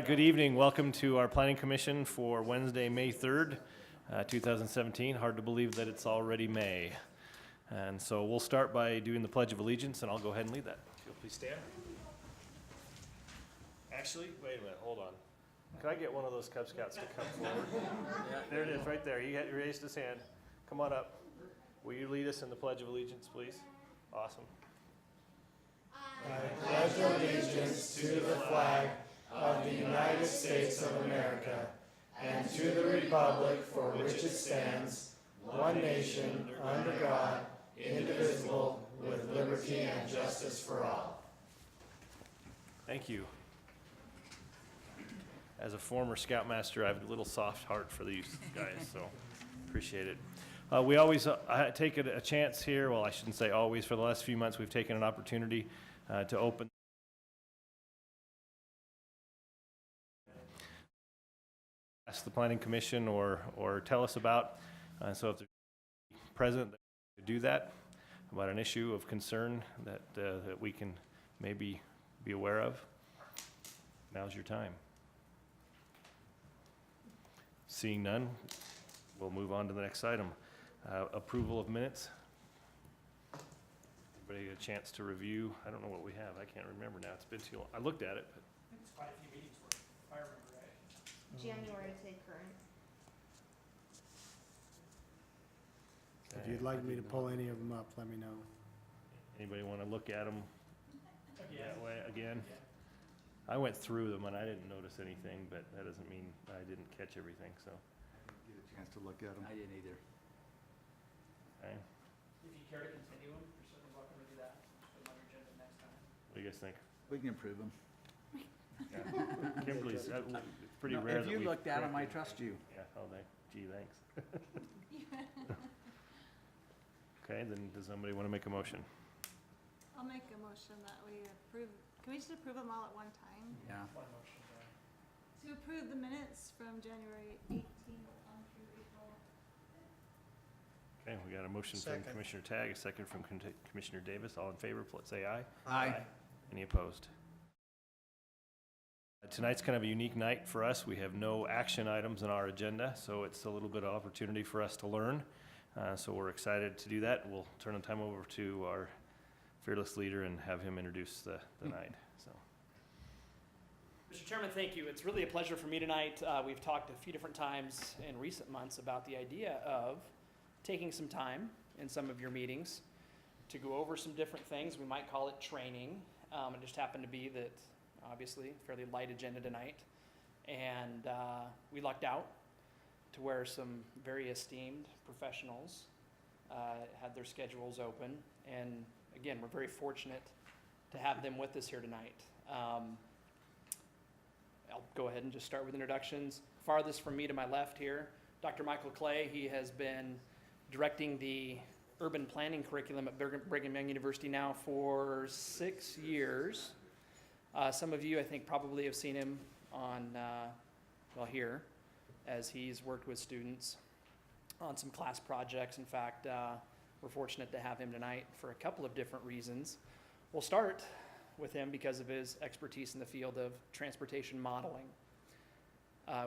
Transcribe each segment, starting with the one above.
right, good evening. Welcome to our Planning Commission for Wednesday, May 3rd, 2017. Hard to believe that it's already May. And so we'll start by doing the Pledge of Allegiance, and I'll go ahead and lead that. If you'll please stand. Actually, wait a minute, hold on. Can I get one of those Cub Scouts to come forward? Yeah, there it is, right there. He raised his hand. Come on up. Will you lead us in the Pledge of Allegiance, please? Awesome. I pledge allegiance to the flag of the United States of America and to the republic for which it stands, one nation, under God, indivisible, with liberty and justice for all. Thank you. As a former Scoutmaster, I have a little soft heart for these guys, so appreciate it. We always take a chance here, well, I shouldn't say always, for the last few months we've taken an opportunity to open ask the Planning Commission or tell us about. So if they're present, to do that about an issue of concern that we can maybe be aware of. Now's your time. Seeing none, we'll move on to the next item. Approval of minutes. Everybody get a chance to review. I don't know what we have. I can't remember now. It's been too long. I looked at it, but I think it's quite a few meetings worth, if I remember right. January to current. If you'd like me to pull any of them up, let me know. Anybody want to look at them Yeah. that way again? I went through them and I didn't notice anything, but that doesn't mean I didn't catch everything, so. Get a chance to look at them. I didn't either. Okay. If you care to continue them, you're certainly welcome to do that. Put them on your agenda next time. What do you guys think? We can improve them. Kimberly's, it's pretty No, rare that If you we looked at them, I correct trust you. Yeah, oh, gee, thanks. Okay, then does somebody want to make a motion? I'll make a motion that we approve, can we just approve them all at one time? Yeah. One motion, John. To approve the minutes from January 18th on through April. Okay, we got a motion from Second. Commissioner Tagg, a second from Commissioner Davis. All in favor, say aye. Aye. Any opposed? Tonight's kind of a unique night for us. We have no action items on our agenda, so it's a little bit of opportunity for us to learn. So we're excited to do that. We'll turn the time over to our fearless leader and have him introduce the night. So, Mr. Chairman, thank you. It's really a pleasure for me tonight. We've talked a few different times in recent months about the idea of taking some time in some of your meetings to go over some different things. We might call it training. It just happened to be that, obviously, fairly light agenda tonight. And we lucked out to where some very esteemed professionals had their schedules open. And again, we're very fortunate to have them with us here tonight. I'll go ahead and just start with introductions. Farthest from me to my left here, Dr. Michael Clay. He has been directing the urban planning curriculum at Brigham Young University now for 6 years. Some of you, I think, probably have seen him on, here, as he's worked with students on some class projects. In fact, we're fortunate to have him tonight for a couple of different reasons. We'll start with him because of his expertise in the field of transportation modeling,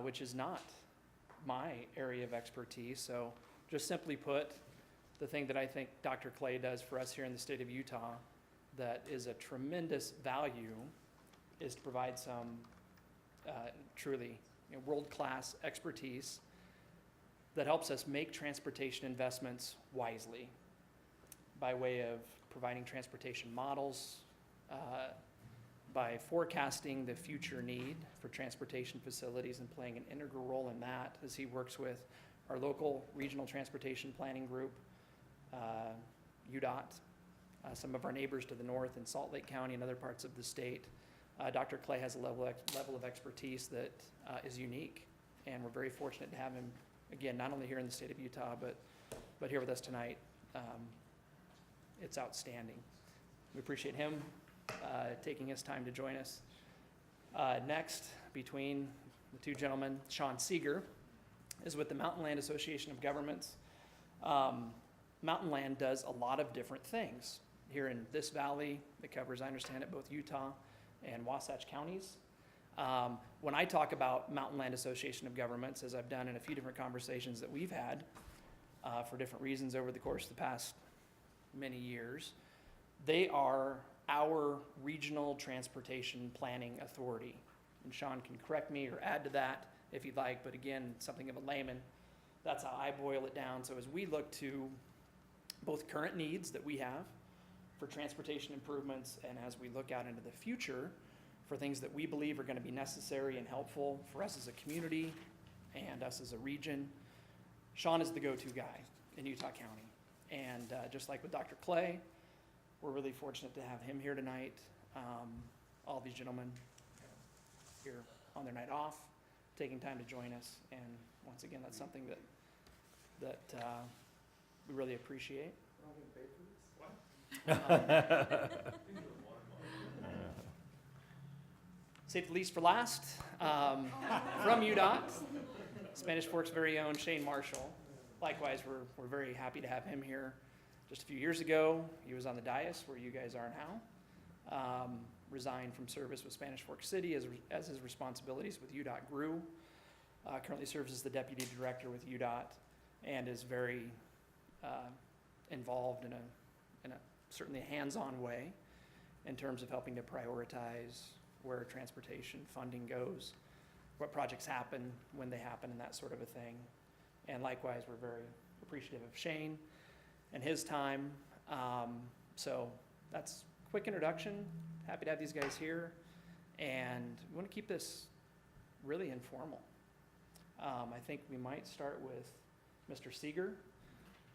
which is not my area of expertise. So just simply put, the thing that I think Dr. Clay does for us here in the state of Utah that is a tremendous value is to provide some truly world-class expertise that helps us make transportation investments wisely by way of providing transportation models, by forecasting the future need for transportation facilities and playing an integral role in that as he works with our local regional transportation planning group, UDOT, some of our neighbors to the north in Salt Lake County and other parts of the state. Dr. Clay has a level of expertise that is unique, and we're very fortunate to have him, again, not only here in the state of Utah, but here with us tonight. It's outstanding. We appreciate him taking his time to join us. Next, between the two gentlemen, Sean Seeger is with the Mountain Land Association of Governments. Mountain Land does a lot of different things here in this valley. It covers, I understand it, both Utah and Wasatch counties. When I talk about Mountain Land Association of Governments, as I've done in a few different conversations that we've had for different reasons over the course of the past many years, they are our regional transportation planning authority. And Sean can correct me or add to that if he'd like, but again, something of a layman, that's how I boil it down. So as we look to both current needs that we have for transportation improvements, and as we look out into the future for things that we believe are going to be necessary and helpful for us as a community and us as a region, Sean is the go-to guy in Utah County. And just like with Dr. Clay, we're really fortunate to have him here tonight. All these gentlemen here on their night off, taking time to join us. And once again, that's something that we really appreciate. Save the least for last, from UDOT, Spanish Fork's very own Shane Marshall. Likewise, we're very happy to have him here. Just a few years ago, he was on the dais where you guys are now. Resigned from service with Spanish Fork City as his responsibilities with UDOT grew. Currently serves as the deputy director with UDOT and is very involved in a certainly a hands-on way in terms of helping to prioritize where transportation funding goes, what projects happen, when they happen, and that sort of a thing. And likewise, we're very appreciative of Shane and his time. So that's a quick introduction. Happy to have these guys here. And we want to keep this really informal. I think we might start with Mr. Seeger,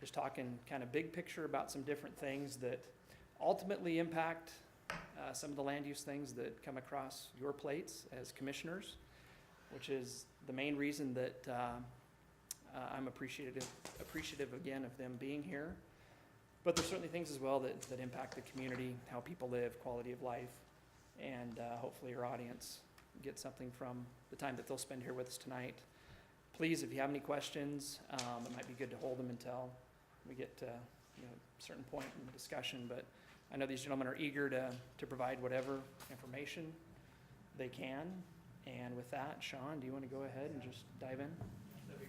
just talking kind of big picture about some different things that ultimately impact some of the land use things that come across your plates as commissioners, which is the main reason that I'm appreciative again of them being here. But there's certainly things as well that impact the community, how people live, quality of life, and hopefully your audience gets something from the time that they'll spend here with us tonight. Please, if you have any questions, it might be good to hold them until we get to a certain point in the discussion, but I know these gentlemen are eager to provide whatever information they can. And with that, Sean, do you want to go ahead and just dive in?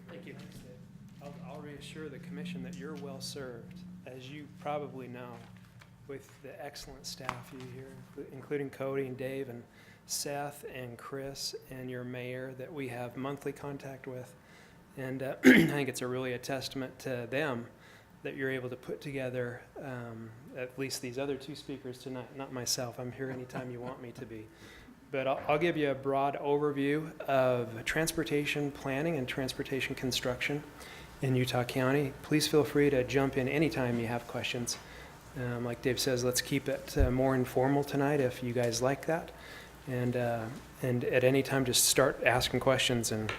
Thank you. I'll reassure the commission that you're well-served, as you probably know, with the excellent staff you hear, including Cody and Dave and Seth and Chris and your mayor that we have monthly contact with. And I think it's really a testament to them that you're able to put together at least these other two speakers tonight, not myself. I'm here anytime you want me to be. But I'll give you a broad overview of transportation planning and transportation construction in Utah County. Please feel free to jump in anytime you have questions. Like Dave says, let's keep it more informal tonight if you guys like that. And at any time, just start asking questions, and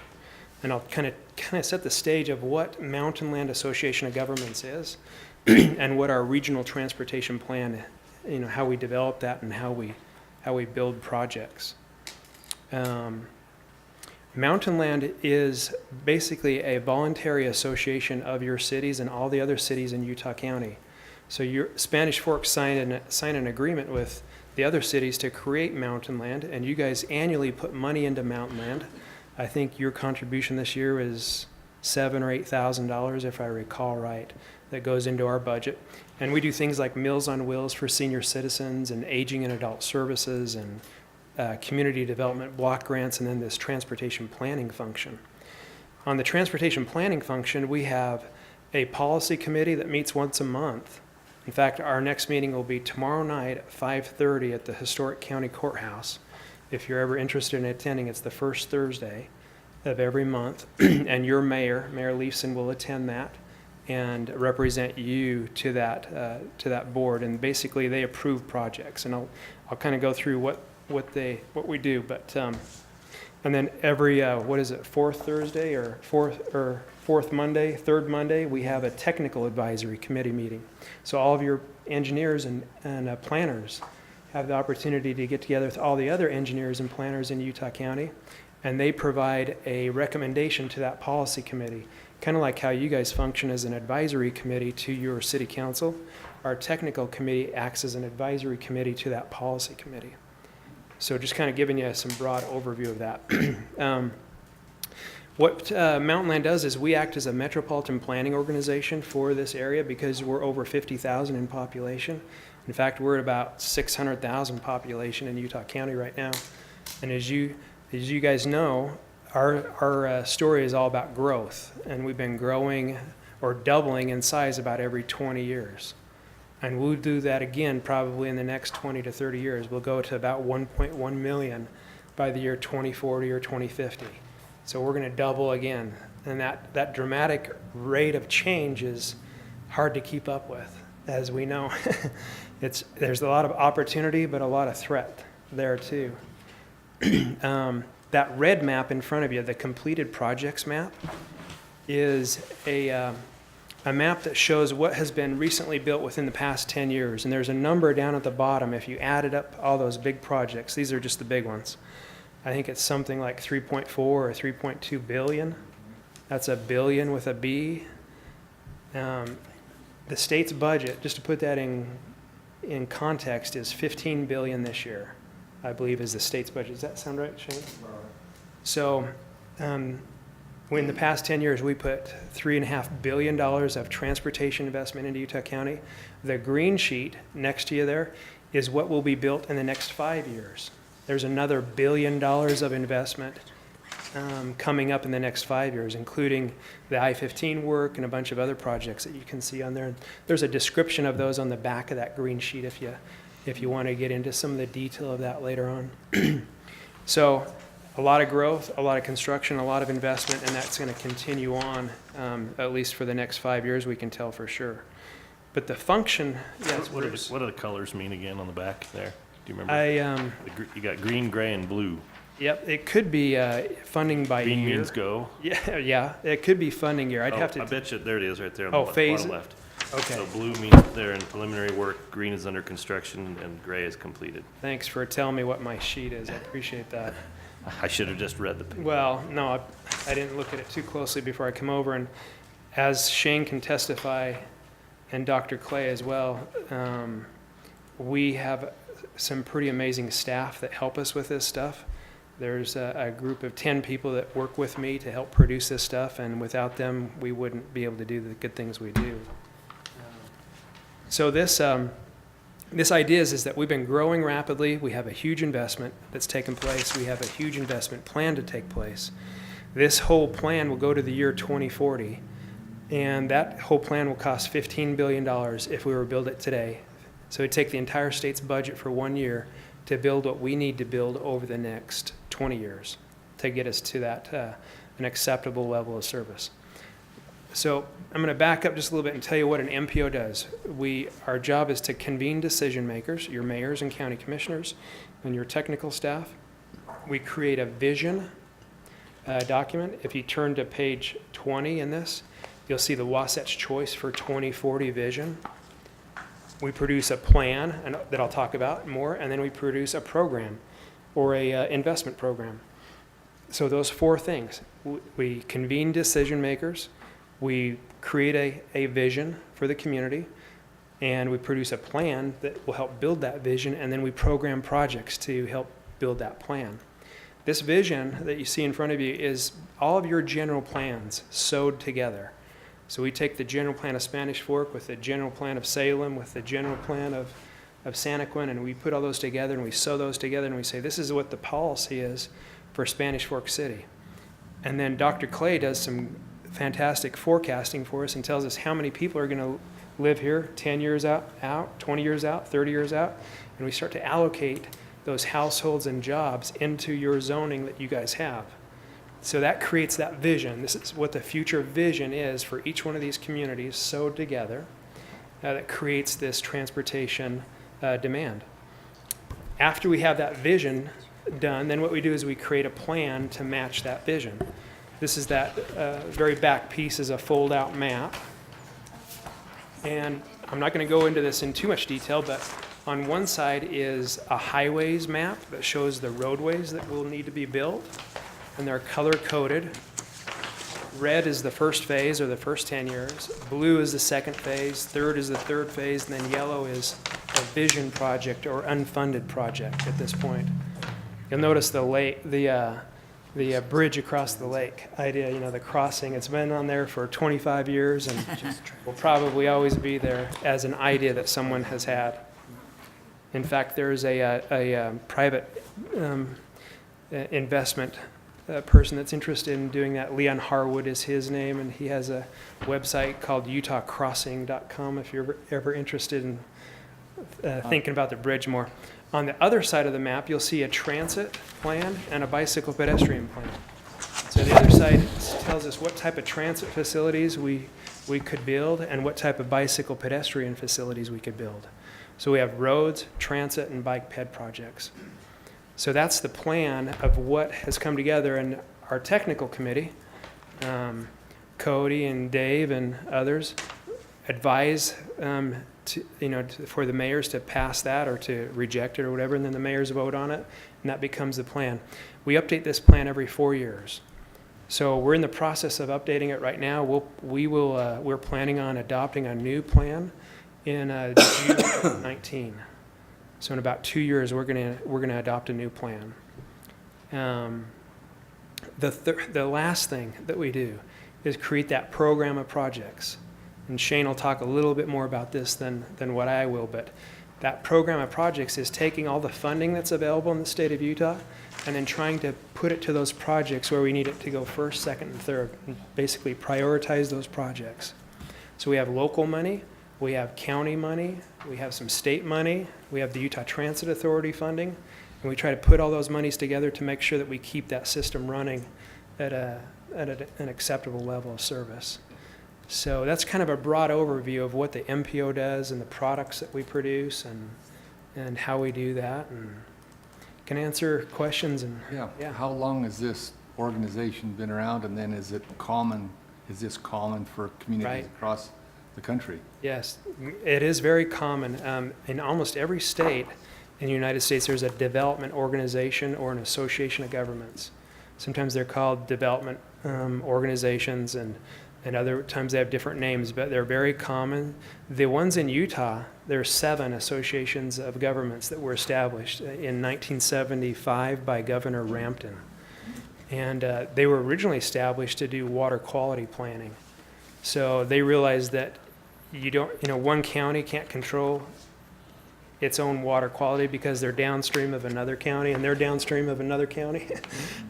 I'll kind of set the stage of what Mountain Land Association of Governments is and what our regional transportation plan, how we develop that and how we build projects. Mountain Land is basically a voluntary association of your cities and all the other cities in Utah County. So your Spanish Fork sign an agreement with the other cities to create Mountain Land, and you guys annually put money into Mountain Land. I think your contribution this year is $7,000 or $8,000, if I recall right, that goes into our budget. And we do things like Meals on Wheels for senior citizens and aging and adult services and community development block grants, and then this transportation planning function. On the transportation planning function, we have a policy committee that meets once a month. In fact, our next meeting will be tomorrow night at 5:30 at the Historic County Courthouse. If you're ever interested in attending, it's the first Thursday of every month, and your Mayor Leifson, will attend that and represent you to that board. And basically, they approve projects. And I'll kind of go through what we do. But and then every fourth Thursday or fourth Monday, third Monday, we have a technical advisory committee meeting. So all of your engineers and planners have the opportunity to get together with all the other engineers and planners in Utah County, and they provide a recommendation to that policy committee, kind of like how you guys function as an advisory committee to your city council. Our technical committee acts as an advisory committee to that policy committee. So just kind of giving you some broad overview of that. What Mountain Land does is we act as a metropolitan planning organization for this area because we're over 50,000 in population. In fact, we're at about 600,000 population in Utah County right now. And as you guys know, our story is all about growth, and we've been growing or doubling in size about every 20 years. And we'll do that again probably in the next 20 to 30 years. We'll go to about 1.1 million by the year 2040 or 2050. So we're going to double again. And that dramatic rate of change is hard to keep up with, as we know. There's a lot of opportunity, but a lot of threat there too. That red map in front of you, the completed projects map, is a map that shows what has been recently built within the past 10 years. And there's a number down at the bottom. If you added up all those big projects, these are just the big ones. I think it's something like 3.4 or 3.2 billion. That's a billion with a B. The state's budget, just to put that in context, is 15 billion this year, I believe, is the state's budget. Does that sound right, Shane? So, in the past 10 years, we put $3.5 billion of transportation investment into Utah County. The green sheet next to you there is what will be built in the next 5 years. There's another $1 billion of investment coming up in the next 5 years, including the I-15 work and a bunch of other projects that you can see on there. There's a description of those on the back of that green sheet if you want to get into some of the detail of that later on. So a lot of growth, a lot of construction, a lot of investment, and that's going to continue on at least for the next 5 years, we can tell for sure. But the function, yes, What do the colors mean again on the back there? Do you remember? You got green, gray, and blue. Yep, it could be funding by Green year. means go. Yeah, it could be funding year. I'd have to. I bet you, there it is right there on Oh, the phase- bottom left. Okay, So blue means they're in preliminary work, green is under construction, and gray is completed. thanks for telling me what my sheet is. I appreciate that. I should have just read the paper. Well, no, I didn't look at it too closely before I come over, and as Shane can testify, and Dr. Clay as well, we have some pretty amazing staff that help us with this stuff. There's a group of 10 people that work with me to help produce this stuff, and without them, we wouldn't be able to do the good things we do. So this idea is that we've been growing rapidly. We have a huge investment that's taken place. We have a huge investment plan to take place. This whole plan will go to the year 2040, and that whole plan will cost $15 billion if we were to build it today. So it'd take the entire state's budget for 1 year to build what we need to build over the next 20 years to get us to that an acceptable level of service. So I'm going to back up just a little bit and tell you what an MPO does. Our job is to convene decision makers, your mayors and county commissioners, and your technical staff. We create a vision document. If you turn to page 20 in this, you'll see the Wasatch Choice for 2040 vision. We produce a plan that I'll talk about more, and then we produce a program or a investment program. So those four things. We convene decision makers, we create a vision for the community, and we produce a plan that will help build that vision, and then we program projects to help build that plan. This vision that you see in front of you is all of your general plans sewed together. So we take the general plan of Spanish Fork with the general plan of Salem, with the general plan of Santaquin, and we put all those together and we sew those together and we say, this is what the policy is for Spanish Fork City. And then Dr. Clay does some fantastic forecasting for us and tells us how many people are going to live here 10 years out, 20 years out, 30 years out, and we start to allocate those households and jobs into your zoning that you guys have. So that creates that vision. This is what the future vision is for each one of these communities sewed together that creates this transportation demand. After we have that vision done, then what we do is we create a plan to match that vision. This is that very back piece is a fold-out map. And I'm not going to go into this in too much detail, but on one side is a highways map that shows the roadways that will need to be built, and they're color-coded. Red is the first phase, or the first 10 years. Blue is the second phase. Third is the third phase. And then yellow is a vision project or unfunded project at this point. You'll notice the lake, the bridge across the lake idea, you know, the crossing. It's been on there for 25 years and will probably always be there as an idea that someone has had. In fact, there's a private investment person that's interested in doing that. Leon Harwood is his name, and he has a website called utahcrossing.com if you're ever interested in thinking about the bridge more. On the other side of the map, you'll see a transit plan and a bicycle pedestrian plan. So the other side tells us what type of transit facilities we could build and what type of bicycle pedestrian facilities we could build. So we have roads, transit, and bike ped projects. So that's the plan of what has come together, and our technical committee, Cody and Dave and others, advise for the mayors to pass that or to reject it or whatever, and then the mayors vote on it, and that becomes the plan. We update this plan every 4 years. So we're in the process of updating it right now. We're planning on adopting a new plan in June of 19. So in about 2 years, we're gonna adopt a new plan. The last thing that we do is create that program of projects. And Shane will talk a little bit more about this than what I will, but that program of projects is taking all the funding that's available in the state of Utah and then trying to put it to those projects where we need it to go first, second, and third, and basically prioritize those projects. So we have local money, we have county money, we have some state money, we have the Utah Transit Authority funding, and we try to put all those monies together to make sure that we keep that system running at an acceptable level of service. So that's kind of a broad overview of what the MPO does and the products that we produce and how we do that, and can answer questions. And Yeah. How long has this organization been around, and then is this common for communities Right. across the country? Yes, it is very common. In almost every state in the United States, there's a development organization or an association of governments. Sometimes they're called development organizations, and other times they have different names, but they're very common. The ones in Utah, there are 7 associations of governments that were established in 1975 by Governor Rampton. And they were originally established to do water quality planning. So they realized that one county can't control its own water quality because they're downstream of another county and they're downstream of another county.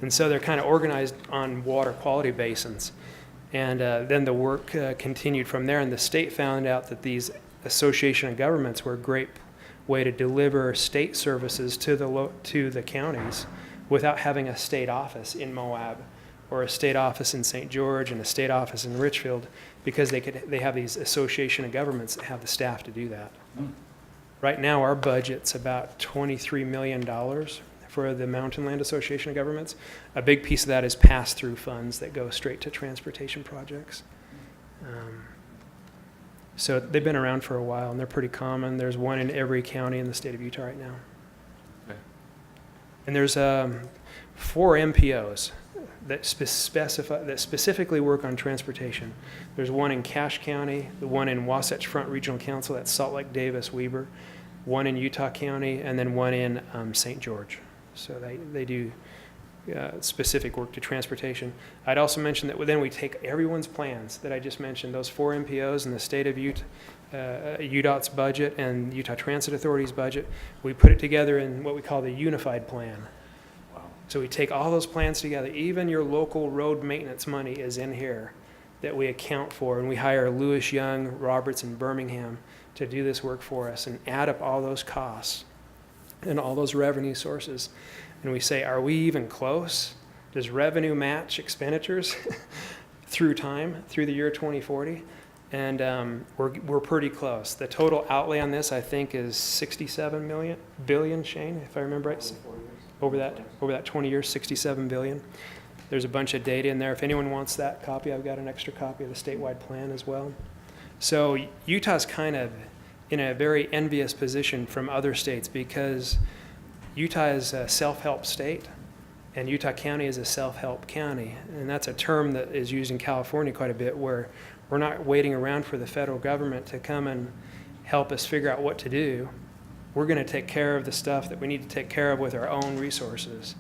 And so they're kind of organized on water quality basins. And then the work continued from there, and the state found out that these association of governments were a great way to deliver state services to the counties without having a state office in Moab or a state office in St. George and a state office in Richfield, because they have these association of governments that have the staff to do that. Right now, our budget's about $23 million for the Mountain Land Association of Governments. A big piece of that is pass-through funds that go straight to transportation projects. So they've been around for a while, and they're pretty common. There's one in every county in the state of Utah right now. Okay. And there's 4 MPOs that specifically work on transportation. There's one in Cache County, the one in Wasatch Front Regional Council, that's Salt Lake, Davis, Weber, one in Utah County, and then one in St. George. So they do specific work to transportation. I'd also mention that then we take everyone's plans that I just mentioned, those 4 MPOs and the state of Utah, UDOT's budget and Utah Transit Authority's budget, we put it together in what we call the unified plan. Wow. So we take all those plans together. Even your local road maintenance money is in here that we account for, and we hire Lewis Young, Roberts, and Birmingham to do this work for us and add up all those costs and all those revenue sources. And we say, are we even close? Does revenue match expenditures through time, through the year 2040? And we're pretty close. The total outlay on this, I think, is 67 billion, Shane, if I remember right. Over that 20 years, 67 billion. There's a bunch of data in there. If anyone wants that copy, I've got an extra copy of the statewide plan as well. So Utah's kind of in a very envious position from other states because Utah is a self-help state and Utah County is a self-help county. And that's a term that is used in California quite a bit, where we're not waiting around for the federal government to come and help us figure out what to do. we're going to take care of the stuff that we need to take care of with our own resources.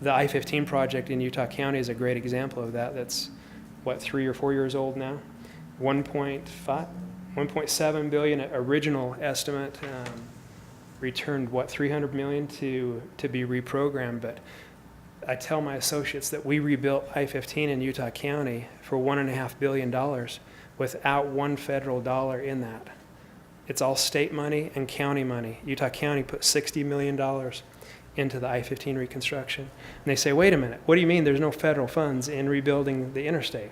The I-15 project in Utah County is a great example of that. That's, what, 3 or 4 years old now? 1.7 billion original estimate, returned, what, 300 million to be reprogrammed. But I tell my associates that we rebuilt I-15 in Utah County for $1.5 billion without one federal dollar in that. It's all state money and county money. Utah County put $60 million into the I-15 reconstruction. And they say, wait a minute, what do you mean there's no federal funds in rebuilding the interstate?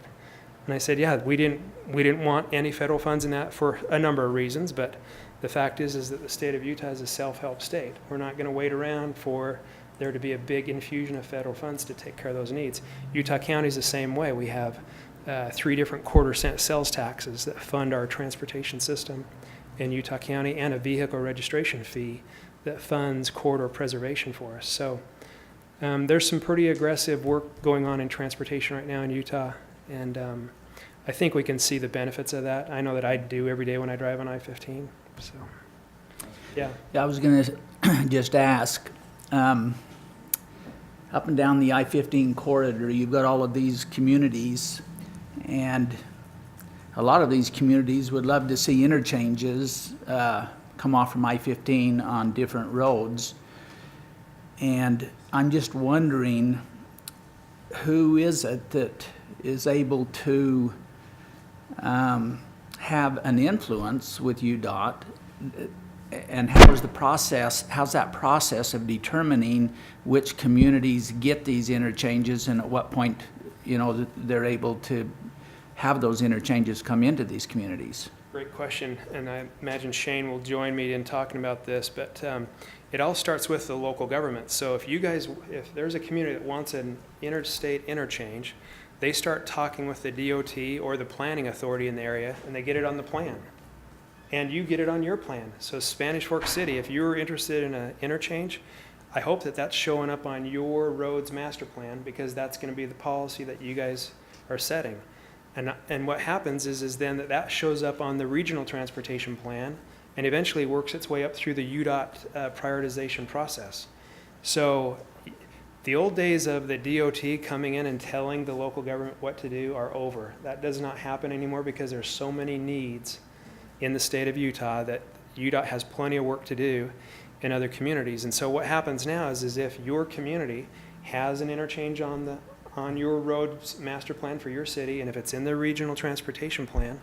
And I said, yeah, we didn't want any federal funds in that for a number of reasons, but the fact is that the state of Utah is a self-help state. We're not going to wait around for there to be a big infusion of federal funds to take care of those needs. Utah County is the same way. We have 3 different quarter-cent sales taxes that fund our transportation system in Utah County, and a vehicle registration fee that funds corridor preservation for us. So there's some pretty aggressive work going on in transportation right now in Utah, and I think we can see the benefits of that. I know that I do every day when I drive on I-15. So, yeah. I was going to just ask, up and down the I-15 corridor, you've got all of these communities, and a lot of these communities would love to see interchanges come off from I-15 on different roads. And I'm just wondering, who is it that is able to have an influence with UDOT, and how's that process of determining which communities get these interchanges, and at what point, they're able to have those interchanges come into these communities? Great question, and I imagine Shane will join me in talking about this, but it all starts with the local government. So if there's a community that wants an interstate interchange, they start talking with the DOT or the planning authority in the area, and they get it on the plan. And you get it on your plan. So Spanish Fork City, if you're interested in an interchange, I hope that that's showing up on your road's master plan, because that's going to be the policy that you guys are setting. And what happens is then that shows up on the regional transportation plan, and eventually works its way up through the UDOT prioritization process. So the old days of the DOT coming in and telling the local government what to do are over. That does not happen anymore, because there's so many needs in the state of Utah that UDOT has plenty of work to do in other communities. And so what happens now is if your community has an interchange on your road's master plan for your city, and if it's in the regional transportation plan,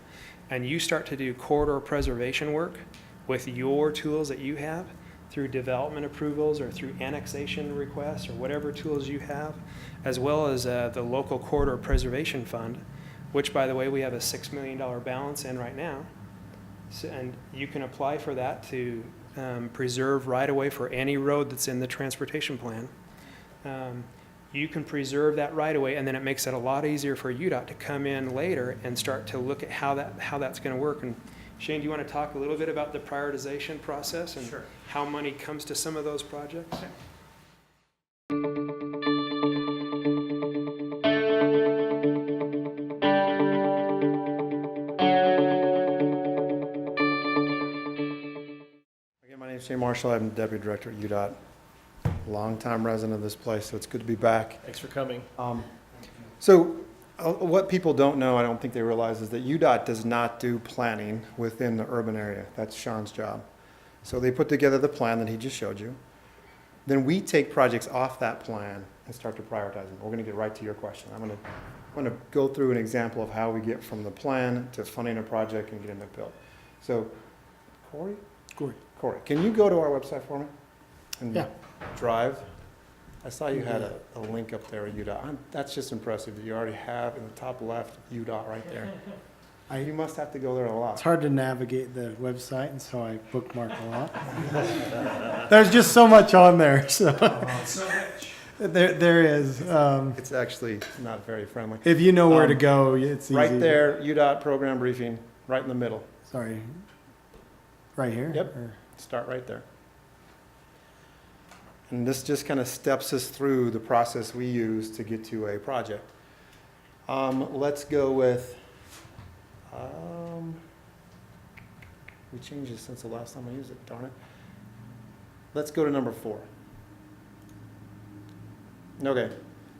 and you start to do corridor preservation work with your tools that you have through development approvals or through annexation requests or whatever tools you have, as well as the local corridor preservation fund, which, by the way, we have a $6 million balance in right now. So, and you can apply for that to preserve right-of-way for any road that's in the transportation plan. You can preserve that right-of-way, and then it makes it a lot easier for UDOT to come in later and start to look at how that's going to work. And Shane, do you want to talk a little bit about the prioritization process and Sure. how money comes to some of those projects? Again, my name is Shane Marshall. I'm Deputy Director at UDOT. Longtime resident of this place, so it's good to be back. Thanks for coming. What people don't know, I don't think they realize, is that UDOT does not do planning within the urban area. That's Sean's job. So they put together the plan that he just showed you. Then we take projects off that plan and start to prioritize them. We're going to get right to your question. I'm going to go through an example of how we get from the plan to funding a project and getting it built. So, Corey, can you go to our website for me? And Yeah. Drive. I saw you had a link up there with UDOT. That's just impressive that you already have in the top left UDOT right there. You must have to go there a lot. It's hard to navigate the website, and so I bookmark a lot. There's just so much on there, so. There is. It's actually not very friendly. If you know where to go, it's easy. Right there, UDOT program briefing, right in the middle. Sorry. Right here? Yep. Or- Start right there. And this just kind of steps us through the process we use to get to a project. Let's go with, we changed it since the last time I used it, darn it. Let's go to number 4. Okay,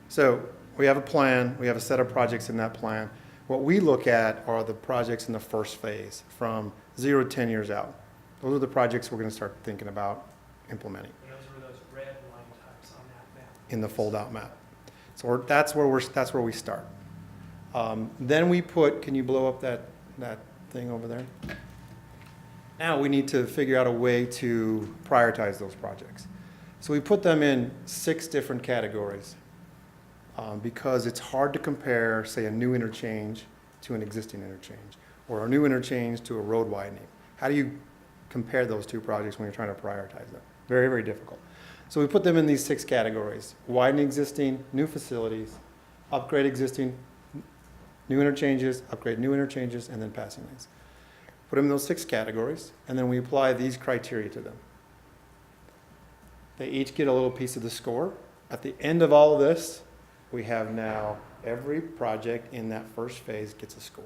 so we have a plan, we have a set of projects in that plan. What we look at are the projects in the first phase, from 0 to 10 years out. Those are the projects we're gonna start thinking about implementing And those were those red line types on that map. in the fold-out map. So that's where we start. Then we put, can you blow up that thing over there? Now we need to figure out a way to prioritize those projects. So we put them in 6 different categories because it's hard to compare, say, a new interchange to an existing interchange, or a new interchange to a road widening. How do you compare those 2 projects when you're trying to prioritize them? Very, very difficult. So we put them in these 6 categories: widen existing, new facilities, upgrade existing, new interchanges, upgrade new interchanges, and then passing lanes. Put them in those 6 categories, and then we apply these criteria to them. They each get a little piece of the score. At the end of all of this, we have now every project in that first phase gets a score.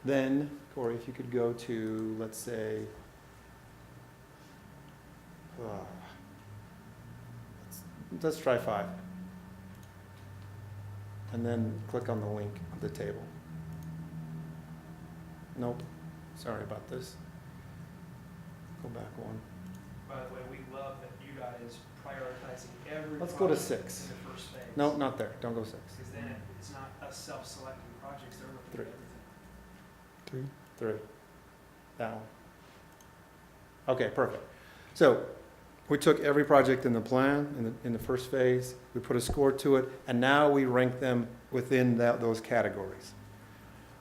Then, Corey, if you could go to, let's say, let's try 5. And then click on the link of the table. Nope, sorry about this. Go back 1. By the way, we love that UDOT is prioritizing every. Let's go to project 6. in the first phase. No, not there, don't go 6. Because then it's not us self-selecting projects, they're looking at everything. 3. That one. Okay, perfect. So we took every project in the plan, in the first phase, we put a score to it, and now we rank them within those categories.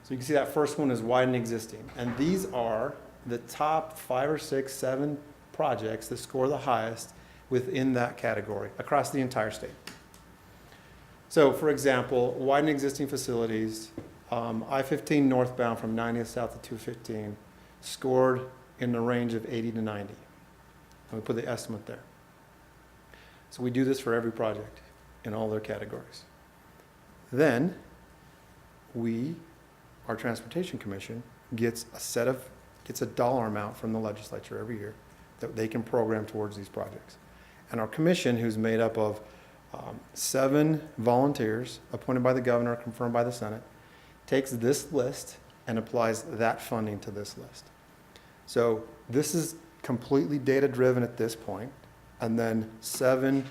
So you can see that first one is widen existing. And these are the top 5 or 6, 7 projects that score the highest within that category across the entire state. So for example, widen existing facilities, I-15 northbound from 90th south to 215 scored in the range of 80 to 90. And we put the estimate there. So we do this for every project in all their categories. Then our Transportation Commission gets a dollar amount from the legislature every year that they can program towards these projects. And our commission, who's made up of 7 volunteers appointed by the governor, confirmed by the Senate, takes this list and applies that funding to this list. So this is completely data-driven at this point, and then 7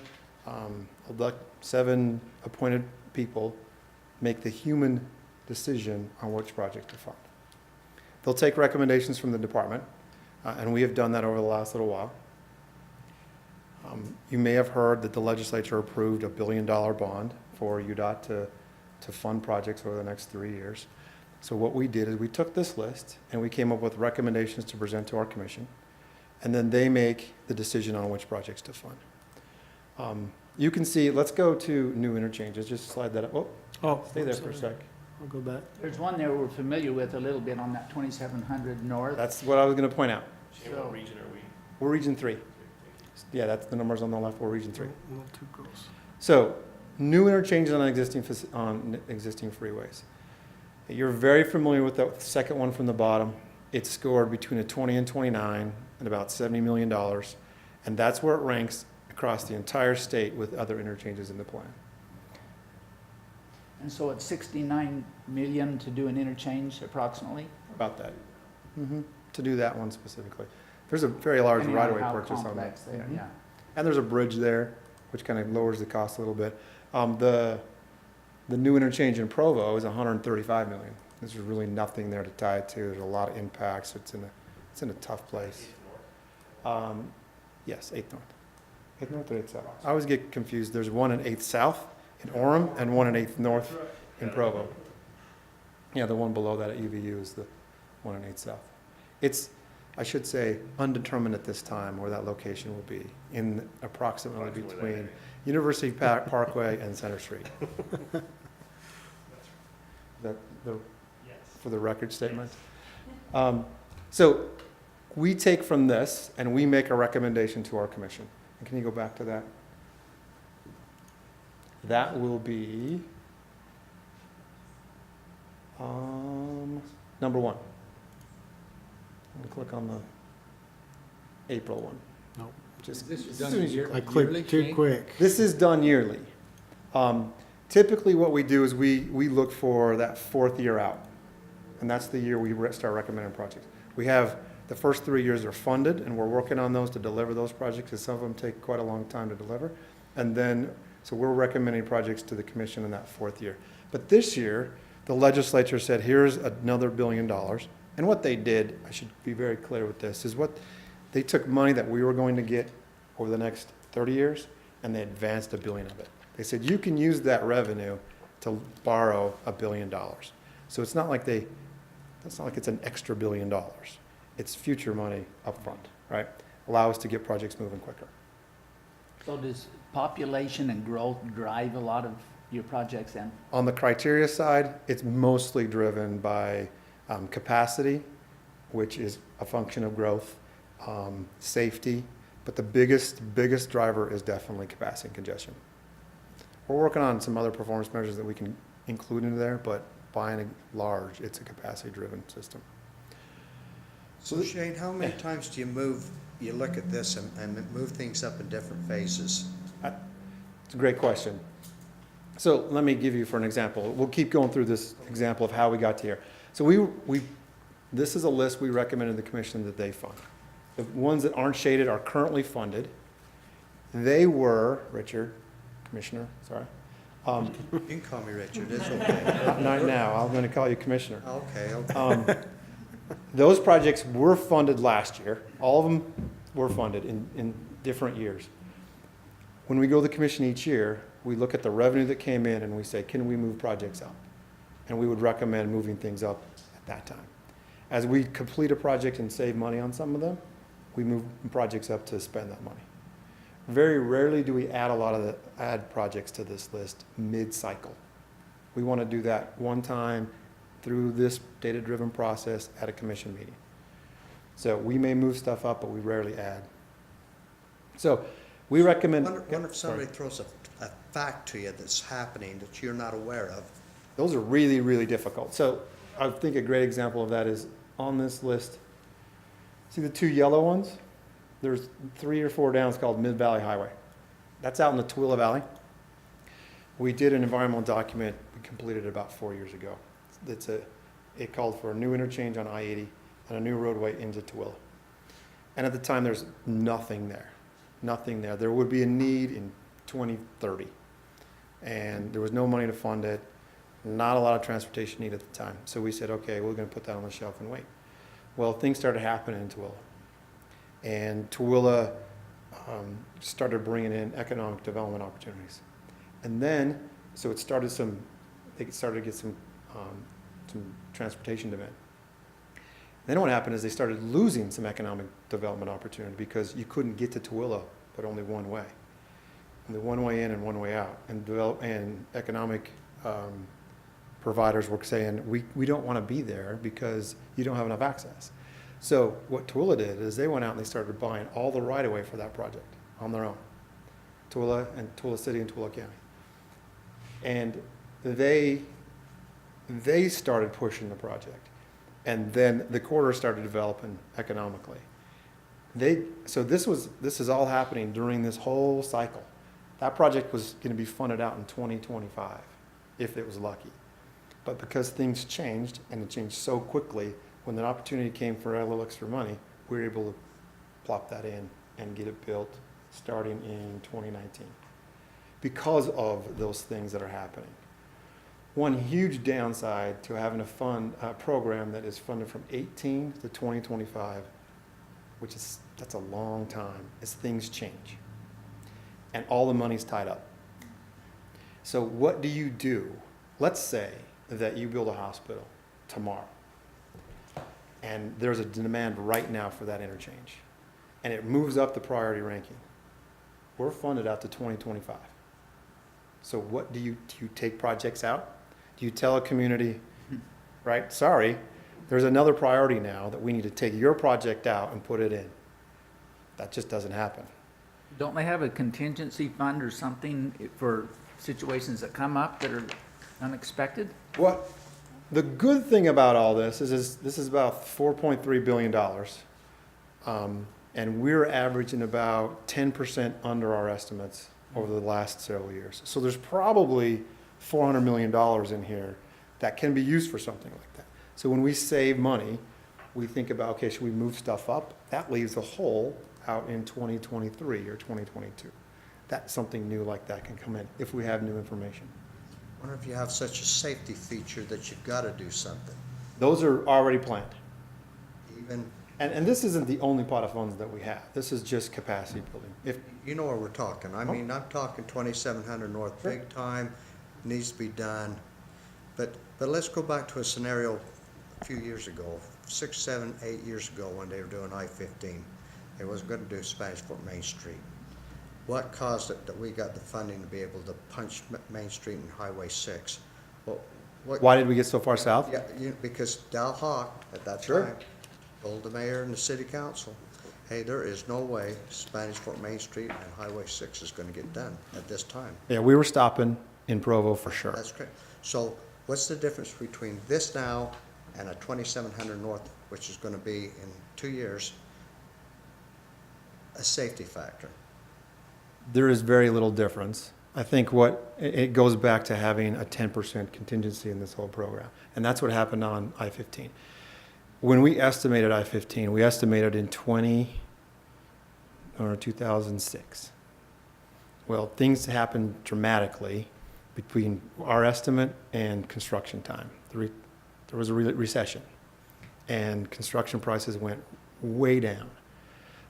appointed people make the human decision on which project to fund. They'll take recommendations from the department, and we have done that over the last little while. You may have heard that the legislature approved a $1 billion bond for UDOT to fund projects over the next 3 years. So what we did is we took this list and we came up with recommendations to present to our commission, and then they make the decision on which projects to fund. You can see, let's go to new interchanges, just slide that up. Oh, stay there for a sec. I'll go back. There's one there we're familiar with a little bit on that 2700 north. That's what I was gonna point out. Shane, what region are we? We're Region 3. Yeah, that's the numbers on the left, we're Region 3. A little too close. So, new interchanges on existing freeways. You're very familiar with the second one from the bottom. It's scored between a 20 and 29 and about $70 million. And that's where it ranks across the entire state with other interchanges in the plan. And so it's 69 million to do an interchange approximately? About that. To do that one specifically. There's a very large Depending on right-of-way how purchase on that. complex they are, yeah. And there's a bridge there, which kind of lowers the cost a little bit. The new interchange in Provo is 135 million. There's really nothing there to tie it to. There's a lot of impacts. It's in a tough place. Yes, 8th North. 8th North or 8th South? I always get confused. There's one in 8th South in Orem and one in 8th North in Provo. Yeah, the one below that at UVU is the one in 8th South. It's, I should say, undetermined at this time where that location will be, in approximately between University Parkway and Center Street. That for the record statement. So we take from this and we make a recommendation to our commission. And can you go back to that? That will be number 1. I'm going to click on the April one. Just, This as done soon as you, year- I yearly, clicked too Shane? quick. This is done yearly. Typically, what we do is we look for that fourth year out. And that's the year we start recommending projects. We have, the first 3 years are funded, and we're working on those to deliver those projects, because some of them take quite a long time to deliver. And then, so we're recommending projects to the commission in that fourth year. But this year, the legislature said, here's another $1 billion. And what they did, I should be very clear with this, is what, they took money that we were going to get over the next 30 years, and they advanced $1 billion of it. They said, you can use that revenue to borrow $1 billion. So it's not like it's an extra $1 billion. It's future money upfront, right? Allow us to get projects moving quicker. So does population and growth drive a lot of your projects then? On the criteria side, it's mostly driven by capacity, which is a function of growth, safety, but the biggest driver is definitely capacity and congestion. We're working on some other performance measures that we can include into there, but by and large, it's a capacity-driven system. So Shane, how many times do you look at this and move things up in different phases? It's a great question. So let me give you for an example. We'll keep going through this example of how we got to here. So this is a list we recommended the commission that they fund. The ones that aren't shaded are currently funded. They were, Richard, Commissioner, sorry. You can call me Richard, it's okay. Not now, I'm gonna call you Commissioner. Okay. Those projects were funded last year. All of them were funded in different years. When we go to the commission each year, we look at the revenue that came in and we say, can we move projects up? And we would recommend moving things up at that time. As we complete a project and save money on some of them, we move projects up to spend that money. Very rarely do we add projects to this list mid-cycle. We want to do that one time through this data-driven process at a commission meeting. So we may move stuff up, but we rarely add. So we recommend. Wonder if somebody throws a fact to you that's happening that you're not aware of. Those are really, really difficult. So I think a great example of that is on this list. See the two yellow ones? There's 3 or 4 down, it's called Mid-Valley Highway. That's out in the Tooele Valley. We did an environmental document, we completed it about 4 years ago. It called for a new interchange on I-80 and a new roadway into Tooele. And at the time, there's nothing there, nothing there. There would be a need in 2030. And there was no money to fund it, not a lot of transportation need at the time. So we said, okay, we're gonna put that on the shelf and wait. Well, things started happening in Tooele. And Tooele started bringing in economic development opportunities. And then, so they started to get some transportation demand. Then what happened is they started losing some economic development opportunity because you couldn't get to Tooele but only one way. Only one way in and one way out. And economic providers were saying, we don't want to be there because you don't have enough access. So what Tooele did is they went out and they started buying all the right-of-way for that project on their own. Tooele and Tooele City and Tooele County. And they started pushing the project. And then the corridor started developing economically. So this is all happening during this whole cycle. That project was going to be funded out in 2025, if it was lucky. But because things changed, and it changed so quickly, when the opportunity came for a little extra money, we were able to plop that in and get it built starting in 2019 because of those things that are happening. One huge downside to having a program that is funded from 18 to 2025, that's a long time, is things change. And all the money's tied up. So what do you do? Let's say that you build a hospital tomorrow. And there's a demand right now for that interchange. And it moves up the priority ranking. We're funded out to 2025. So what do you take projects out? Do you tell a community, right, sorry, there's another priority now that we need to take your project out and put it in? That just doesn't happen. Don't they have a contingency fund or something for situations that come up that are unexpected? The good thing about all this is this is about $4.3 billion. And we're averaging about 10% under our estimates over the last several years. So there's probably $400 million in here that can be used for something like that. So when we save money, we think about, okay, should we move stuff up? That leaves a hole out in 2023 or 2022. That something new like that can come in if we have new information. I wonder if you have such a safety feature that you've got to do something, Those are already planned. even, And this isn't the only pot of funds that we have. This is just capacity building. If, you know where we're talking. I mean, I'm talking 2700 North Sure. big time, needs to be done. But let's go back to a scenario a few years ago, 6, 7, 8 years ago when they were doing I-15. They wasn't going to do Spanish Fork Main Street. What caused it that we got the funding to be able to punch Main Street and Highway 6? Well, what? why did we get so far south? Yeah, because Dal Hawk at that Sure. time told the mayor and the city council, hey, there is no way Spanish Fork Main Street and Highway 6 is going to get done at this time. Yeah, we were stopping in Provo for sure. That's correct. So what's the difference between this now and a 2700 North, which is going to be in 2 years, a safety factor? There is very little difference. I think it goes back to having a 10% contingency in this whole program. And that's what happened on I-15. When we estimated I-15, we estimated in 2006. Well, things happened dramatically between our estimate and construction time. There was a recession, and construction prices went way down.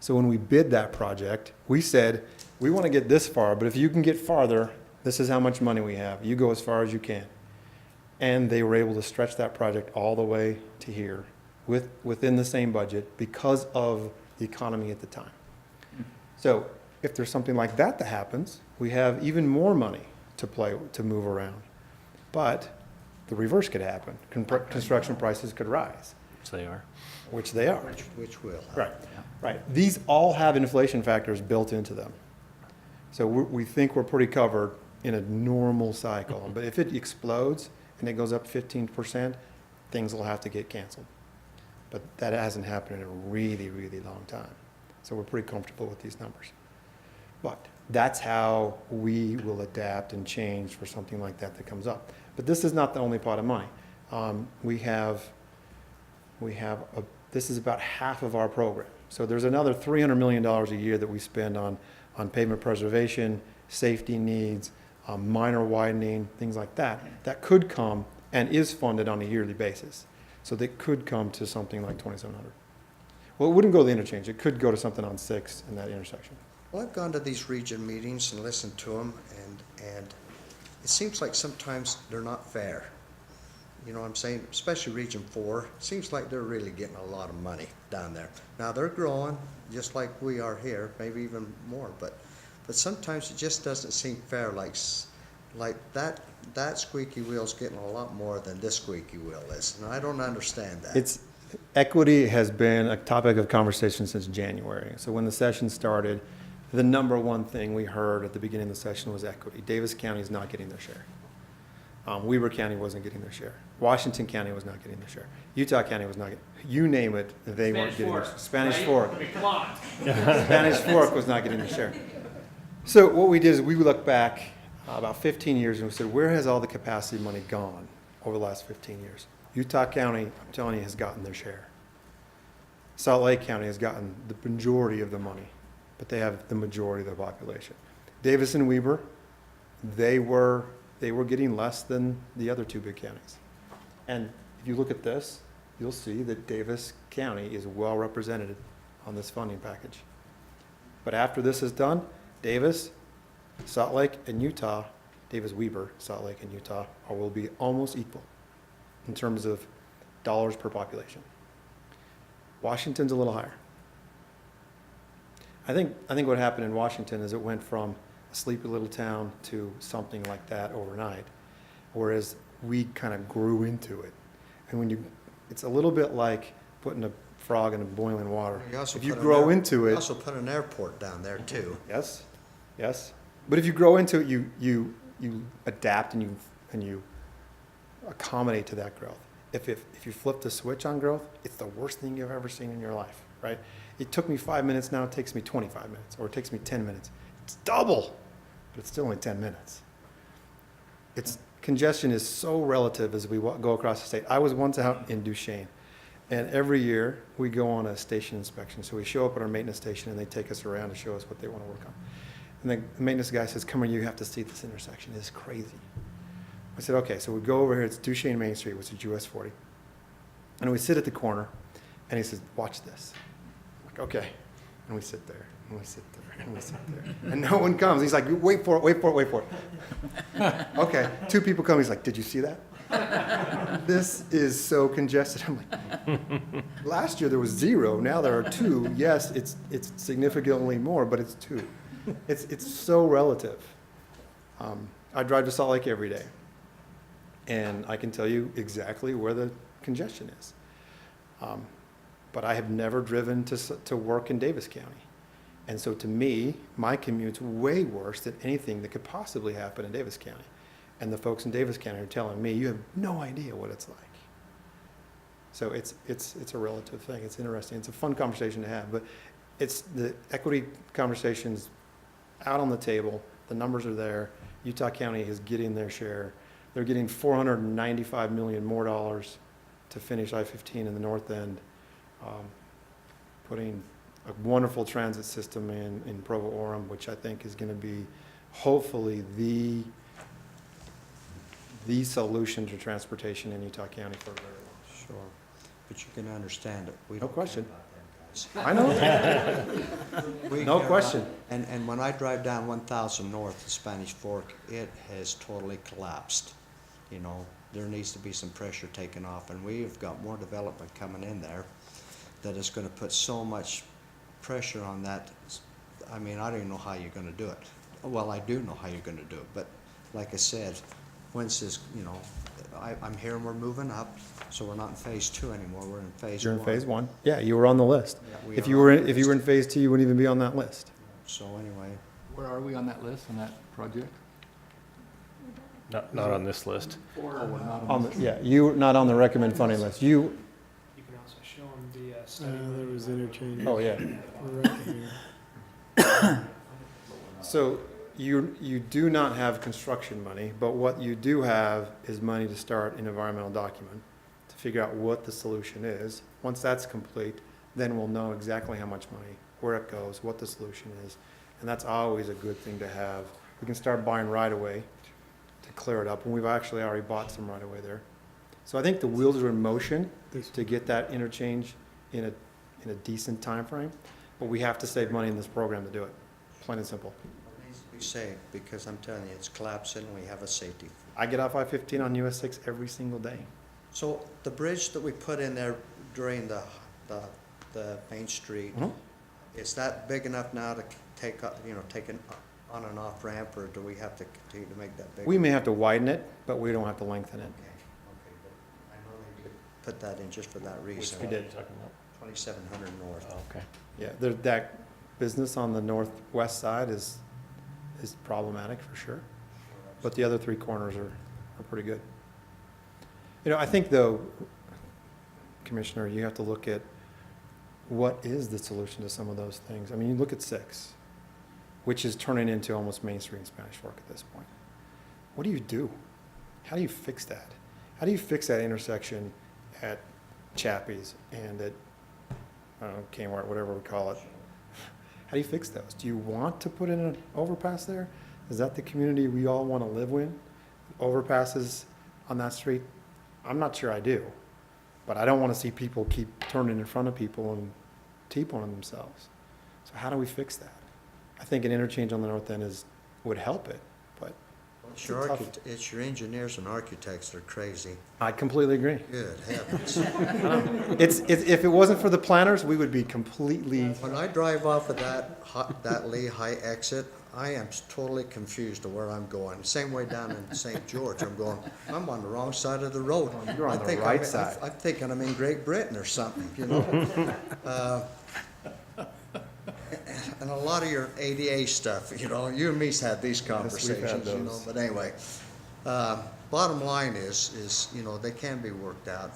So when we bid that project, we said, we want to get this far, but if you can get farther, this is how much money we have. You go as far as you can. And they were able to stretch that project all the way to here within the same budget because of the economy at the time. So if there's something like that happens, we have even more money to move around. But the reverse could happen. Construction prices could rise, Which they are. which they are. Which will. Right, right. These all have inflation factors built into them. So we think we're pretty covered in a normal cycle. But if it explodes and it goes up 15%, things will have to get canceled. But that hasn't happened in a really, really long time. So we're pretty comfortable with these numbers. But that's how we will adapt and change for something like that comes up. But this is not the only pot of money. This is about half of our program. So there's another $300 million a year that we spend on pavement preservation, safety needs, minor widening, things like that, that could come and is funded on a yearly basis. So that could come to something like 2,700. Well, it wouldn't go to the interchange. It could go to something on 6 in that intersection. Well, I've gone to these region meetings and listened to them, and it seems like sometimes they're not fair. You know what I'm saying? Especially Region 4. It seems like they're really getting a lot of money down there. Now, they're growing, just like we are here, maybe even more, but sometimes it just doesn't seem fair, like that squeaky wheel's getting a lot more than this squeaky wheel is, and I don't understand that. Equity has been a topic of conversation since January. So when the session started, the number one thing we heard at the beginning of the session was equity. Davis County is not getting their share. Weber County wasn't getting their share. Washington County was not getting their share. Utah County was not getting, you name it, they weren't getting their share. Spanish Fork. Come on. Spanish Fork was not getting their share. So what we did is we looked back about 15 years and we said, where has all the capacity money gone over the last 15 years? Utah County, I'm telling you, has gotten their share. Salt Lake County has gotten the majority of the money, but they have the majority of the population. Davis and Weber, they were getting less than the other two big counties. And if you look at this, you'll see that Davis County is well represented on this funding package. But after this is done, Davis, Salt Lake, and Utah, Davis-Weber, Salt Lake, and Utah will be almost equal in terms of dollars per population. Washington's a little higher. I think what happened in Washington is it went from a sleepy little town to something like that overnight, whereas we kind of grew into it. And it's a little bit like putting a frog in boiling water. If you grow into it. You also put an airport down there too. Yes, yes. But if you grow into it, you adapt and you accommodate to that growth. If you flip the switch on growth, it's the worst thing you've ever seen in your life, right? It took me 5 minutes, now it takes me 25 minutes, or it takes me 10 minutes. It's double, but it's still only 10 minutes. Congestion is so relative as we go across the state. I was once out in Duchesne, and every year we go on a station inspection. So we show up at our maintenance station and they take us around to show us what they want to work on. And the maintenance guy says, come here, you have to see this intersection. It's crazy. I said, okay, so we go over here, it's Duchesne Main Street, which is US 40. And we sit at the corner, and he says, watch this. I'm like, okay. And we sit there, and we sit there, and we sit there. And no one comes. He's like, wait for it, wait for it, wait for it. Okay, 2 people come. He's like, did you see that? This is so congested. I'm like, last year there was 0, now there are 2. Yes, it's significantly more, but it's 2. It's so relative. I drive to Salt Lake every day, and I can tell you exactly where the congestion is. But I have never driven to work in Davis County. And so to me, my commute's way worse than anything that could possibly happen in Davis County. And the folks in Davis County are telling me, you have no idea what it's like. So it's a relative thing. It's interesting. It's a fun conversation to have, but it's the equity conversations out on the table. The numbers are there. Utah County is getting their share. They're getting $495 million more dollars to finish I-15 in the north end, putting a wonderful transit system in Provo-Orem, which I think is going to be hopefully the solution to transportation in Utah County for very long. Sure, but you can understand it. We No don't care question. about them guys. I know. We No care question. about- And when I drive down 1000 north to Spanish Fork, it has totally collapsed. You know, there needs to be some pressure taken off, and we've got more development coming in there that is gonna put so much pressure on that. I mean, I don't even know how you're gonna do it. Well, I do know how you're gonna do it, but like I said, once this, you know, I'm hearing we're moving up, so we're not in phase 2 anymore, we're in phase 1. You're in phase 1. Yeah, you were on the list. Yeah, we If are you were on the if you were in phase 2, you wouldn't even be on that list. So anyway, Where are we on that list, on that project? Not on this list. Oh, we're not On the, yeah, you were not on the recommend funding list. You. You can also show them the study. There was interchange. Oh yeah. Right here. So you do not have construction money, but what you do have is money to start an environmental document to figure out what the solution is. Once that's complete, then we'll know exactly how much money, where it goes, what the solution is. And that's always a good thing to have. We can start buying right away to clear it up, and we've actually already bought some right away there. So I think the wheels are in motion to get that interchange in a decent time frame, but we have to save money in this program to do it, plain and simple. it needs to be safe, because I'm telling you, it's collapsing, and we have a safety. I get off I-15 on US 6 every single day. So the bridge that we put in there during the Main Street, Mhm. is that big enough now to take an on and off ramp, or do we have to continue to make that bigger? We may have to widen it, but we don't have to lengthen it. Okay, but I know they did put that in just for that reason. We did. 2700 north. Okay. Yeah, that business on the northwest side is problematic for sure, but the other 3 corners are pretty good. You know, I think though, Commissioner, you have to look at what is the solution to some of those things. I mean, you look at 6, which is turning into almost Main Street and Spanish Fork at this point. What do you do? How do you fix that? How do you fix that intersection at Chappie's and at, I don't know, Kmart, whatever we call it? How do you fix those? Do you want to put in an overpass there? Is that the community we all want to live in? Overpasses on that street? I'm not sure I do, but I don't want to see people keep turning in front of people and T-poning themselves. So how do we fix that? I think an interchange on the north end would help it, but It's your engineers and architects that are crazy. I completely agree. Good heavens. If it wasn't for the planners, we would be completely, When I drive off of that Lehigh exit, I am totally confused to where I'm going. Same way down in St. George, I'm on the wrong side of the road. You're on I the think right I'm- side. I'm thinking I'm in Great Britain or something, you know? And a lot of your ADA stuff, you know, you and me's had these conversations, you know, those. but anyway. Bottom line is, you know, they can be worked out,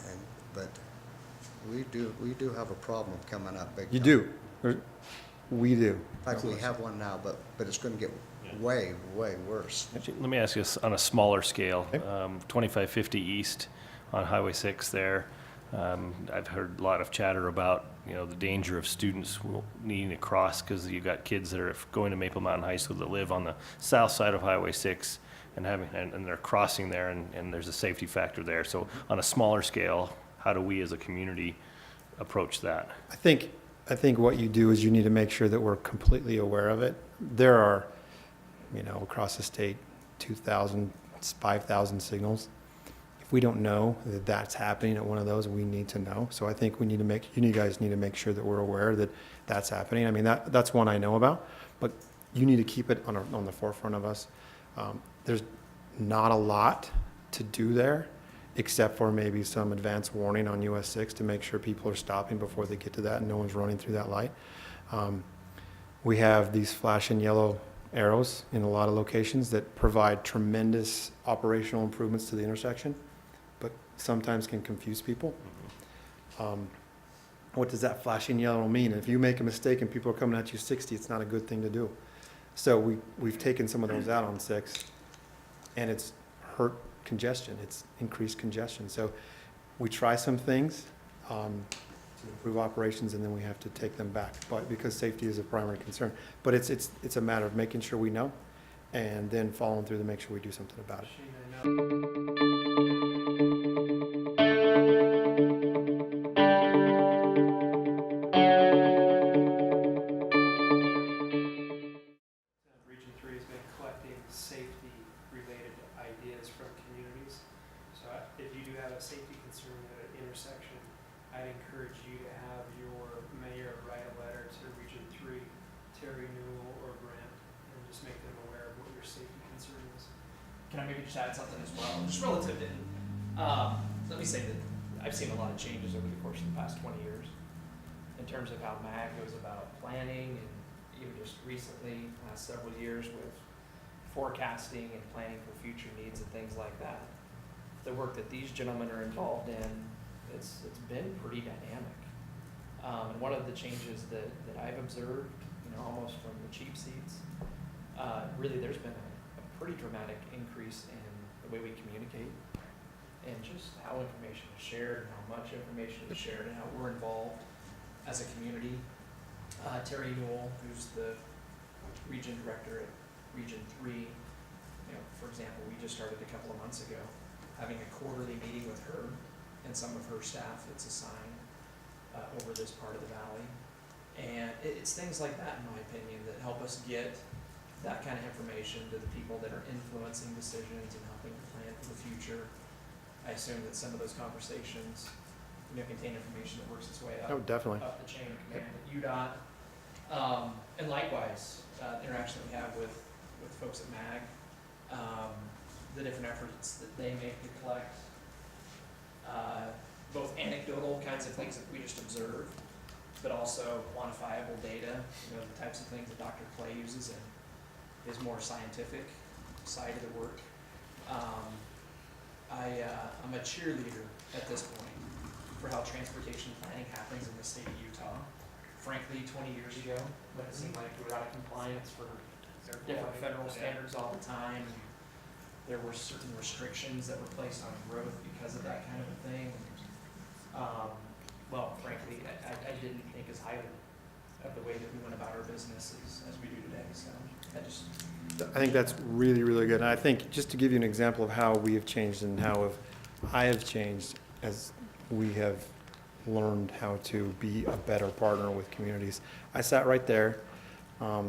but we do have a problem coming up big time. you do. We do. In fact, we have one now, but it's gonna get way, way worse. Actually, let me ask you on a smaller scale, Okay. 2550 East on Highway 6 there. I've heard a lot of chatter about, the danger of students needing to cross because you've got kids that are going to Maple Mountain High School that live on the south side of Highway 6 and they're crossing there and there's a safety factor there. So on a smaller scale, how do we as a community approach that? I think what you do is you need to make sure that we're completely aware of it. There are, across the state, 2,000, 5,000 signals. If we don't know that that's happening at one of those, we need to know. So I think you guys need to make sure that we're aware that that's happening. I mean, that's one I know about, but you need to keep it on the forefront of us. There's not a lot to do there, except for maybe some advance warning on US 6 to make sure people are stopping before they get to that and no one's running through that light. We have these flashing yellow arrows in a lot of locations that provide tremendous operational improvements to the intersection, but sometimes can confuse people. What does that flashing yellow mean? If you make a mistake and people are coming at you 60, it's not a good thing to do. So we've taken some of those out on 6, and it's hurt congestion. It's increased congestion. So we try some things to improve operations, and then we have to take them back, but because safety is a primary concern. But it's a matter of making sure we know, and then following through to make sure we do something about it. Region 3 has been collecting safety-related ideas from communities. So if you do have a safety concern at an intersection, I'd encourage you to have your mayor write a letter to Region 3, Terry Newell or Brent, and just make them aware of what your safety concern is. Can I maybe just add something as well? Just relative to, let me say that I've seen a lot of changes over the course of the past 20 years in terms of how MAG goes about planning, and even just recently, last several years with forecasting and planning for future needs and things like that. The work that these gentlemen are involved in, it's been pretty dynamic. And one of the changes that I've observed, almost from the cheap seats, really there's been a pretty dramatic increase in the way we communicate and just how information is shared and how much information is shared and how we're involved as a community. Terry Newell, who's the region director at Region 3, for example, we just started a couple of months ago having a quarterly meeting with her and some of her staff that's assigned over this part of the valley. And it's things like that, in my opinion, that help us get that kind of information to the people that are influencing decisions and helping to plan for the future. I assume that some of those conversations, contain information that works its way up. Oh, definitely. Up the chain of command at UDOT. And likewise, the interaction that we have with folks at MAG, the different efforts that they make to collect both anecdotal kinds of things that we just observe, but also quantifiable data, the types of things that Dr. Clay uses in his more scientific side of the work. I'm a cheerleader at this point for how transportation planning happens in the state of Utah. Frankly, 20 years ago, when it seemed like we were out of compliance for different federal standards all the time, there were certain restrictions that were placed on growth because of that kind of a thing. Well, frankly, I didn't think as highly of the way that we went about our business as we do today, so I think that's really, really good. And I think, just to give you an example of how we have changed and how I have changed as we have learned how to be a better partner with communities. I sat right there.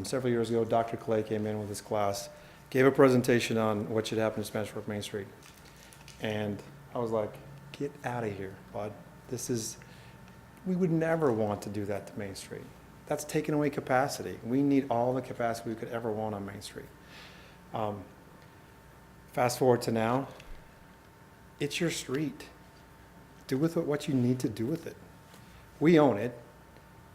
Several years ago, Dr. Clay came in with his class, gave a presentation on what should happen to Spanish Fork Main Street. And I was like, get out of here, bud. We would never want to do that to Main Street. That's taking away capacity. We need all the capacity we could ever want on Main Street. Fast forward to now, it's your street. Do with it what you need to do with it. We own it.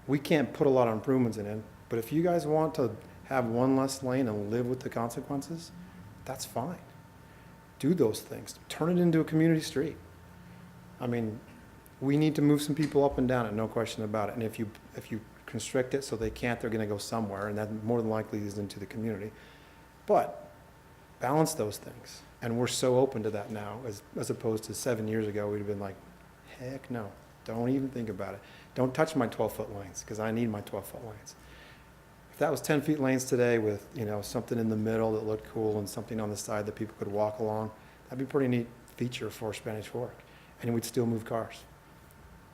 We can't put a lot of improvements in it, but if you guys want to have one less lane and live with the consequences, that's fine. Do those things. Turn it into a community street. I mean, we need to move some people up and down it, no question about it. And if you constrict it, so they can't, they're gonna go somewhere, and that more than likely is into the community. But balance those things, and we're so open to that now, as opposed to 7 years ago, we'd have been like, heck no, don't even think about it. Don't touch my 12-foot lanes, because I need my 12-foot lanes. If that was 10 feet lanes today with, you know, something in the middle that looked cool and something on the side that people could walk along, that'd be a pretty neat feature for Spanish Fork, and we'd still move cars.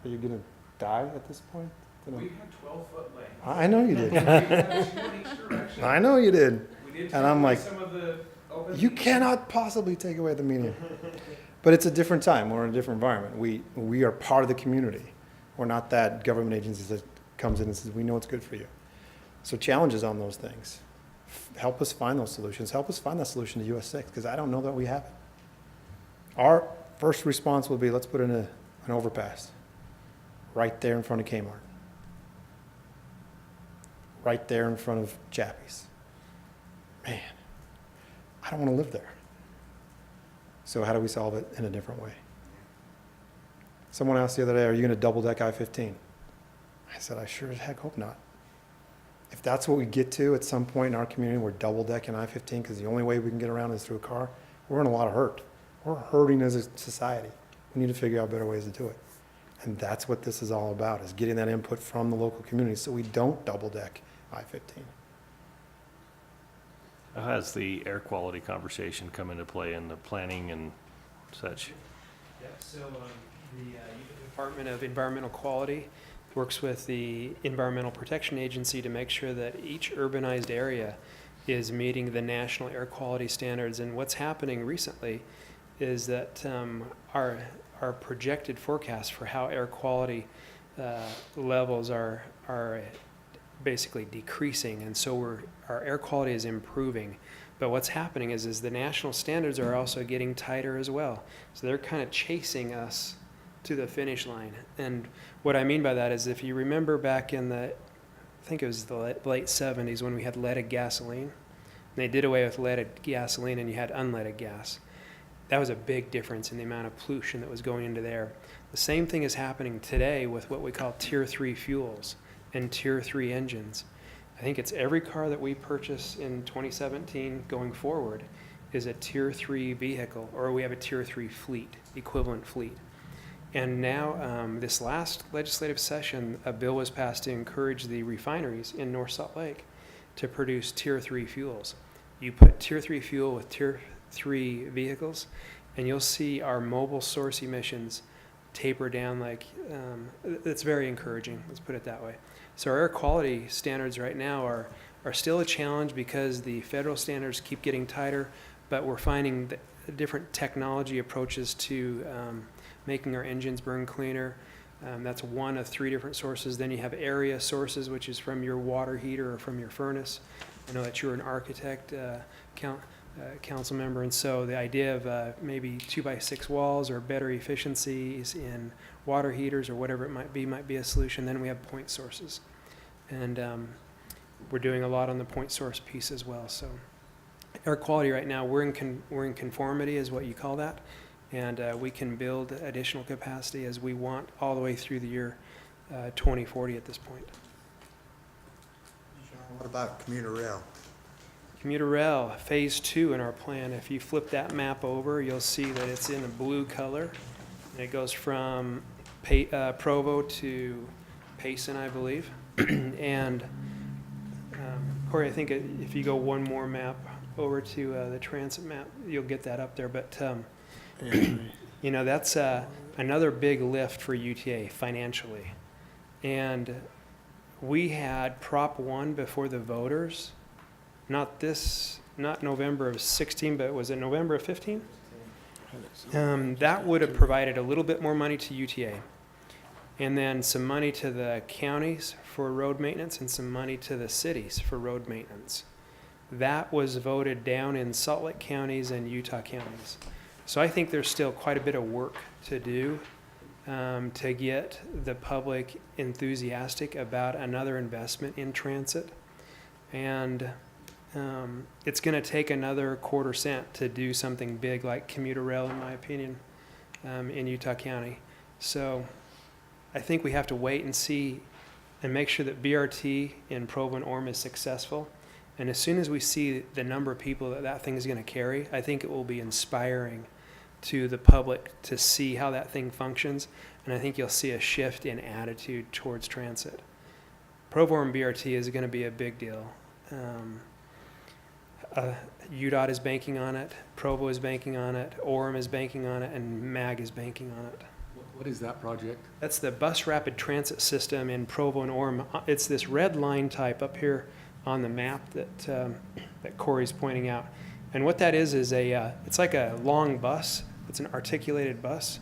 Are you gonna die at this point? We had 12-foot lanes. I know you did. We had 2 in each direction. I know you did. We did And I'm take away like, some of the open You space. cannot possibly take away the median. But it's a different time, we're in a different environment. We are part of the community. We're not that government agency that comes in and says, we know what's good for you. So challenges on those things. Help us find those solutions. Help us find that solution to US 6, because I don't know that we have it. Our first response will be, let's put in an overpass right there in front of Kmart. Right there in front of Chappie's. Man, I don't want to live there. So how do we solve it in a different way? Someone asked the other day, are you going to double deck I-15? I said, I sure as heck hope not. If that's what we get to at some point in our community, we're double decking I-15 because the only way we can get around is through a car, we're in a lot of hurt. We're hurting as a society. We need to figure out better ways to do it. And that's what this is all about, is getting that input from the local community so we don't double deck I-15. How has the air quality conversation come into play in the planning and such? Yeah, so the Utah Department of Environmental Quality works with the Environmental Protection Agency to make sure that each urbanized area is meeting the national air quality standards. And what's happening recently is that our projected forecast for how air quality levels are basically decreasing, and so our air quality is improving. But what's happening is the national standards are also getting tighter as well. So they're kind of chasing us to the finish line. And what I mean by that is, if you remember back in I think it was the late 70s when we had leaded gasoline, and they did away with leaded gasoline and you had unleaded gas. That was a big difference in the amount of pollution that was going into the air. The same thing is happening today with what we call Tier 3 fuels and Tier 3 engines. I think it's every car that we purchase in 2017 going forward is a Tier 3 vehicle, or we have a Tier 3 fleet, equivalent fleet. And now, this last legislative session, a bill was passed to encourage the refineries in North Salt Lake to produce Tier 3 fuels. You put Tier 3 fuel with Tier 3 vehicles, and you'll see our mobile source emissions taper down like, it's very encouraging, let's put it that way. So our air quality standards right now are still a challenge because the federal standards keep getting tighter, but we're finding different technology approaches to making our engines burn cleaner. That's one of 3 different sources. Then you have area sources, which is from your water heater or from your furnace. I know that you're an architect, council member, and so the idea of maybe 2x6 walls or better efficiencies in water heaters or whatever it might be a solution. Then we have point sources, and we're doing a lot on the point source piece as well. So air quality right now, we're in conformity is what you call that, and we can build additional capacity as we want all the way through the year 2040 at this point. What about commuter rail? Commuter rail, phase 2 in our plan. If you flip that map over, you'll see that it's in a blue color. And it goes from Provo to Payson, I believe. And Corey, I think if you go one more map over to the transit map, you'll get that up there. But you know, that's another big lift for UTA financially. And we had Prop 1 before the voters. Not November of 16, but was it November of 15? That would have provided a little bit more money to UTA, and then some money to the counties for road maintenance and some money to the cities for road maintenance. That was voted down in Salt Lake counties and Utah counties. So I think there's still quite a bit of work to do to get the public enthusiastic about another investment in transit. And it's going to take another quarter cent to do something big like commuter rail, in my opinion, in Utah County. So I think we have to wait and see and make sure that BRT in Provo and Orem is successful. And as soon as we see the number of people that that thing is going to carry, I think it will be inspiring to the public to see how that thing functions. And I think you'll see a shift in attitude towards transit. Provo and BRT is going to be a big deal. UDOT is banking on it, Provo is banking on it, Orem is banking on it, and MAG is banking on it. What is that project? That's the bus rapid transit system in Provo and Orem. It's this red line type up here on the map that Corey's pointing out. And what that is it's like a long bus. It's an articulated bus,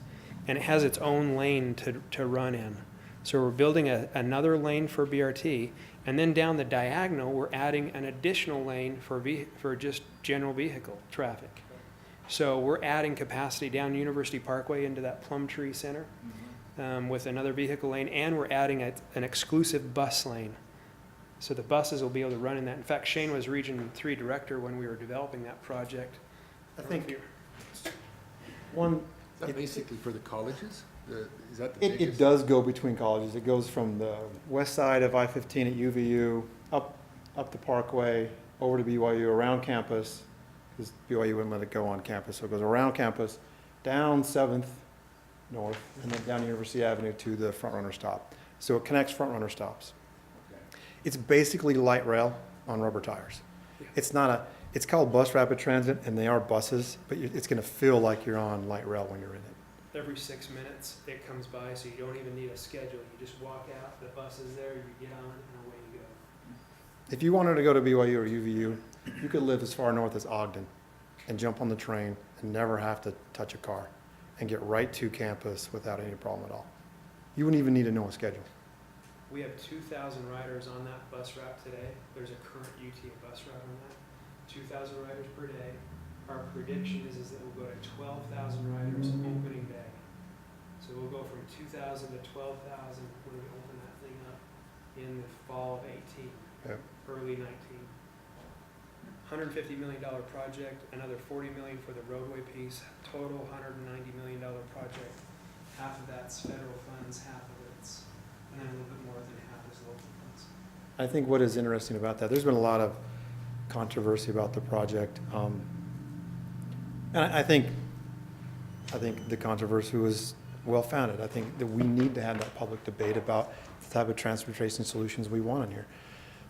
and it has its own lane to run in. So we're building another lane for BRT, and then down the diagonal, we're adding an additional lane for just general vehicle traffic. So we're adding capacity down University Parkway into that Plumtree Center with another vehicle lane, and we're adding an exclusive bus lane. So the buses will be able to run in that. In fact, Shane was Region 3 Director when we were developing that project. I think one, Is that basically for the colleges? Is that the it biggest? does go between colleges. It goes from the west side of I-15 at UVU, up the Parkway, over to BYU, around campus, because BYU wouldn't let it go on campus, so it goes around campus, down 7th North, and then down University Avenue to the Front Runner stop. So it connects Front Runner stops. It's basically light rail on rubber tires. It's called bus rapid transit, and they are buses, but it's gonna feel like you're on light rail when you're in it. Every 6 minutes, it comes by, so you don't even need a schedule. You just walk out, the bus is there, you get on, and away you go. If you wanted to go to BYU or UVU, you could live as far north as Ogden and jump on the train and never have to touch a car and get right to campus without any problem at all. You wouldn't even need to know a schedule. We have 2,000 riders on that bus route today. There's a current UTA bus route on that. 2,000 riders per day. Our prediction is that we'll go to 12,000 riders opening day. So we'll go from 2,000 to 12,000 when we open that thing up in the fall of 18, Yep. early 19. $150 million project, another $40 million for the roadway piece, total $190 million project. Half of that's federal funds, half of it's, and then a little bit more than half is local funds. I think what is interesting about that, there's been a lot of controversy about the project. And I think the controversy was well-founded. I think that we need to have that public debate about the type of transportation solutions we want in here.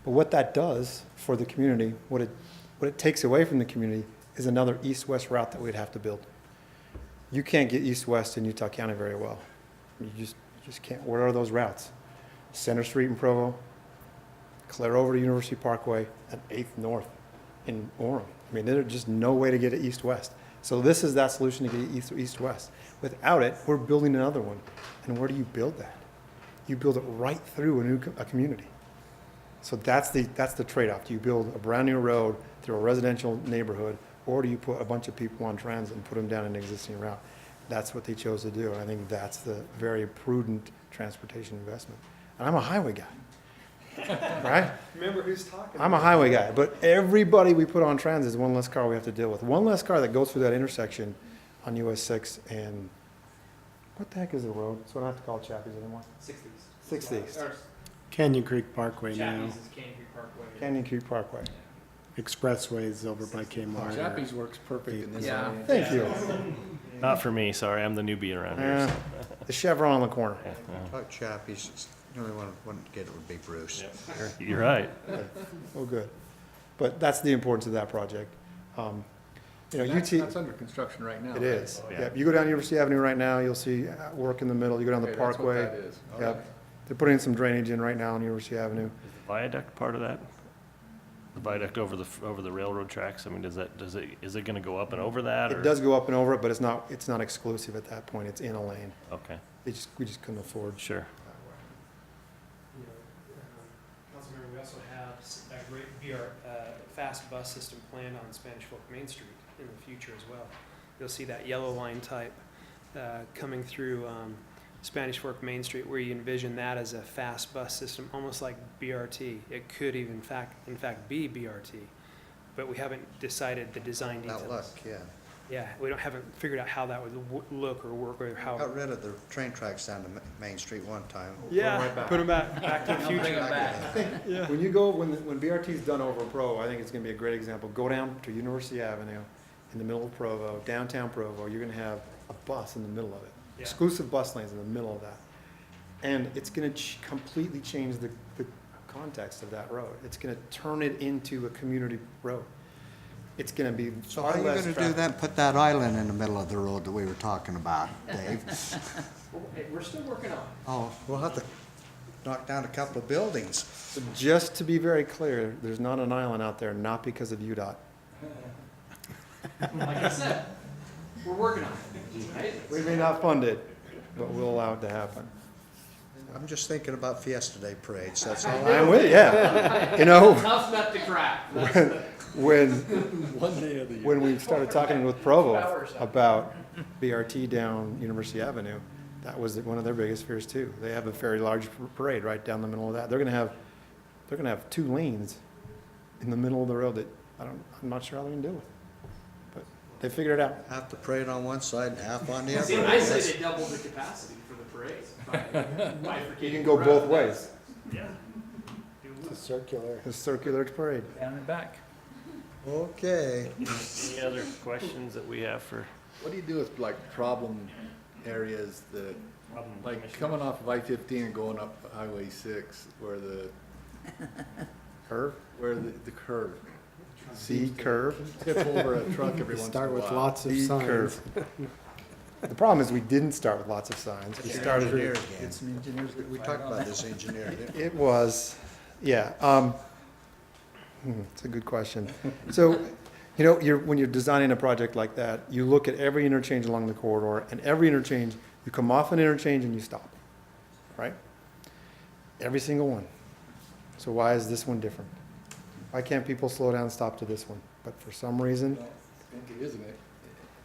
But what that does for the community, what it takes away from the community is another east-west route that we'd have to build. You can't get east-west in Utah County very well. You just can't. What are those routes? Center Street in Provo, clear over to University Parkway, and 8th North in Orem. I mean, there's just no way to get it east-west. So this is that solution to get it east-west. Without it, we're building another one. And where do you build that? You build it right through a community. So that's the trade-off. Do you build a brand new road through a residential neighborhood, or do you put a bunch of people on transit and put them down an existing route? That's what they chose to do, and I think that's the very prudent transportation investment. And I'm a highway guy, right? Remember who's talking. I'm a highway guy, but everybody we put on transit is one less car we have to deal with. One less car that goes through that intersection on US 6 and, what the heck is the road? So I don't have to call it Chappies anymore. 60s. 60s. Canyon Creek Parkway now. Chappies is Canyon Creek Parkway. Canyon Creek Parkway. Expressway's over by Kmart. Chappies works perfect in this Yeah. area. Thank you. Not for me, sorry, I'm the newbie around here. The Chevron on the corner. About Chappie's, the only one who wouldn't get it would be Bruce. You're right. Oh, good. But that's the importance of that project. That's under construction right now. It right? is. Oh, yeah. Yep. You go down University Avenue right now, you'll see work in the middle. You go down the Okay, that's what Parkway. that is. All Yep. right. They're putting some drainage in right now on University Avenue. Viaduct part of that? The viaduct over the railroad tracks, I mean, is it gonna go up and over that, or? It does go up and over it, but it's not exclusive at that point. It's in a lane. Okay, We just couldn't afford. sure. Councilmember, we also have a great fast bus system planned on Spanish Fork Main Street in the future as well. You'll see that yellow line type coming through Spanish Fork Main Street, where you envision that as a fast bus system, almost like BRT. It could even, in fact, be BRT, but we haven't decided the design details. That luck, yeah. Yeah, we haven't figured out how that would look or work or how. Got rid of the train tracks down to Main Street one time. Yeah, right back. put them back to the future. Yeah. When you go, when BRT's done over Provo, I think it's gonna be a great example. Go down to University Avenue in the middle of Provo, downtown Provo, you're gonna have a bus in the middle of it. Yeah. Exclusive bus lanes in the middle of that. And it's gonna completely change the context of that road. It's gonna turn it into a community road. It's gonna be So far how are you less gonna do traffic. that, put that island in the middle of the road that we were talking about, Dave? Hey, we're still working on it. Oh, we'll have to knock down a couple of buildings. So just to be very clear, there's not an island out there, not because of UDOT. Like I said, we're working on it, right? We may not fund it, but we'll allow it to happen. I'm just thinking about Fiesta Day parades, that's all. I'm with you, yeah. You know, Tough nut to crack. when we started talking with Provo about BRT down University Avenue, that was one of their biggest fears too. They have a very large parade right down the middle of that. They're gonna have 2 lanes in the middle of the road that I'm not sure how they're gonna do it. But they figured it out. Half the parade on one side and half on the other. See, I say they doubled the capacity for the parades. You can go both ways. Yeah. It's a circular parade. Down and back. Okay. Any other questions that we have for What do you do with like problem areas that, problem like commissioners? coming off of I-15 and going up Highway 6 where Curve, the curve C curve, tip over a truck every once in a while? Start with lots of D signs. curve. The problem is we didn't start with lots of signs. We started. Engineer again. Get some engineers that We talked about this engineer, didn't we? It was, yeah. It's a good question. So, you know, when you're designing a project like that, you look at every interchange along the corridor, and every interchange, you come off an interchange and you stop, right? Every single one. So why is this one different? Why can't people slow down and stop to this one? But for some reason, I think it is, isn't it?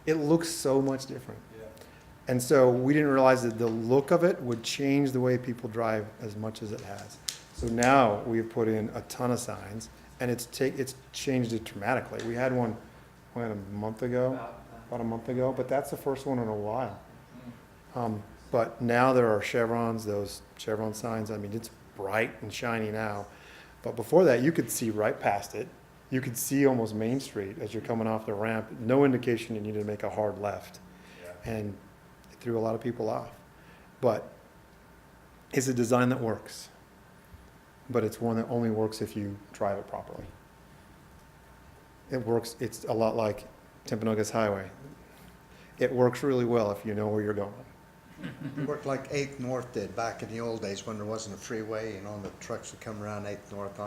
it looks so much different. And so we didn't realize that the look of it would change the way people drive as much as it has. So now we've put in a ton of signs, and it's changed it dramatically. We had one, a month ago, about a month ago, but that's the first one in a while. But now there are chevrons, those chevron signs. I mean, it's bright and shiny now. But before that, you could see right past it. You could see almost Main Street as you're coming off the ramp. No indication you needed to make a hard left. And it threw a lot of people off. But it's a design that works. But it's one that only works if you drive it properly. It works, it's a lot like Timpanogos Highway. It works really well if you know where you're going. Worked like 8th North did back in the old days when there wasn't a freeway, and all the trucks would come around 8th North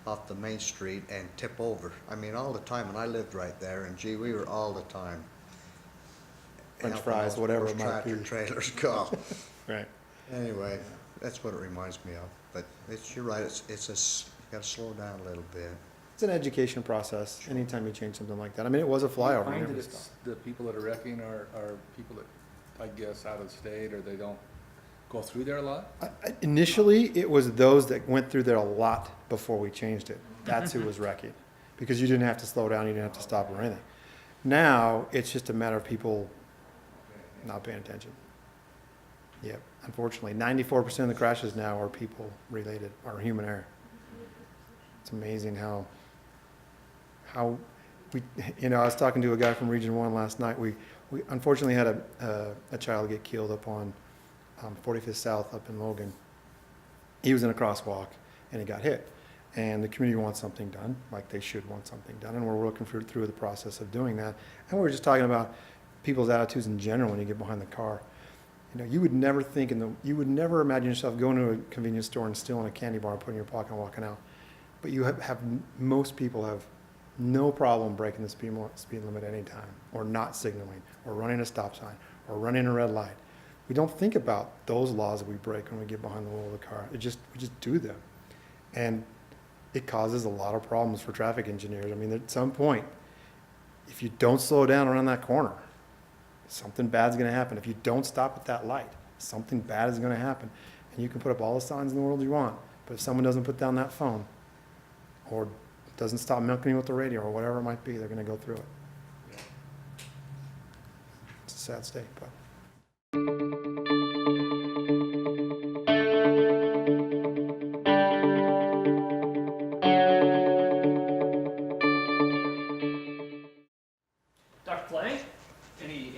off the main street and tip over. I mean, all the time, and I lived right there, and gee, we were all the time. French helping fries, those whatever it might tractor be. trailers go. Right. Anyway, that's what it reminds me of. But you're right, you gotta slow down a little bit. It's an education process anytime you change something like that. I mean, it was a flyover. Find never that stopped. it's the people that are wrecking are people that, I guess, out of state, or they don't go through there a lot? Initially, it was those that went through there a lot before we changed it. That's who was wrecking. Because you didn't have to slow down, you didn't have to stop or anything. Now, it's just a matter of people not paying attention. Yep, unfortunately, 94% of the crashes now are people related, are human error. It's amazing how we, you know, I was talking to a guy from Region 1 last night. We unfortunately had a child get killed up on 45th South up in Logan. He was in a crosswalk and he got hit. And the community wants something done, like they should want something done. And we're working through the process of doing that. And we were just talking about people's attitudes in general when you get behind the car. You know, you would never think you would never imagine yourself going to a convenience store and stealing a candy bar and putting it in your pocket and walking out. But you most people have no problem breaking the speed limit at any time, or not signaling, or running a stop sign, or running a red light. We don't think about those laws that we break when we get behind the wheel of the car. We just do them. And it causes a lot of problems for traffic engineers. I mean, at some point, if you don't slow down around that corner, something bad's going to happen. If you don't stop at that light, something bad is going to happen. And you can put up all the signs in the world you want, but if someone doesn't put down that phone, or doesn't stop milking you with the radio, or whatever it might be, they're going to go through it. sad state, but. Dr. Clay, any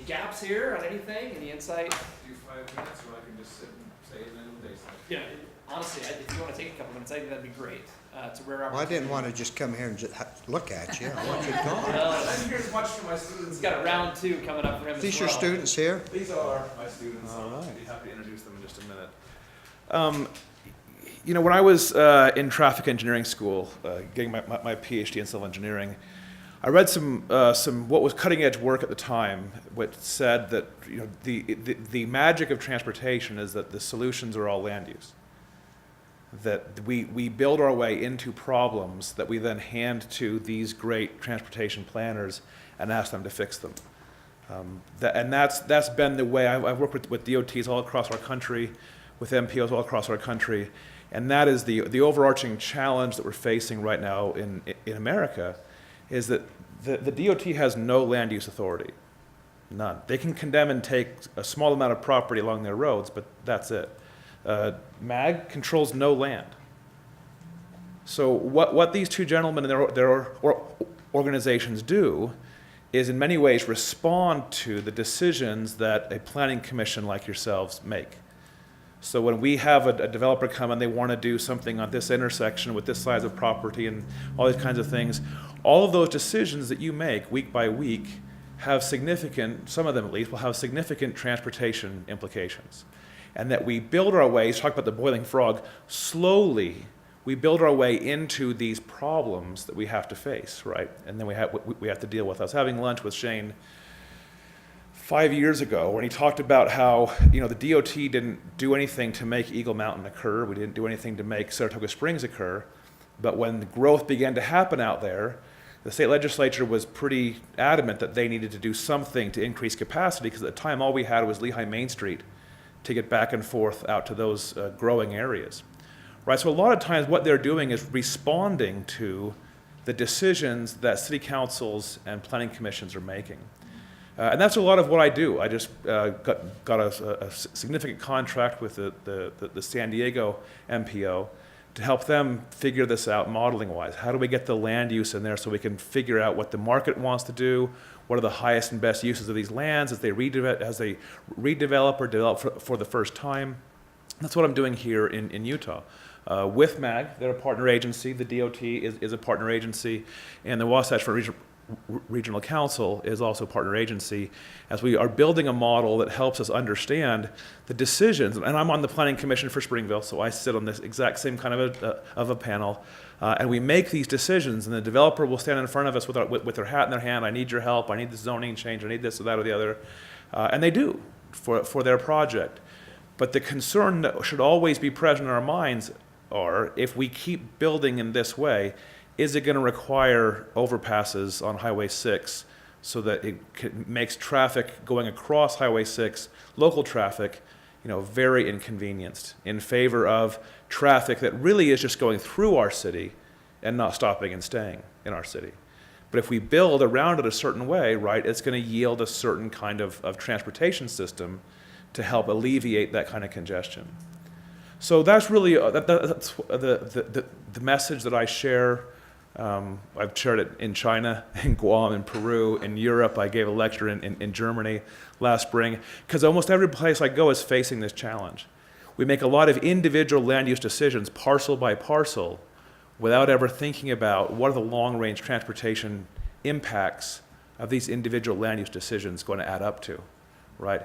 gaps here on anything? Any insight? Do 5 minutes, or I can just sit and say it in the day. Yeah, honestly, if you want to take a couple minutes, I think that'd be great. It's a rare Well, I opportunity. didn't want to just come here and just look at you. I want you to talk. Well, I'm here as much for my students. he's got a round 2 coming up for him as well. These your students here? These are my students. All right. I'll be happy to introduce them in just a minute. You know, when I was in traffic engineering school, getting my PhD in civil engineering, I read some what was cutting edge work at the time, which said that, you know, the magic of transportation is that the solutions are all land use. That we build our way into problems that we then hand to these great transportation planners and ask them to fix them. That's been the way I've worked with DOTs all across our country, with MPOs all across our country, and that is the overarching challenge that we're facing right now in America, is that the DOT has no land use authority, none. They can condemn and take a small amount of property along their roads, but that's it. MAG controls no land. So what these two gentlemen and their organizations do is in many ways respond to the decisions that a planning commission like yourselves make. So when we have a developer come and they want to do something on this intersection with this size of property and all these kinds of things, all of those decisions that you make week by week have significant, some of them at least, will have significant transportation implications. And that we build our way, talk about the boiling frog, slowly we build our way into these problems that we have to face, right? And then we have to deal with. I was having lunch with Shane 5 years ago when he talked about how, you know, the DOT didn't do anything to make Eagle Mountain occur. We didn't do anything to make Saratoga Springs occur. But when the growth began to happen out there, the state legislature was pretty adamant that they needed to do something to increase capacity, because at the time all we had was Lehigh Main Street to get back and forth out to those growing areas. Right, so a lot of times what they're doing is responding to the decisions that city councils and planning commissions are making. And that's a lot of what I do. I just got a significant contract with the San Diego MPO to help them figure this out modeling-wise. How do we get the land use in there so we can figure out what the market wants to do, what are the highest and best uses of these lands as they redevelop or develop for the first time. That's what I'm doing here in Utah. With MAG, they're a partner agency, the DOT is a partner agency, and the Wasatch Front Regional Council is also a partner agency, as we are building a model that helps us understand the decisions. And I'm on the Planning Commission for Springville, so I sit on this exact same kind of a panel, and we make these decisions, and the developer will stand in front of us with their hat in their hand. I need your help, I need the zoning change, I need this or that or the other, and they do for their project. But the concern that should always be present in our minds are, if we keep building in this way, is it going to require overpasses on Highway 6 so that it makes traffic going across Highway 6, local traffic, you know, very inconvenienced, in favor of traffic that really is just going through our city and not stopping and staying in our city. But if we build around it a certain way, right, it's going to yield a certain kind of transportation system to help alleviate that kind of congestion. So that's really that's the message that I share. I've shared it in China, in Guam, in Peru, in Europe. I gave a lecture in Germany last spring, because almost every place I go is facing this challenge. We make a lot of individual land use decisions, parcel by parcel, without ever thinking about what are the long-range transportation impacts of these individual land use decisions going to add up to, right?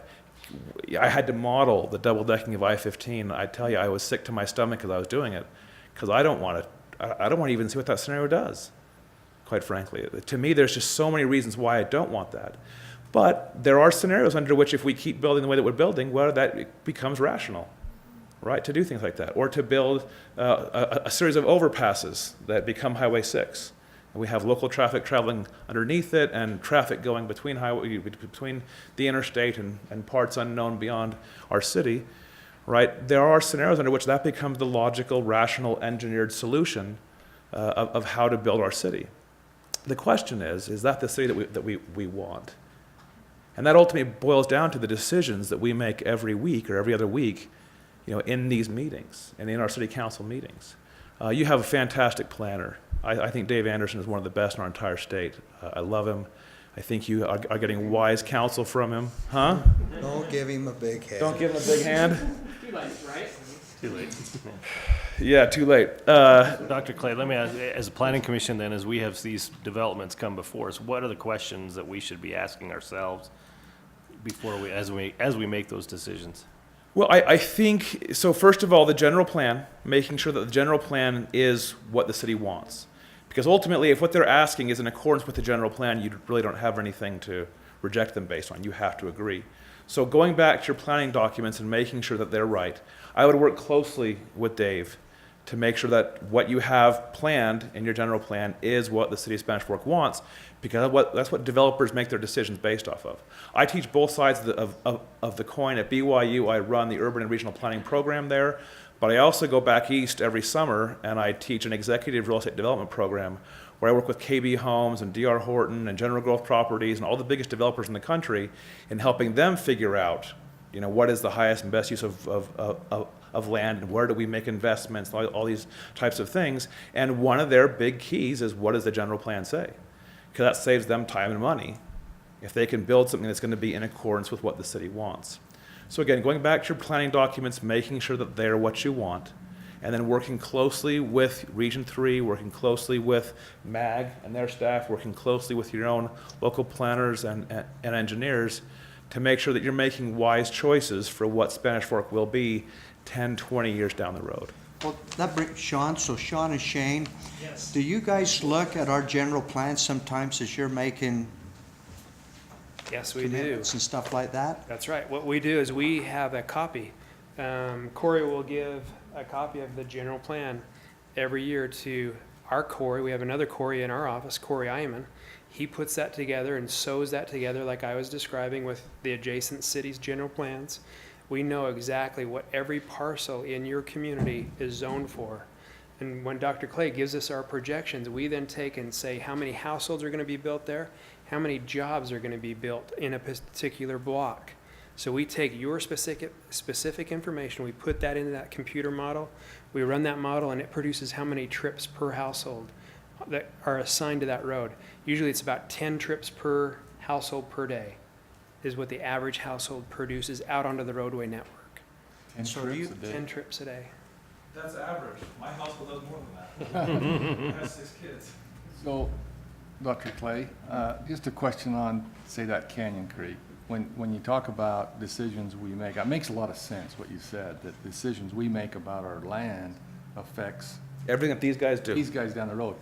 I had to model the double decking of I-15. I tell you, I was sick to my stomach as I was doing it, because I don't want to even see what that scenario does, quite frankly. To me, there's just so many reasons why I don't want that. But there are scenarios under which, if we keep building the way that we're building, well, that becomes rational, right, to do things like that. Or to build a series of overpasses that become Highway 6. And we have local traffic traveling underneath it, and traffic going between the interstate and parts unknown beyond our city. Right? There are scenarios under which that becomes the logical, rational, engineered solution of how to build our city. The question is that the city that we want? And that ultimately boils down to the decisions that we make every week or every other week, in these meetings and in our city council meetings. You have a fantastic planner. I think Dave Anderson is one of the best in our entire state. I love him. I think you are getting wise counsel from him, huh? Don't give him a big head. Don't give him a big hand. Too late, right? Too late. Yeah, too late. Dr. Clay, let me ask, as a planning commission then, as we have these developments come before us, what are the questions that we should be asking ourselves before as we make those decisions? Well, I think, so first of all, the general plan, making sure that the general plan is what the city wants. Because ultimately, if what they're asking is in accordance with the general plan, you really don't have anything to reject them based on. You have to agree. So going back to your planning documents and making sure that they're right, I would work closely with Dave to make sure that what you have planned in your general plan is what the city of Spanish Fork wants, because that's what developers make their decisions based off of. I teach both sides of the coin. At BYU, I run the urban and regional planning program there, but I also go back east every summer and I teach an executive real estate development program where I work with KB Homes and DR Horton and General Growth Properties and all the biggest developers in the country in helping them figure out, what is the highest and best use of land and where do we make investments, all these types of things. And one of their big keys is, what does the general plan say? Because that saves them time and money if they can build something that's going to be in accordance with what the city wants. So again, going back to your planning documents, making sure that they're what you want, and then working closely with Region 3, working closely with MAG and their staff, working closely with your own local planners and engineers to make sure that you're making wise choices for what Spanish Fork will be 10, 20 years down the road. Well, that brings Sean, so Sean and Shane, do you guys look at our general plan sometimes as you're making Yes, we do. commitments and stuff like that? That's right. What we do is we have a copy. Corey will give a copy of the general plan every year to our Corey. We have another Corey in our office, Corey Iman. He puts that together and sews that together like I was describing with the adjacent cities' general plans. We know exactly what every parcel in your community is zoned for. And when Dr. Clay gives us our projections, we then take and say how many households are going to be built there, how many jobs are going to be built in a particular block. So we take your specific information, we put that into that computer model, we run that model, and it produces how many trips per household that are assigned to that road. Usually it's about 10 trips per household per day is what the average household produces out onto the roadway network. 10 trips a day. 10 trips a day. That's average. My household does more than that. I have 6 kids. So, Dr. Clay, just a question on, say, that Canyon Creek. When you talk about decisions we make, it makes a lot of sense what you said, that decisions we make about our land affects Everything that these guys do. these guys down the road.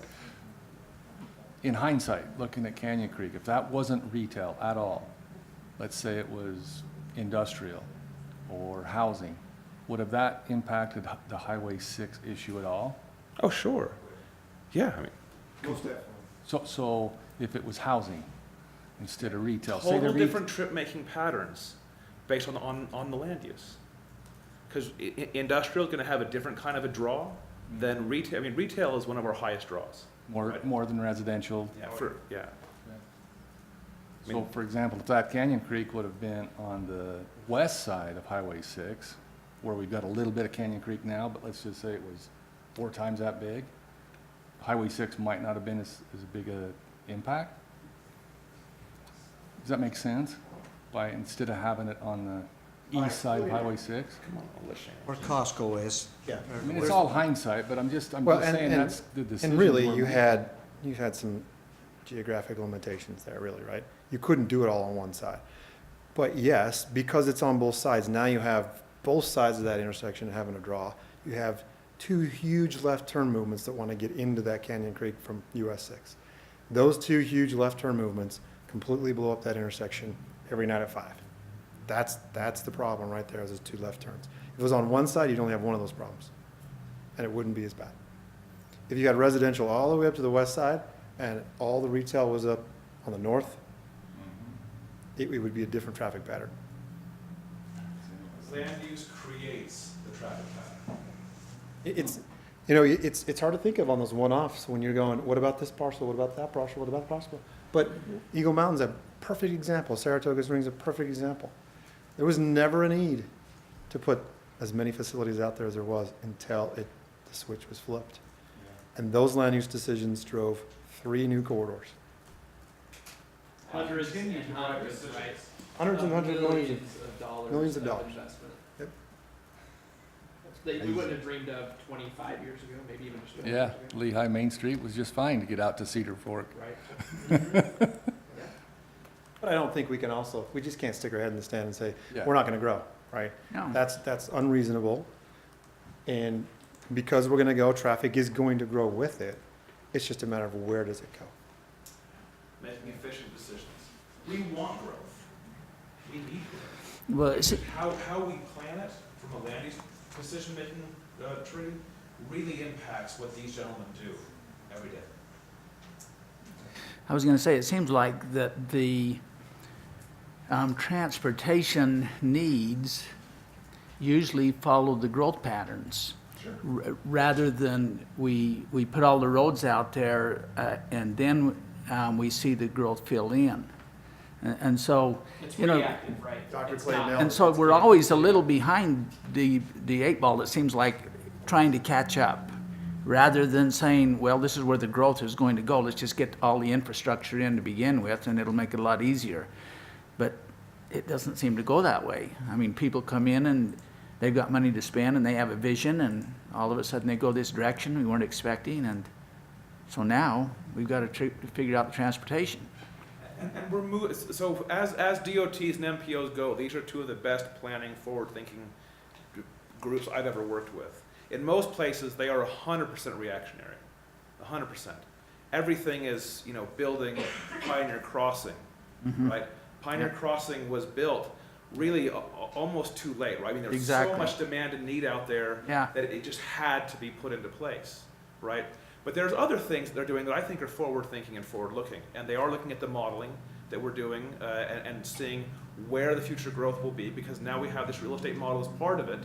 In hindsight, looking at Canyon Creek, if that wasn't retail at all, let's say it was industrial or housing, would have that impacted the Highway 6 issue at all? Oh, sure. Yeah, I mean, So if it was housing instead of retail, say the total retail. different trip-making patterns based on the land use. Because industrial is going to have a different kind of a draw than retail. I mean, retail is one of our highest draws. More than residential. Yeah. So, for example, if that Canyon Creek would have been on the west side of Highway 6, where we've got a little bit of Canyon Creek now, but let's just say it was 4 times that big, Highway 6 might not have been as big a impact. Does that make sense? Instead of having it on the east side of Highway 6? Come on, I'll let Shane. Where Costco is. Yeah. I mean, it's all hindsight, but I'm just Well, saying that's the decision. And really, we're you making. had some geographic limitations there, really, right? You couldn't do it all on one side. But yes, because it's on both sides, now you have both sides of that intersection having a draw. You have 2 huge left turn movements that want to get into that Canyon Creek from US 6. Those 2 huge left turn movements completely blow up that intersection every night at 5. That's the problem right there, is those 2 left turns. If it was on one side, you'd only have one of those problems, and it wouldn't be as bad. If you had residential all the way up to the west side, and all the retail was up on the north, it would be a different traffic pattern. Land use creates the traffic pattern. It's hard to think of on those one-offs when you're going, what about this parcel, what about that parcel, what about that parcel? But Eagle Mountain's a perfect example. Saratoga Springs is a perfect example. There was never a need to put as many facilities out there as there was until the switch was flipped. And those land use decisions drove 3 new corridors. Hundreds and hundreds, right? Hundreds and hundreds of millions. of dollars. Millions of dollars. Investment. Yep. That we wouldn't have dreamed of 25 years ago, maybe even just 20 Yeah, years ago. Lehigh Main Street was just fine to get out to Cedar Fork. Right. But I don't think we can also, we just can't stick our head in the sand and say, Yeah. we're not gonna grow, right? No. That's unreasonable. And because we're gonna go, traffic is going to grow with it. It's just a matter of where does it go? Making efficient decisions. We want growth. We need growth. Well, it's, How we plan it from a land use decision-making tree really impacts what these gentlemen do every day. I was going to say, it seems like that the transportation needs usually follow the growth patterns. Sure. Rather than we put all the roads out there and then we see the growth fill in. And so, It's you know, reactive, right? Dr. It's Clay not- nailed and so we're always a little behind the 8 ball, it seems like, trying to catch up. Rather than saying, well, this is where the growth is going to go, let's just get all the infrastructure in to begin with, and it'll make it a lot easier. But it doesn't seem to go that way. I mean, people come in and they've got money to spend, and they have a vision, and all of a sudden they go this direction we weren't expecting, and so now we've got to figure out the transportation. And we're moving, so as DOTs and MPOs go, these are 2 of the best planning, forward-thinking groups I've ever worked with. In most places, they are 100% reactionary, 100%. Everything is, building Pioneer Crossing, right? Pioneer Crossing was built really almost too late, right? I mean, there was so Exactly. much demand and need out there Yeah. that it just had to be put into place, right? But there's other things they're doing that I think are forward-thinking and forward-looking, and they are looking at the modeling that we're doing and seeing where the future growth will be, because now we have this real estate model as part of it,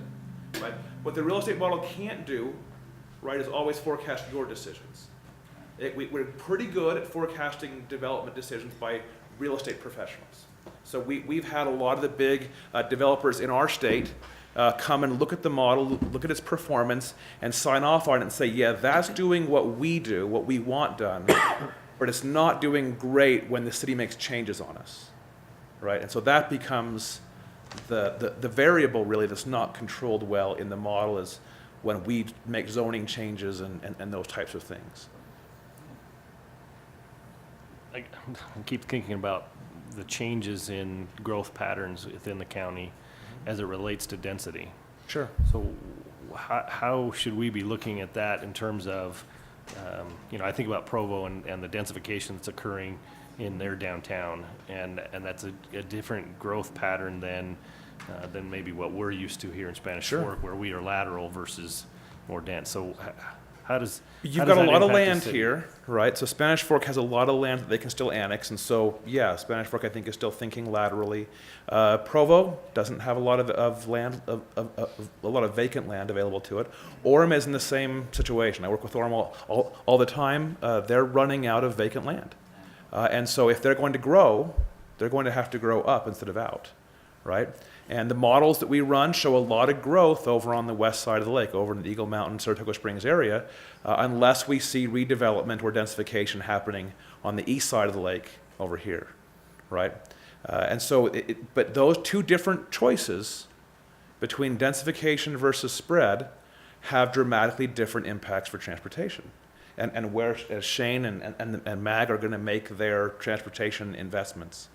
right? What the real estate model can't do, right, is always forecast your decisions. We're pretty good at forecasting development decisions by real estate professionals. So we've had a lot of the big developers in our state come and look at the model, look at its performance, and sign off on it and say, yeah, that's doing what we do, what we want done, but it's not doing great when the city makes changes on us, right? And so that becomes the variable really that's not controlled well in the model is when we make zoning changes and those types of things. I keep thinking about the changes in growth patterns within the county as it relates to density. Sure. So how should we be looking at that in terms of, I think about Provo and the densification that's occurring in their downtown, and that's a different growth pattern than maybe what we're used to here in Spanish Sure. Fork, where we are lateral versus more dense. So how does You've got a lot of impact the land city? here, right? So Spanish Fork has a lot of land that they can still annex, and so, yeah, Spanish Fork, I think, is still thinking laterally. Provo doesn't have a lot of land, a lot of vacant land available to it. Orem is in the same situation. I work with Orem all the time. They're running out of vacant land. And so if they're going to grow, they're going to have to grow up instead of out, right? And the models that we run show a lot of growth over on the west side of the lake, over in the Eagle Mountain, Saratoga Springs area, unless we see redevelopment or densification happening on the east side of the lake over here, right? And so, but those 2 different choices between densification versus spread have dramatically different impacts for transportation. And where Shane and MAG are going to make their transportation investments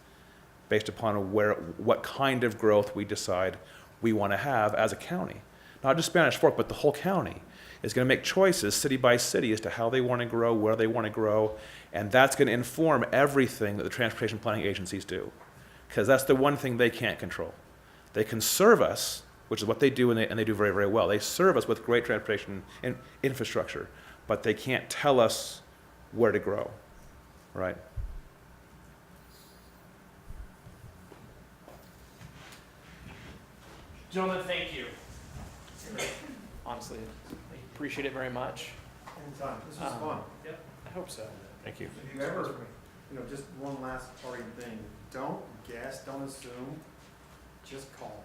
based upon what kind of growth we decide we want to have as a county. Not just Spanish Fork, but the whole county is going to make choices city by city as to how they want to grow, where they want to grow, and that's going to inform everything that the transportation planning agencies do. Because that's the one thing they can't control. They can serve us, which is what they do, and they do very, very well. They serve us with great transportation infrastructure, but they can't tell us where to grow, right? Gentlemen, thank you. Honestly, I appreciate it very much. Anytime. This was fun. Yep, I hope so. Thank you. If you ever just one last parting thing. Don't guess, don't assume, just call.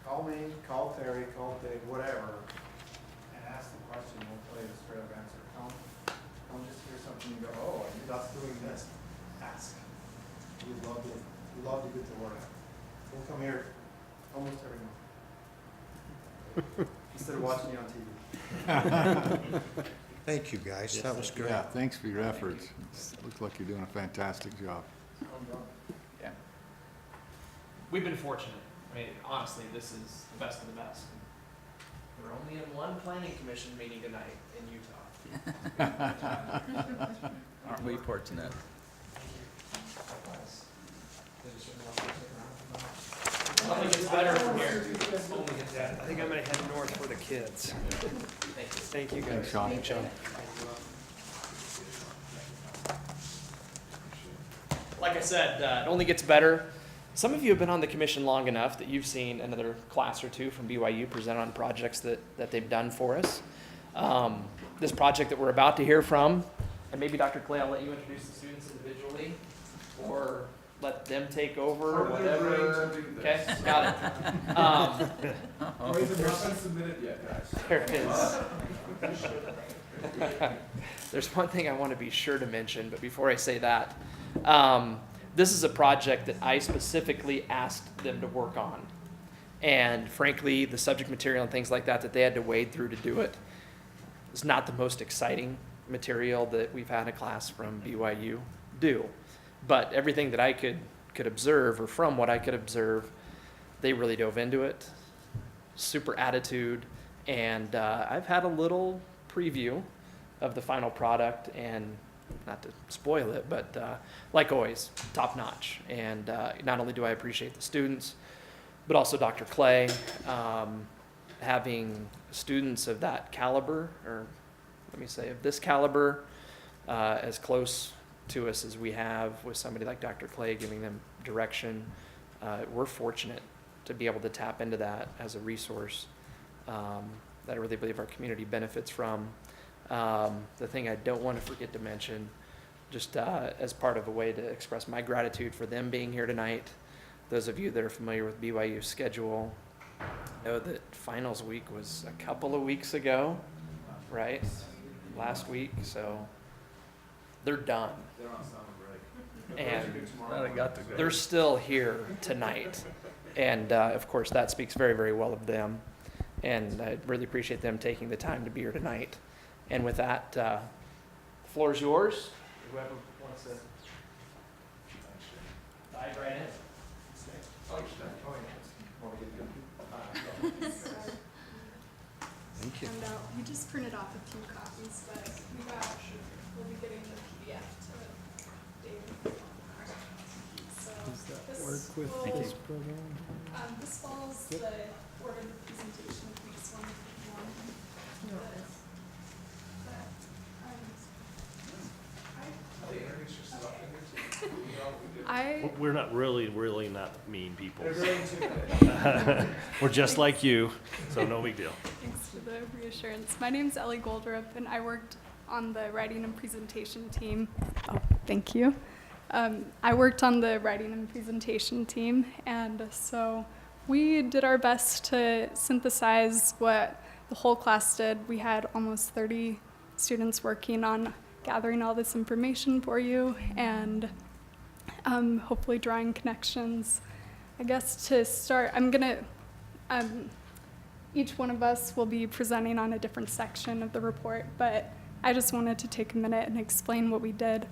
Call me, call Terry, call Dave, whatever, and ask the question. We'll tell you the straight up answer. Don't just hear something and go, oh, I knew that's doing this. Ask. We'd love to get to work. We'll come here almost every month. Instead of watching you on TV. Thank you, guys. That was great. Yeah, thanks for your efforts. It looks like you're doing a fantastic job. Yeah. We've been fortunate. I mean, honestly, this is the best of the best. We're only in one planning commission meeting tonight in Utah. Aren't we fortunate? Only gets better from here. I think I'm gonna head north for the kids. Thank you guys. Thanks, Sean. Like I said, it only gets better. Some of you have been on the commission long enough that you've seen another class or two from BYU present on projects that they've done for us. This project that we're about to hear from, and maybe Dr. Clay, I'll let you introduce the students individually, or let them take over, or whatever. Okay, got it. There it is. There's one thing I want to be sure to mention, but before I say that, this is a project that I specifically asked them to work on. And frankly, the subject material and things like that they had to wade through to do it is not the most exciting material that we've had a class from BYU do. But everything that I could observe, or from what I could observe, they really dove into it. Super attitude. And I've had a little preview of the final product, and not to spoil it, but like always, top notch. And not only do I appreciate the students, but also Dr. Clay, having students of that caliber, or let me say of this caliber, as close to us as we have with somebody like Dr. Clay giving them direction. We're fortunate to be able to tap into that as a resource that I really believe our community benefits from. The thing I don't want to forget to mention, just as part of a way to express my gratitude for them being here tonight. Those of you that are familiar with BYU's schedule know that finals week was a couple of weeks ago, right? Last week, so they're done. And they're still here tonight. And of course, that speaks very, very well of them. And I really appreciate them taking the time to be here tonight. And with that, the floor is yours. Whoever wants to dive right in. Thank you. And we just printed off a few copies, but we'll be getting the PDF to David. So this this follows the order of the presentation. If we just want to put one. We're not really not mean people. We're just like you, so no big deal. Thanks for the reassurance. My name's Ellie Goldrup, and I worked on the writing and presentation team. Oh, thank you. I worked on the writing and presentation team, and so we did our best to synthesize what the whole class did. We had almost 30 students working on gathering all this information for you, and hopefully drawing connections. I guess to start, I'm gonna, each one of us will be presenting on a different section of the report, but I just wanted to take a minute and explain what we did.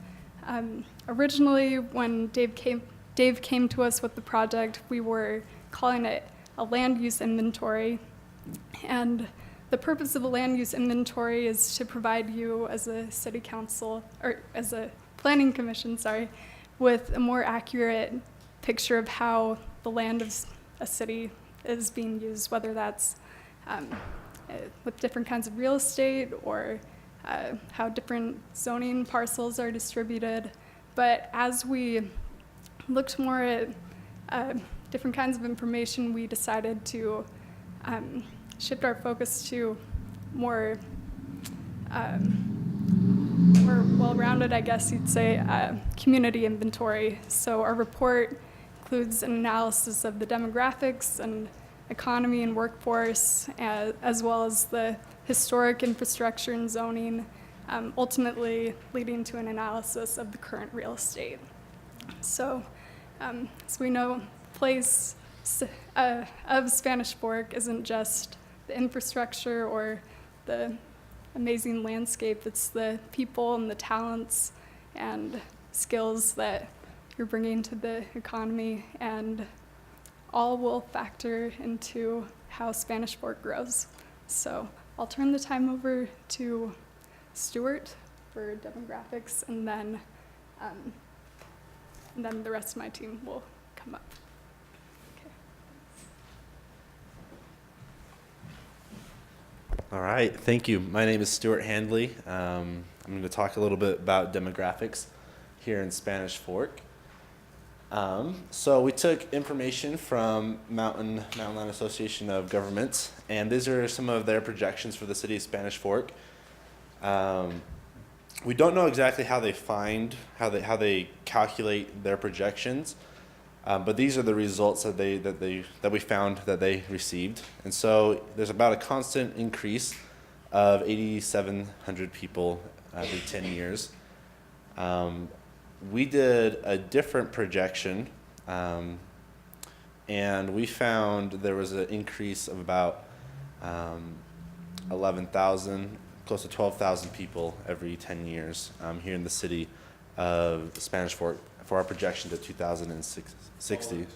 Originally, when Dave came to us with the project, we were calling it a land use inventory. And the purpose of a land use inventory is to provide you as a city council, or as a planning commission, with a more accurate picture of how the land of a city is being used, whether that's with different kinds of real estate, or how different zoning parcels are distributed. But as we looked more at different kinds of information, we decided to shift our focus to more well-rounded, I guess you'd say, community inventory. So our report includes an analysis of the demographics and economy and workforce, as well as the historic infrastructure and zoning, ultimately leading to an analysis of the current real estate. So, as we know, place of Spanish Fork isn't just the infrastructure or the amazing landscape, it's the people and the talents and skills that you're bringing to the economy, and all will factor into how Spanish Fork grows. So I'll turn the time over to Stuart for demographics, and then the rest of my team will come up. All right, thank you. My name is Stuart Handley. I'm going to talk a little bit about demographics here in Spanish Fork. So we took information from Mountain Land Association of Governments, and these are some of their projections for the city of Spanish Fork. We don't know exactly how they calculate their projections, but these are the results that we found that they received. And so there's about a constant increase of 8,700 people every 10 years. We did a different projection, and we found there was an increase of about 11,000, close to 12,000 people every 10 years here in the city of Spanish Fork for our projection to 2060.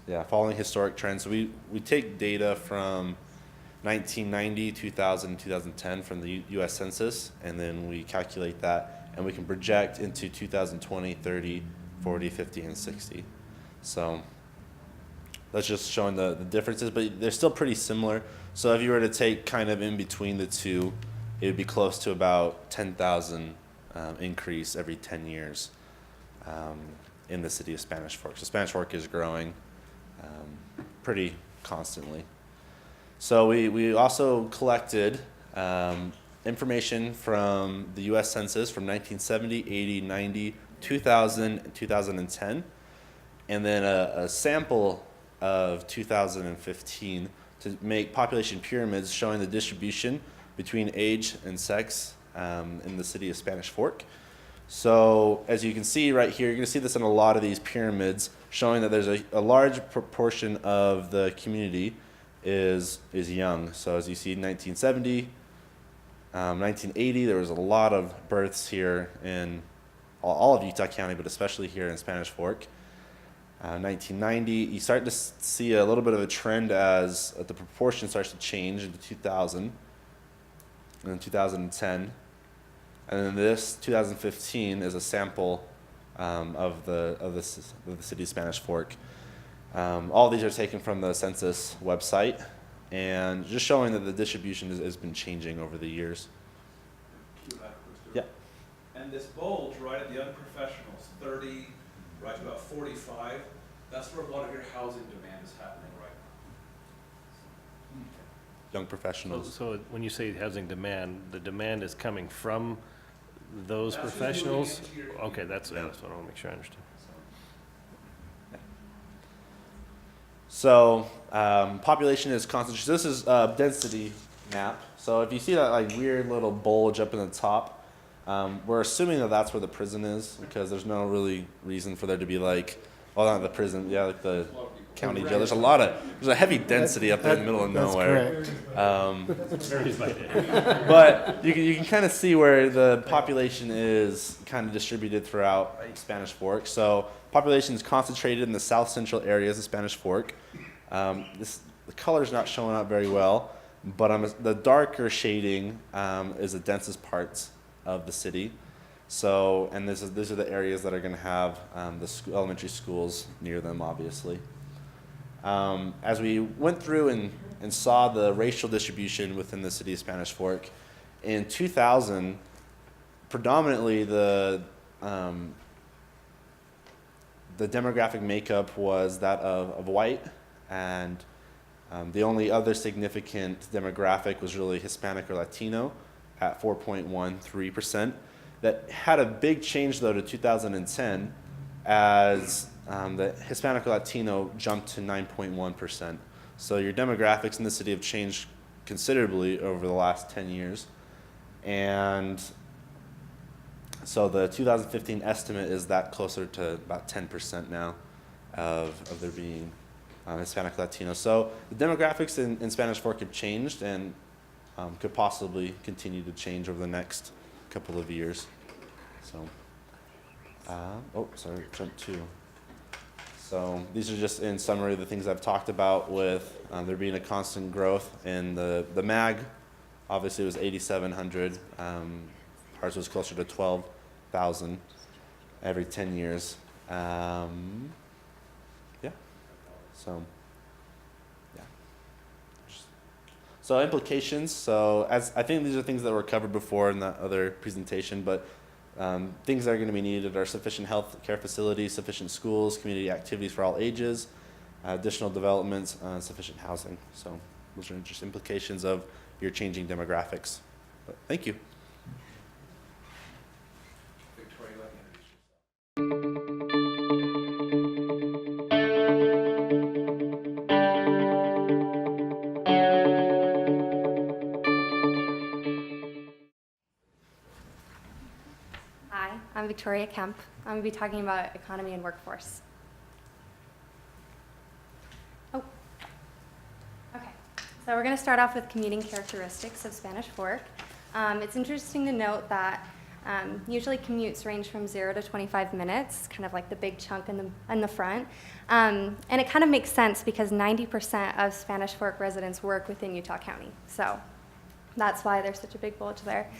Yeah, following historic trends. So we take data from 1990, 2000, 2010 from the U.S. Census, and then we calculate that, and we can project into 2020, 30, 40, 50, and 60. So that's just showing the differences, but they're still pretty similar. So if you were to take kind of in between the two, it would be close to about 10,000 increase every 10 years in the city of Spanish Fork. So Spanish Fork is growing pretty constantly. So we also collected information from the U.S. Census from 1970, 80, 90, 2000, and 2010, and then a sample of 2015 to make population pyramids showing the distribution between age and sex in the city of Spanish Fork. So as you can see right here, you're going to see this in a lot of these pyramids, showing that there's a large proportion of the community is young. So as you see, 1970, 1980, there was a lot of births here in all of Utah County, but especially here in Spanish Fork. 1990, you start to see a little bit of a trend as the proportion starts to change into 2000, and then 2010. And then this 2015 is a sample of the city of Spanish Fork. All these are taken from the census website, and just showing that the distribution has been changing over the years. Yeah. And this bulge right at the unprofessionals, 30, right to about 45, that's where a lot of your housing demand is happening right now. Young professionals. So when you say housing demand, the demand is coming from those professionals? Okay, that's what I want to make sure I understand. So population is concentrated. This is density map. So if you see that like weird little bulge up in the top, we're assuming that that's where the prison is, because there's no really reason for there to be like, well, not the prison, yeah, like the county jail. There's a heavy density up there in the middle of nowhere. But you can kind of see where the population is kind of distributed throughout Spanish Fork. So population is concentrated in the south central areas of Spanish Fork. The color's not showing up very well, but the darker shading is the densest parts of the city. So, and these are the areas that are going to have the elementary schools near them, obviously. As we went through and saw the racial distribution within the city of Spanish Fork, in 2000, predominantly the demographic makeup was that of white, and the only other significant demographic was really Hispanic or Latino at 4.13%. that had a big change though to 2010 as the Hispanic Latino jumped to 9.1%. So your demographics in the city have changed considerably over the last 10 years. And so the 2015 estimate is that closer to about 10% now of there being Hispanic Latino. So the demographics in Spanish Fork have changed and could possibly continue to change over the next couple of years. So, jump 2. So these are just in summary the things I've talked about with there being a constant growth in the MAG. Obviously it was 8,700. Ours was closer to 12,000 every 10 years. Yeah. So, yeah. So implications. So as I think these are things that were covered before in that other presentation, but things that are going to be needed are sufficient health care facilities, sufficient schools, community activities for all ages, additional developments, sufficient housing. So those are just implications of your changing demographics. But thank you. Hi, I'm Victoria Kemp. I'm going to be talking about economy and workforce. Oh, okay. So we're going to start off with commuting characteristics of Spanish Fork. It's interesting to note that usually commutes range from 0 to 25 minutes, kind of like the big chunk in the front. And it kind of makes sense because 90% of Spanish Fork residents work within Utah County. So that's why there's such a big bulge there.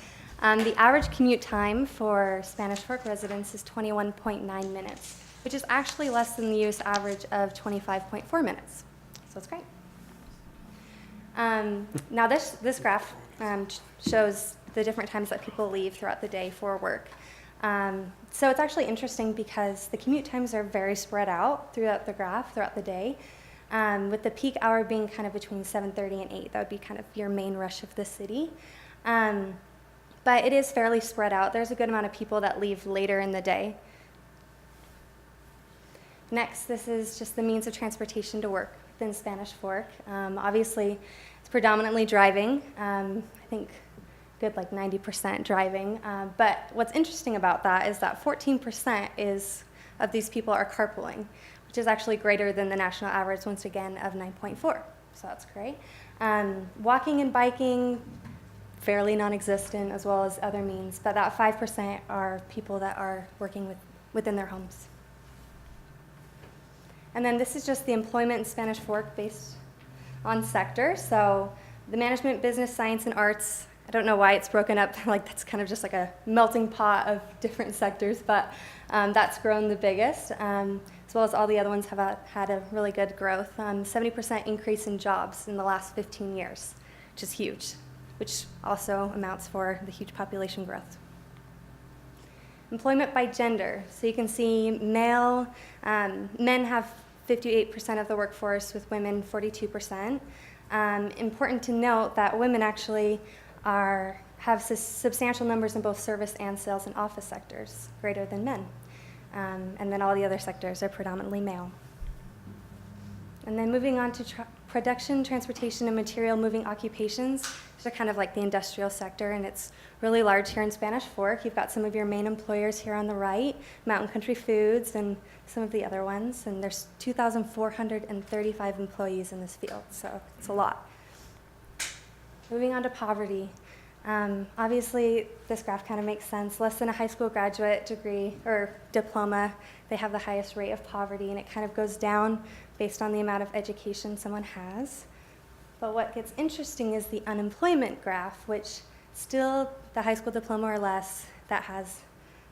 The average commute time for Spanish Fork residents is 21.9 minutes, which is actually less than the US average of 25.4 minutes. So it's great. Now this graph shows the different times that people leave throughout the day for work. So it's actually interesting because the commute times are very spread out throughout the graph, throughout the day, with the peak hour being kind of between 7:30 and 8. That would be kind of your main rush of the city. But it is fairly spread out. There's a good amount of people that leave later in the day. Next, this is just the means of transportation to work within Spanish Fork. Obviously, it's predominantly driving. I think good like 90% driving. But what's interesting about that is that 14% of these people are carpooling, which is actually greater than the national average, once again, of 9.4. So that's great. Walking and biking, fairly non-existent, as well as other means, but that 5% are people that are working within their homes. And then this is just the employment in Spanish Fork based on sector. So the management, business, science, and arts, I don't know why it's broken up, like that's kind of just like a melting pot of different sectors, but that's grown the biggest, as well as all the other ones have had a really good growth. 70% increase in jobs in the last 15 years, which is huge, which also amounts for the huge population growth. Employment by gender. So you can see men have 58% of the workforce, with women 42%. Important to note that women actually have substantial numbers in both service and sales and office sectors, greater than men. And then all the other sectors are predominantly male. And then moving on to production, transportation, and material moving occupations. These are kind of like the industrial sector, and it's really large here in Spanish Fork. You've got some of your main employers here on the right, Mountain Country Foods and some of the other ones, and there's 2,435 employees in this field, so it's a lot. Moving on to poverty. Obviously, this graph kind of makes sense. Less than a high school graduate degree or diploma, they have the highest rate of poverty, and it kind of goes down based on the amount of education someone has. But what gets interesting is the unemployment graph, which still the high school diploma or less, that has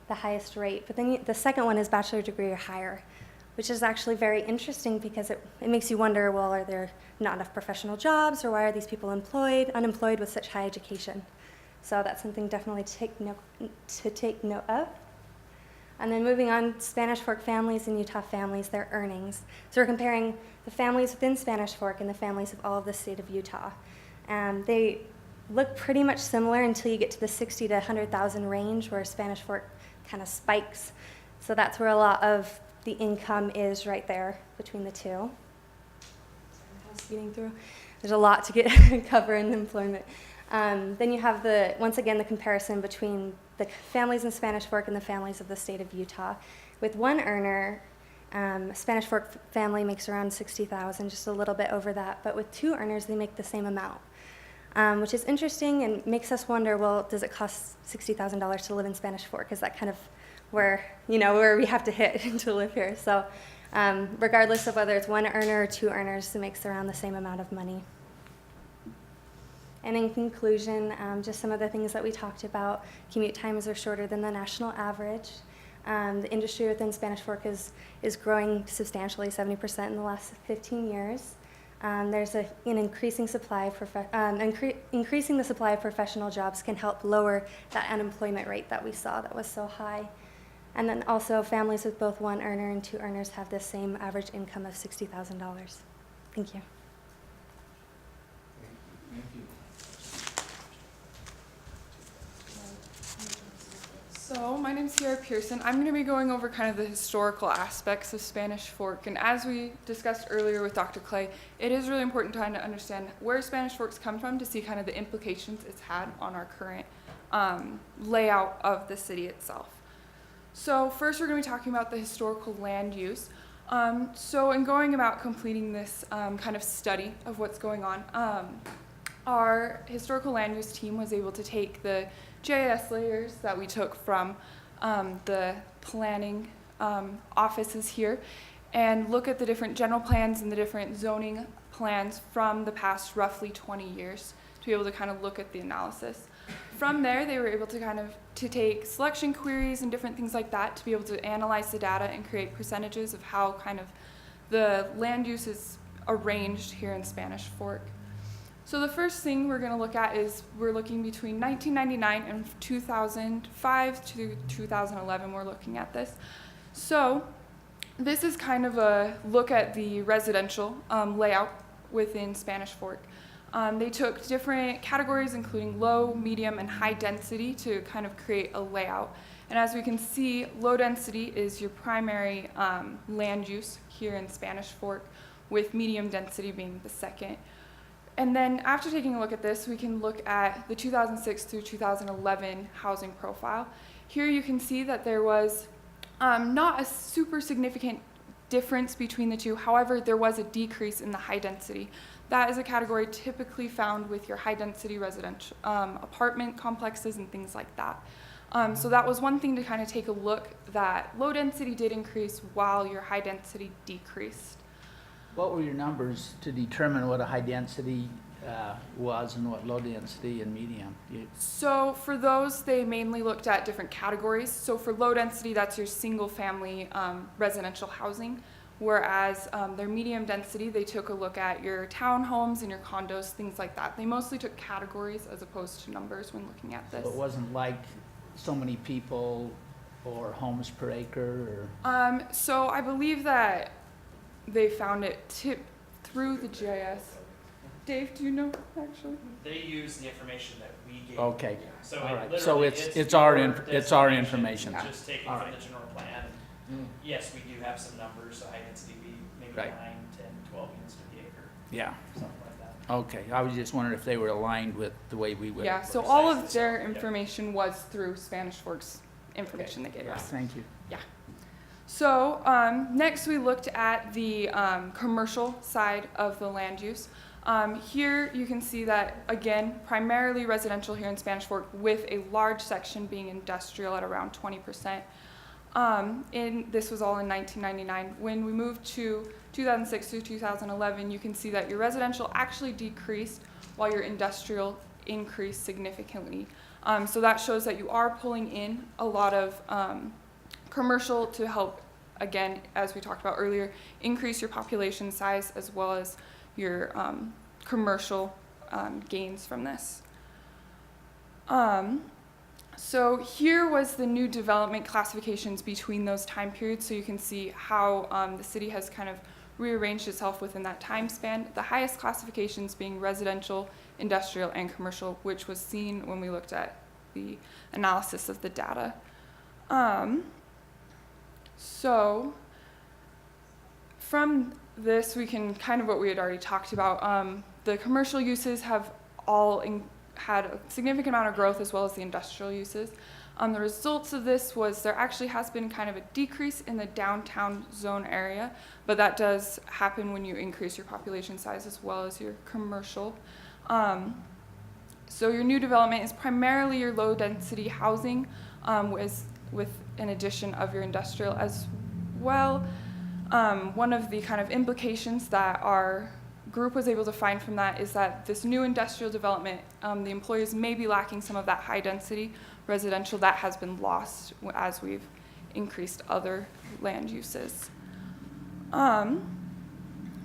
the highest rate. But then the second one is bachelor degree or higher, which is actually very interesting because it makes you wonder, well, are there not enough professional jobs, or why are these people unemployed with such high education? So that's something definitely to take note of. And then moving on, Spanish Fork families and Utah families, their earnings. So we're comparing the families within Spanish Fork and the families of all of the state of Utah. look pretty much similar until you get to the 60 to 100,000 range, where Spanish Fork kind of spikes. So that's where a lot of the income is, right there between the two. Sorry, I'm speeding through. There's a lot to get cover in employment. Then you have once again, the comparison between the families in Spanish Fork and the families of the state of Utah. With one earner, a Spanish Fork family makes around $60,000, just a little bit over that. But with two earners, they make the same amount, which is interesting and makes us wonder, well, does it cost $60,000 to live in Spanish Fork? Is that kind of where we have to hit to live here? So regardless of whether it's one earner or two earners, it makes around the same amount of money. And in conclusion, just some of the things that we talked about: commute times are shorter than the national average. The industry within Spanish Fork is growing substantially, 70% in the last 15 years. There's an increasing supply of increasing the supply of professional jobs can help lower that unemployment rate that we saw that was so high. And then also, families with both one earner and two earners have the same average income of $60,000. Thank you. Thank you. So my name's Sierra Pearson. I'm going to be going over kind of the historical aspects of Spanish Fork. And as we discussed earlier with Dr. Clay, it is really important to kind of understand where Spanish Fork's come from to see kind of the implications it's had on our current layout of the city itself. So first we're going to be talking about the historical land use. So in going about completing this kind of study of what's going on, our historical land use team was able to take the GIS layers that we took from the planning offices here and look at the different general plans and the different zoning plans from the past roughly 20 years to be able to kind of look at the analysis. From there, they were able to kind of take selection queries and different things like that to be able to analyze the data and create percentages of how kind of the land use is arranged here in Spanish Fork. So the first thing we're going to look at is we're looking between 1999 and 2005 to 2011. We're looking at this. So this is kind of a look at the residential layout within Spanish Fork. They took different categories, including low, medium, and high density, to kind of create a layout. And as we can see, low density is your primary land use here in Spanish Fork, with medium density being the second. And then after taking a look at this, we can look at the 2006 through 2011 housing profile. Here you can see that there was not a super significant difference between the two. However, there was a decrease in the high density. That is a category typically found with your high density residential apartment complexes and things like that. So that was one thing to kind of take a look, that low density did increase while your high density decreased. What were your numbers to determine what a high density was and what low density and medium? So for those, they mainly looked at different categories. So for low density, that's your single family residential housing. Whereas their medium density, they took a look at your townhomes and your condos, things like that. They mostly took categories as opposed to numbers when looking at this. So it wasn't like so many people or homes per acre? Or? So I believe that they found it through the GIS. Dave, do you know actually? They use the information that we gave. Okay. So all right. literally So it's our information. Just taken all from right. the general plan. Yes, we do have some numbers. So high density be maybe Right. 9, 10, 12 units to the acre. Yeah. Something like that. Okay. I was just wondering if they were aligned with the way we would. Yeah. So all of their information was through Spanish Fork's information they gave us. Thank you. Yeah. So next we looked at the commercial side of the land use. Here you can see that, again, primarily residential here in Spanish Fork, with a large section being industrial at around 20%. This was all in 1999. When we moved to 2006 through 2011, you can see that your residential actually decreased while your industrial increased significantly. So that shows that you are pulling in a lot of commercial to help, again, as we talked about earlier, increase your population size as well as your commercial gains from this. So here was the new development classifications between those time periods, so you can see how the city has kind of rearranged itself within that time span. The highest classifications being residential industrial and commercial, which was seen when we looked at the analysis of the data. So from this, we can kind of what we had already talked about. The commercial uses have all had a significant amount of growth, as well as the industrial uses. The results of this was there actually has been kind of a decrease in the downtown zone area, but that does happen when you increase your population size as well as your commercial. So your new development is primarily your low density housing with an addition of your industrial as well. One of the kind of implications that our group was able to find from that is that this new industrial development, the employers may be lacking some of that high density residential that has been lost as we've increased other land uses.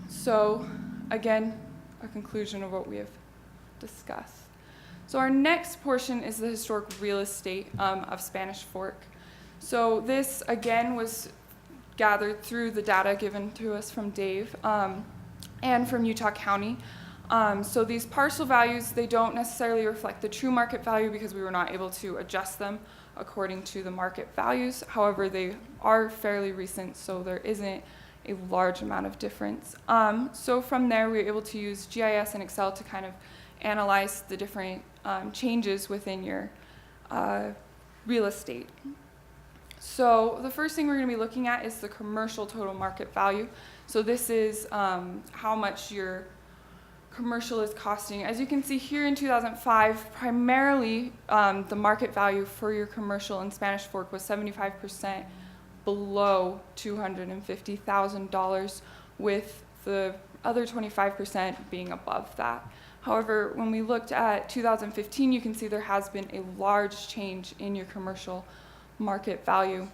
So again, a conclusion of what we have discussed. So our next portion is the historic real estate of Spanish Fork. So this again was gathered through the data given to us from Dave and from Utah County. So these parcel values, they don't necessarily reflect the true market value because we were not able to adjust them according to the market values. However, they are fairly recent, so there isn't a large amount of difference. So from there, we were able to use GIS and Excel to kind of analyze the different changes within your real estate. So the first thing we're going to be looking at is the commercial total market value. So this is how much your commercial is costing. As you can see here in 2005, primarily the market value for your commercial in Spanish Fork was 75% below $250,000, with the other 25% being above that. However, when we looked at 2015, you can see there has been a large change in your commercial market value,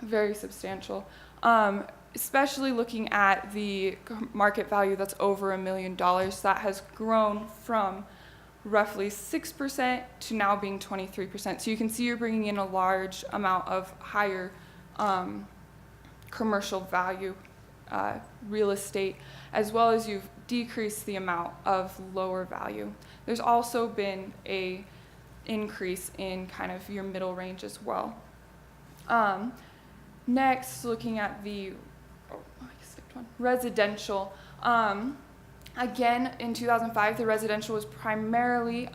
very substantial. Especially looking at the market value that's over $1 million, that has grown from roughly 6% to now being 23%. So you can see you're bringing in a large amount of higher commercial value real estate, as well as you've decreased the amount of lower value. There's also been a increase in kind of your middle range as well. Next, looking at the residential. Again, in 2005, the residential was primarily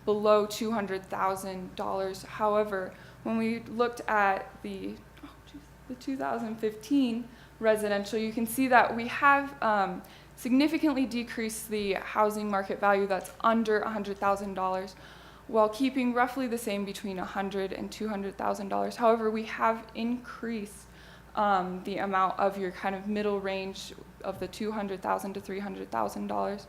below $200,000. However, when we looked at the 2015 residential, you can see that we have significantly decreased the housing market value that's under $100,000, while keeping roughly the same between $100,000 and $200,000. However, we have increased the amount of your kind of middle range of the $200,000 to $300,000,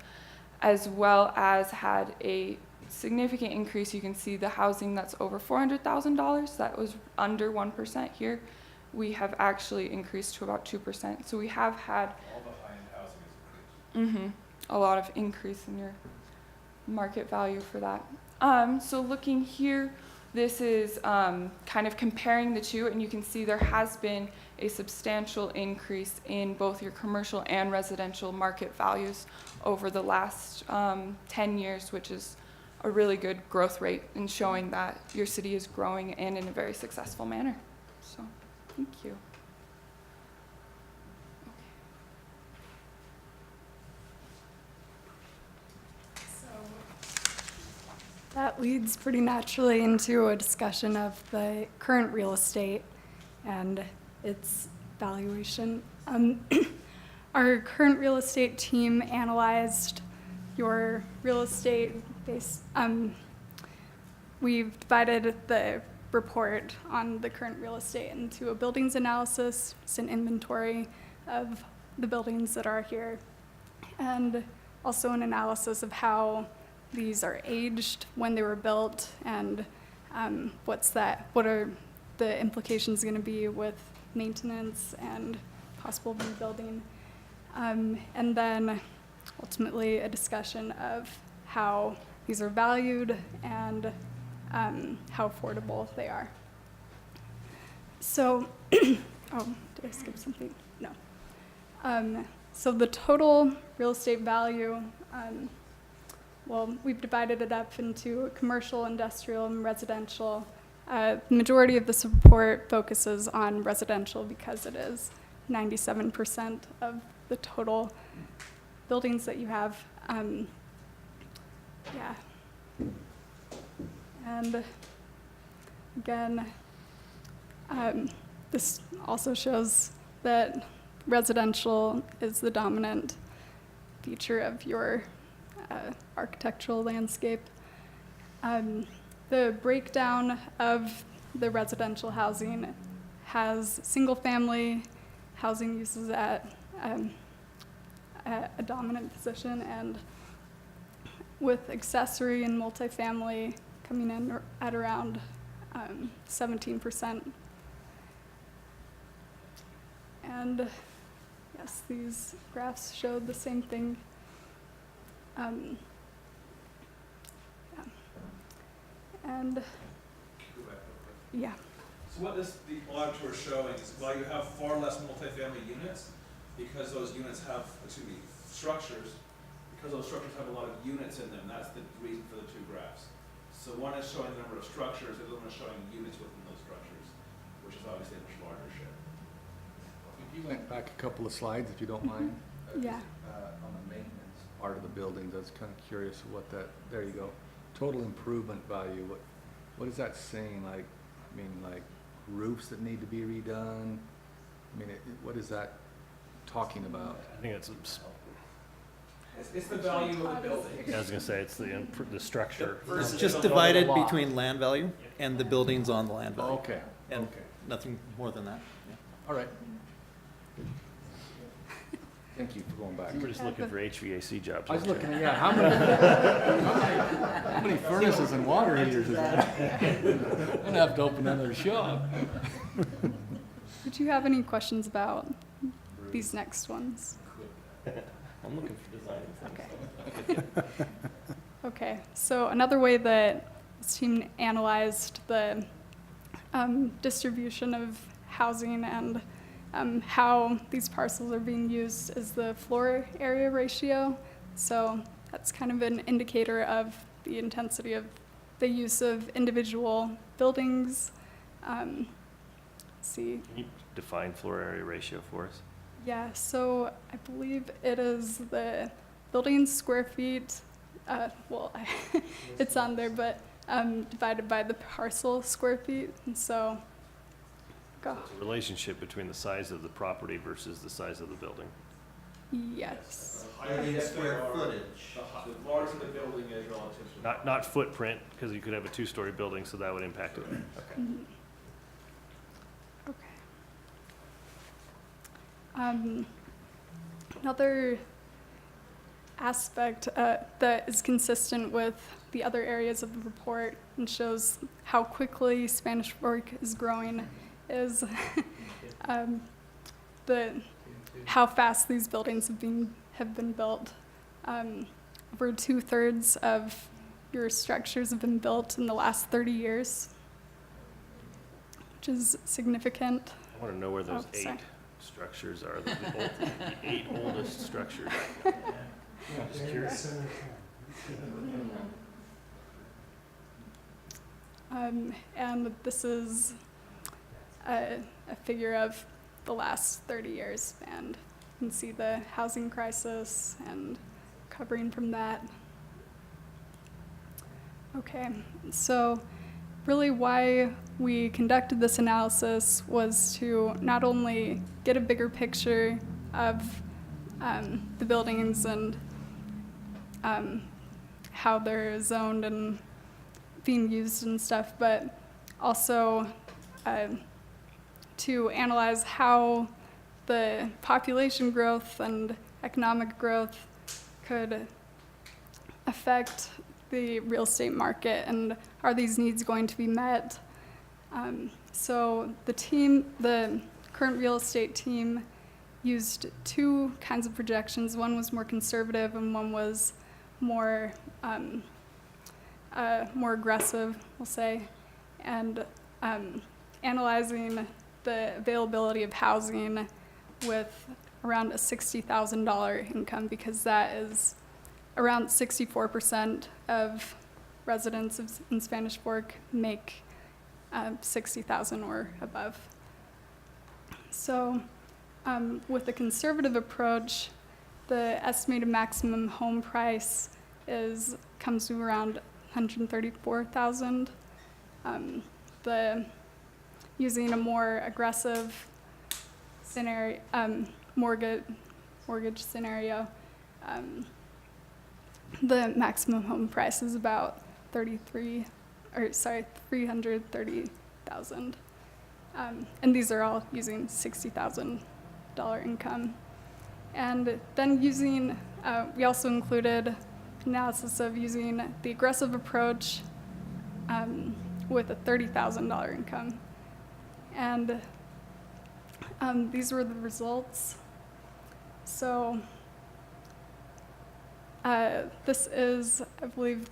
as well as had a significant increase. You can see the housing that's over $400,000, that was under 1% here. We have actually increased to about 2%. So we have had all the high-end housing is increased. A lot of increase in your market value for that. So looking here, this is kind of comparing the two, and you can see there has been a substantial increase in both your commercial and residential market values over the last 10 years, which is a really good growth rate in showing that your city is growing and in a very successful manner. So, thank you. That leads pretty naturally into a discussion of the current real estate and its valuation. Our current real estate team analyzed your real estate base. We've divided the report on the current real estate into a buildings analysis, it's an inventory of the buildings that are here, and also an analysis of how these are aged, when they were built, and what are the implications going to be with maintenance and possible rebuilding. And then ultimately a discussion of how these are valued and how affordable they are. So, oh, did I skip something? No. So the total real estate value well, we've divided it up into commercial, industrial, and residential. The majority of this report focuses on residential because it is 97% of the total buildings that you have. Yeah. And again, this also shows that residential is the dominant feature of your architectural landscape. The breakdown of the residential housing has single-family housing uses at a dominant position, and with accessory and multifamily coming in at around 17%. And yes, these graphs show the same thing. Yeah. And yeah. So what this, the bar tour is showing is while you have far less multifamily units, because those units have, structures, because those structures have a lot of units in them, that's the reason for the two graphs. So one is showing the number of structures, the other one is showing units within those structures, which is obviously a much larger share. If you went back a couple of slides, if you don't mind. Yeah. On the maintenance part of the buildings, I was kind of curious what that, there you go. Total improvement value, what is that saying? Like, I mean, like roofs that need to be redone? I mean, what is that talking about? I think it's It's the value of the building. I was gonna say, it's the structure. It's just divided between land value and the buildings on the land value. Okay, And okay. nothing more than that. Yeah. All right. Thank you for going back. You were just looking for HVAC jobs. I was weren't you? looking, yeah, how many furnaces and water heaters is that? I'm gonna have to open another shop. Did you have any questions about these next ones? I'm looking for design things. Okay. Okay, so another way that this team analyzed the distribution of housing and how these parcels are being used is the floor area ratio. So that's kind of an indicator of the intensity of the use of individual buildings. Let's see. Can you define floor area ratio for us? Yeah, so I believe it is the building square feet, it's on there, but divided by the parcel square feet, and so, go. It's a relationship between the size of the property versus the size of the building. Yes. Square footage. The larger the building is relative to. Not footprint, because you could have a two-story building, so that would impact it. Okay. Mhm. Okay. Another aspect that is consistent with the other areas of the report and shows how quickly Spanish Fork is growing is how fast these buildings have been built. Over 2/3 of your structures have been built in the last 30 years, which is significant. I want to know where those Oh, sorry. 8 structures are, the 8 oldest structures. Just curious. And this is a figure of the last 30 years, and you can see the housing crisis and covering from that. Okay, so really why we conducted this analysis was to not only get a bigger picture of the buildings and how they're zoned and being used and stuff, but also to analyze how the population growth and economic growth could affect the real estate market, and are these needs going to be met? So the current real estate team used 2 kinds of projections. One was more conservative and one was more aggressive, we'll say, and analyzing the availability of housing with around a $60,000 income, because that is around 64% of residents in Spanish Fork make 60,000 or above. So with the conservative approach, the estimated maximum home price comes to around 134,000. Using a more aggressive scenario, mortgage scenario, the maximum home price is about 330,000. And these are all using $60,000 income. And then we also included analysis of using the aggressive approach with a $30,000 income. And these were the results. So this is, I believe,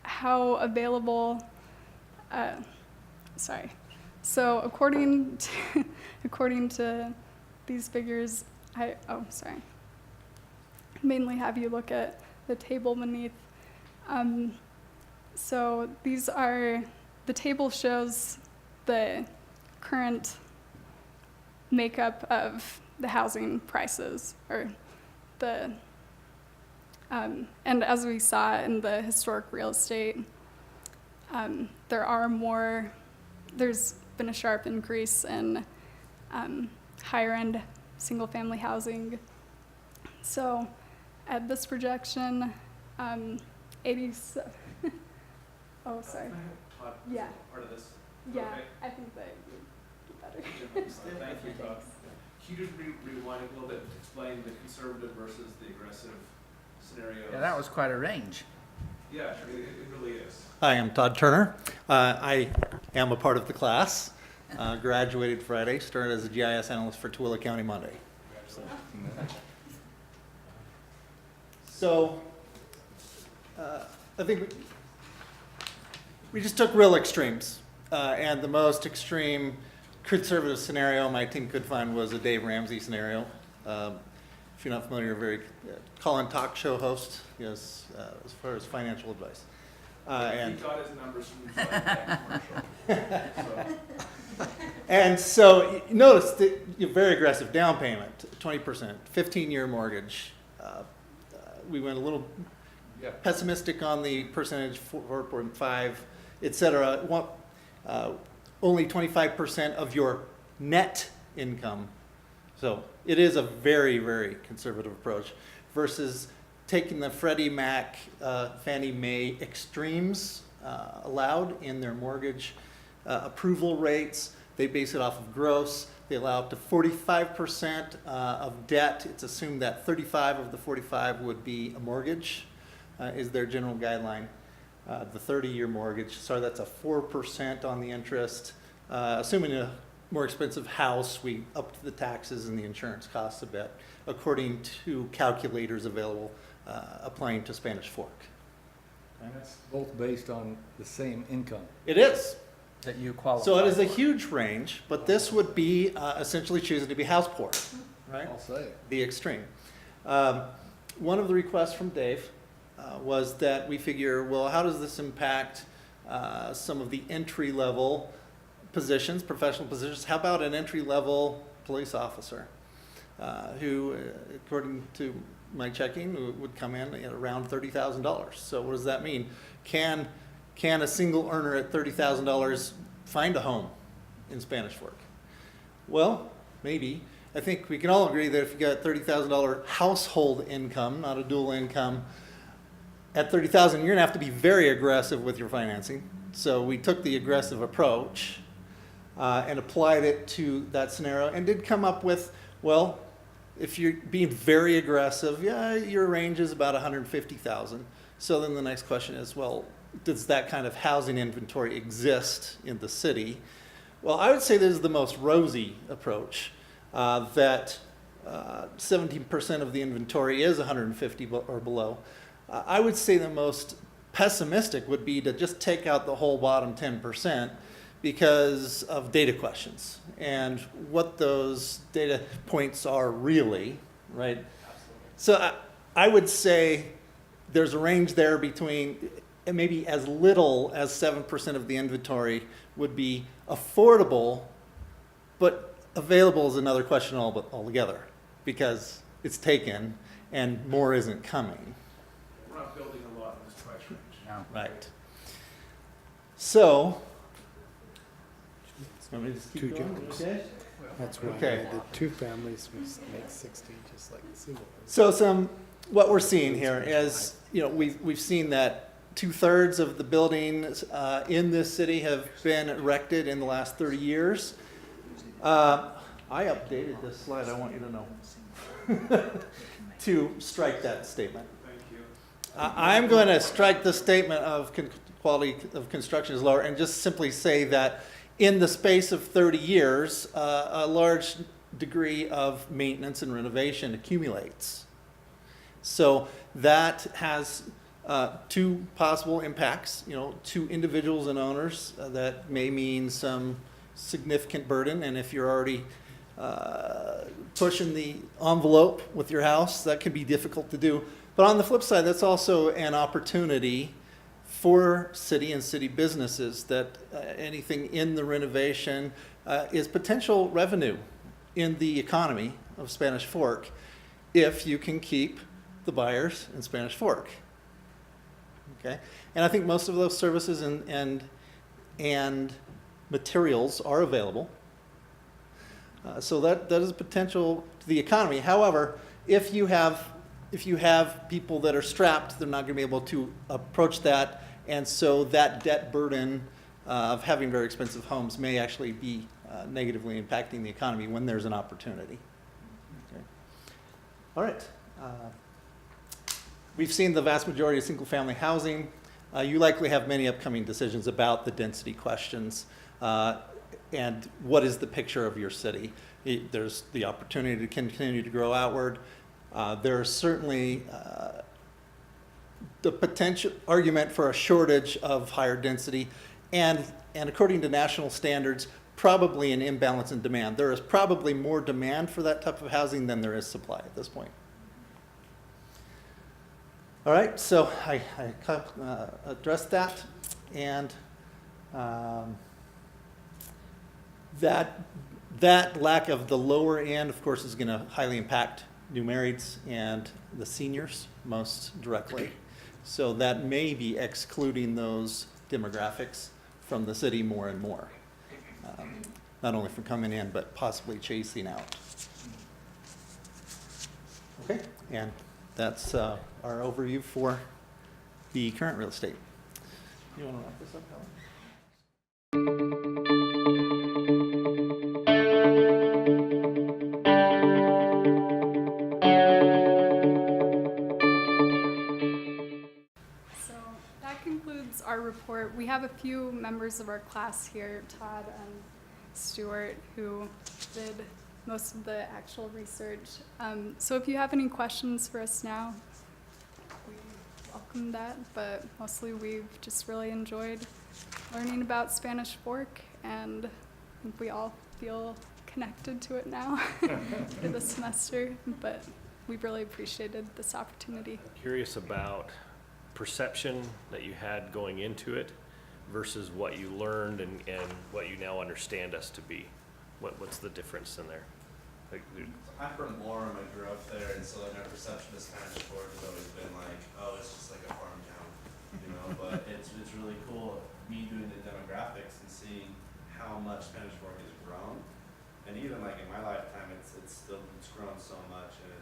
how available, So according to these figures, mainly have you look at the table beneath. So the table shows the current makeup of the housing prices, and as we saw in the historic real estate, there's been a sharp increase in higher end single family housing. So at this projection, 87, oh, sorry. Yeah. Part of this. Yeah, Okay. I think that would be better. Thank you, Todd. Can you just rewind a little bit, explain the conservative versus the aggressive scenarios? Yeah, that was quite a range. Yeah, it really is. Hi, I'm Todd Turner. I am a part of the class. Graduated Friday, started as a GIS analyst for Tooele County Monday. So I think we just took real extremes. And the most extreme conservative scenario my team could find was a Dave Ramsey scenario. If you're not familiar, very call-in talk show host, yes, as far as financial advice. And he got his numbers from the commercial. And so you notice that you have very aggressive down payment, 20%, 15-year mortgage. We went a little pessimistic on the percentage, 4.5, et cetera. Only 25% of your net income. So it is a very, very conservative approach versus taking the Freddie Mac, Fannie Mae extremes allowed in their mortgage approval rates. They base it off of gross. They allow up to 45% of debt. It's assumed that 35 of the 45 would be a mortgage, is their general guideline. The 30-year mortgage, sorry, that's a 4% on the interest. Assuming a more expensive house, we up to the taxes and the insurance costs a bit, according to calculators available applying to Spanish Fork. Okay. And that's both based on the same income. It is. That you qualify. So it is a huge range, but this would be essentially choosing to be house poor, right? I'll say. The extreme. One of the requests from Dave was that we figure, well, how does this impact some of the entry-level positions, professional positions? How about an entry-level police officer who, according to my checking, would come in at around $30,000? So what does that mean? Can a single earner at $30,000 find a home in Spanish Fork? Well, maybe. I think we can all agree that if you got $30,000 household income, not a dual income, at $30,000, you're gonna have to be very aggressive with your financing. So we took the aggressive approach and applied it to that scenario and did come up with, well, if you're being very aggressive, yeah, your range is about $150,000. So then the next question is, well, does that kind of housing inventory exist in the city? Well, I would say this is the most rosy approach, that 17% of the inventory is 150 or below. I would say the most pessimistic would be to just take out the whole bottom 10% because of data questions and what those data points are really, right? So I would say there's a range there between maybe as little as 7% of the inventory would be affordable, but available is another question altogether, because it's taken and more isn't coming. We're not building a lot in this price range. Right. So, want me to just keep Two going? jungles. Okay. That's why Okay. the two families was make 60, just like the single. So what we're seeing here is, we've seen that 2/3 of the buildings in this city have been erected in the last 30 years. I updated this slide, I want you to know, to strike that statement. Thank you. I'm going to strike the statement of quality of construction is lower and just simply say that in the space of 30 years, a large degree of maintenance and renovation accumulates. So that has two possible impacts, to individuals and owners. That may mean some significant burden, and if you're already pushing the envelope with your house, that can be difficult to do. But on the flip side, that's also an opportunity for city and city businesses that anything in the renovation is potential revenue in the economy of Spanish Fork if you can keep the buyers in Spanish Fork. Okay, and I think most of those services and materials are available. So that is a potential to the economy. However, if you have people that are strapped, they're not going to be able to approach that, and so that debt burden of having very expensive homes may actually be negatively impacting the economy when there's an opportunity. Okay. All right. We've seen the vast majority of single-family housing. You likely have many upcoming decisions about the density questions and what is the picture of your city. There's the opportunity to continue to grow outward. There's certainly the potential argument for a shortage of higher density, and according to national standards, probably an imbalance in demand. There is probably more demand for that type of housing than there is supply at this point. All right, so I addressed that, and that lack of the lower end, of course, is going to highly impact new marrieds and the seniors most directly. So that may be excluding those demographics from the city more and more, not only from coming in, but possibly chasing out. Okay, and that's our overview for the current real estate. You want to wrap this up, Helen? So that concludes our report. We have a few members of our class here, Todd and Stuart, who did most of the actual research. So if you have any questions for us now, we welcome that, but mostly we've just really enjoyed learning about Spanish Fork, and I think we all feel connected to it now for the semester, but we've really appreciated this opportunity. Curious about perception that you had going into it versus what you learned and what you now understand us to be. What's the difference in there? I'm from Orem, I grew up there, and so like my perception of Spanish Fork has always been like, oh, it's just like a farm town, but it's really cool, me doing the demographics and seeing how much Spanish Fork has grown. And even like in my lifetime, it's grown so much, and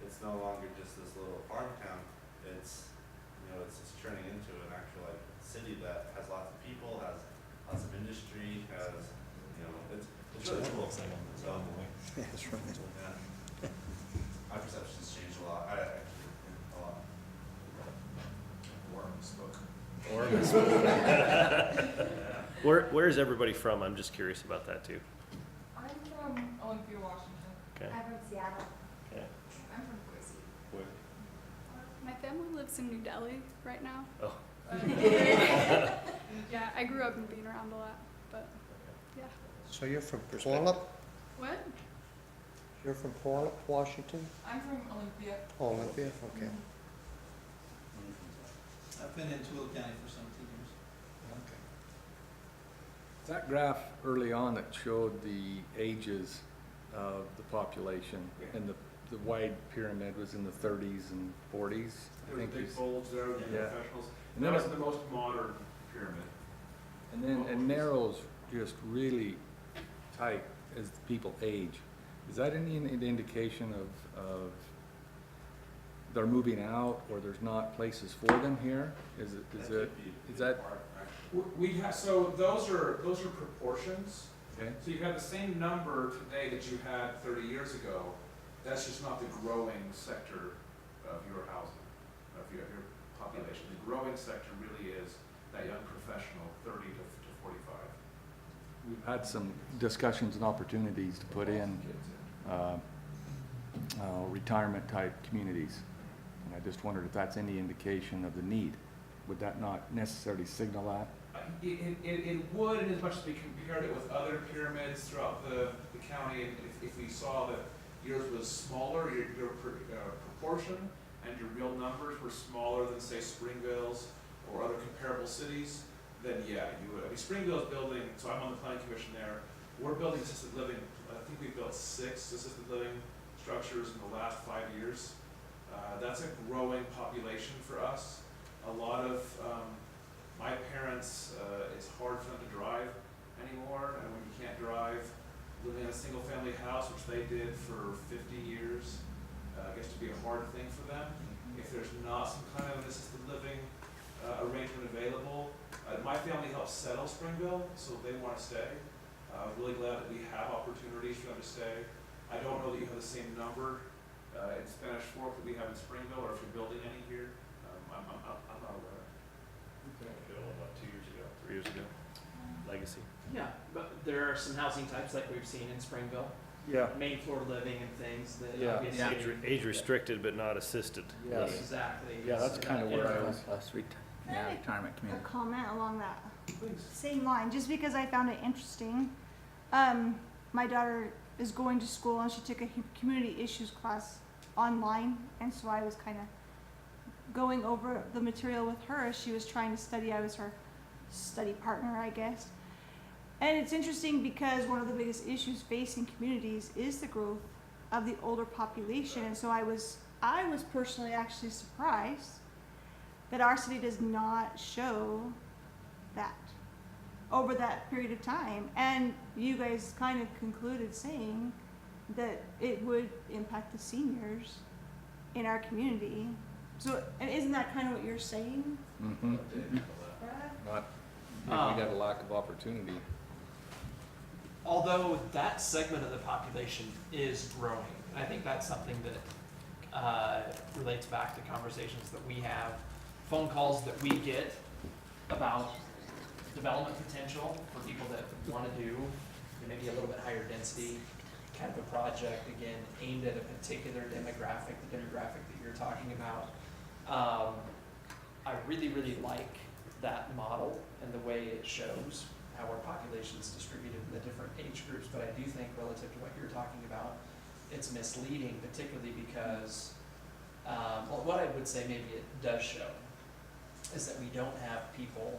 it's no longer just this little farm town. It's turning into an actual like city that has lots of people, has lots of industry, has it's really cool. So Yeah, that's right. yeah, my perception's changed a lot. A lot. Where is everybody from? I'm just curious about that too. I'm from Olympia, Washington. Okay. I'm from Seattle. Okay. I'm from Boise. Where? My family lives in New Delhi right now. Oh. Yeah, I grew up in being around a lot, but yeah. So you're from Puyallup? What? You're from Washington? I'm from Olympia. Oh, Olympia, okay. I've been in Tooele County for 17 years. Okay. That graph early on that showed the ages of the population and the wide pyramid was in the 30s and 40s. There was big folds there, the Yeah. professionals. And That then was it- the most modern pyramid. And then it narrows just really tight as people age. Is that any indication of they're moving out or there's not places for them here? Is that? We have, so those are proportions. Okay. So you have the same number today that you had 30 years ago. That's just not the growing sector of your housing, of your population. The growing sector really is that young professional, 30 to 45. We've had some discussions and opportunities to put in retirement type communities. And I just wondered if that's any indication of the need. Would that not necessarily signal that? It would, in as much as we compared it with other pyramids throughout the county, and if we saw that yours was smaller, your proportion and your real numbers were smaller than, say, Springville's or other comparable cities, then yeah, you would. I mean, Springville's building, so I'm on the planning commission there, we're building assisted living, I think we built 6 assisted living structures in the last 5 years. That's a growing population for us. A lot of my parents, it's hard for them to drive anymore, and when you can't drive, living in a single family house, which they did for 50 years, gets to be a hard thing for them. If there's not some kind of an assisted living arrangement available, my family helped settle Springville, so they want to stay. Really glad that we have opportunities for them to stay. I don't know that you have the same number in Spanish Fork that we have in Springville, or if you're building any here. I'm not aware. Built about 2 years ago, 3 years ago. Legacy. Yeah, but there are some housing types like we've seen in Springville, Yeah. main floor living and things that Yeah. obviously. Age restricted but not assisted. Yes. Exactly. Yeah, that's kind of where I was. Plus retirement A community. comment along that Please. same line, just because I found it interesting. My daughter is going to school and she took a community issues class online, and so I was kind of going over the material with her as she was trying to study. I was her study partner, I guess. And it's interesting because one of the biggest issues facing communities is the growth of the older population, and so I was personally actually surprised that our city does not show that over that period of time. And you guys kind of concluded saying that it would impact the seniors in our community. So, and isn't that kind of what you're saying, Mm-hmm. Brad? We got a lack of opportunity. Although that segment of the population is growing, I think that's something that relates back to conversations that we have, phone calls that we get about development potential for people that want to do maybe a little bit higher density kind of a project, again, aimed at a particular demographic, the demographic that you're talking about. I really, really like that model and the way it shows how our population is distributed in the different age groups, but I do think relative to what you're talking about, it's misleading, particularly because, well, what I would say maybe it does show is that we don't have people,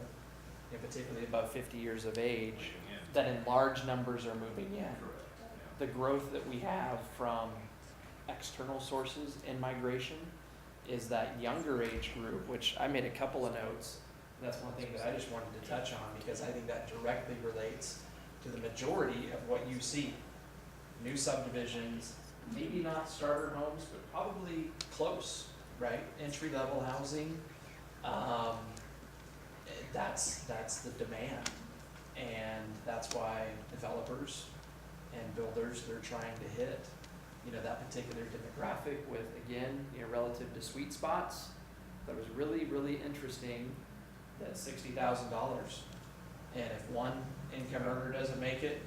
particularly above 50 years of age, that in large numbers are moving in. The growth that we have from external sources in migration is that younger age group, which I made a couple of notes. That's one thing that I just wanted to touch on because I think that directly relates to the majority of what you see. New subdivisions, maybe not starter homes, but probably close, right? Entry-level housing. That's the demand. And that's why developers and builders, they're trying to hit, that particular demographic with, again, relative to sweet spots. That was really, really interesting, that $60,000. And if one income earner doesn't make it,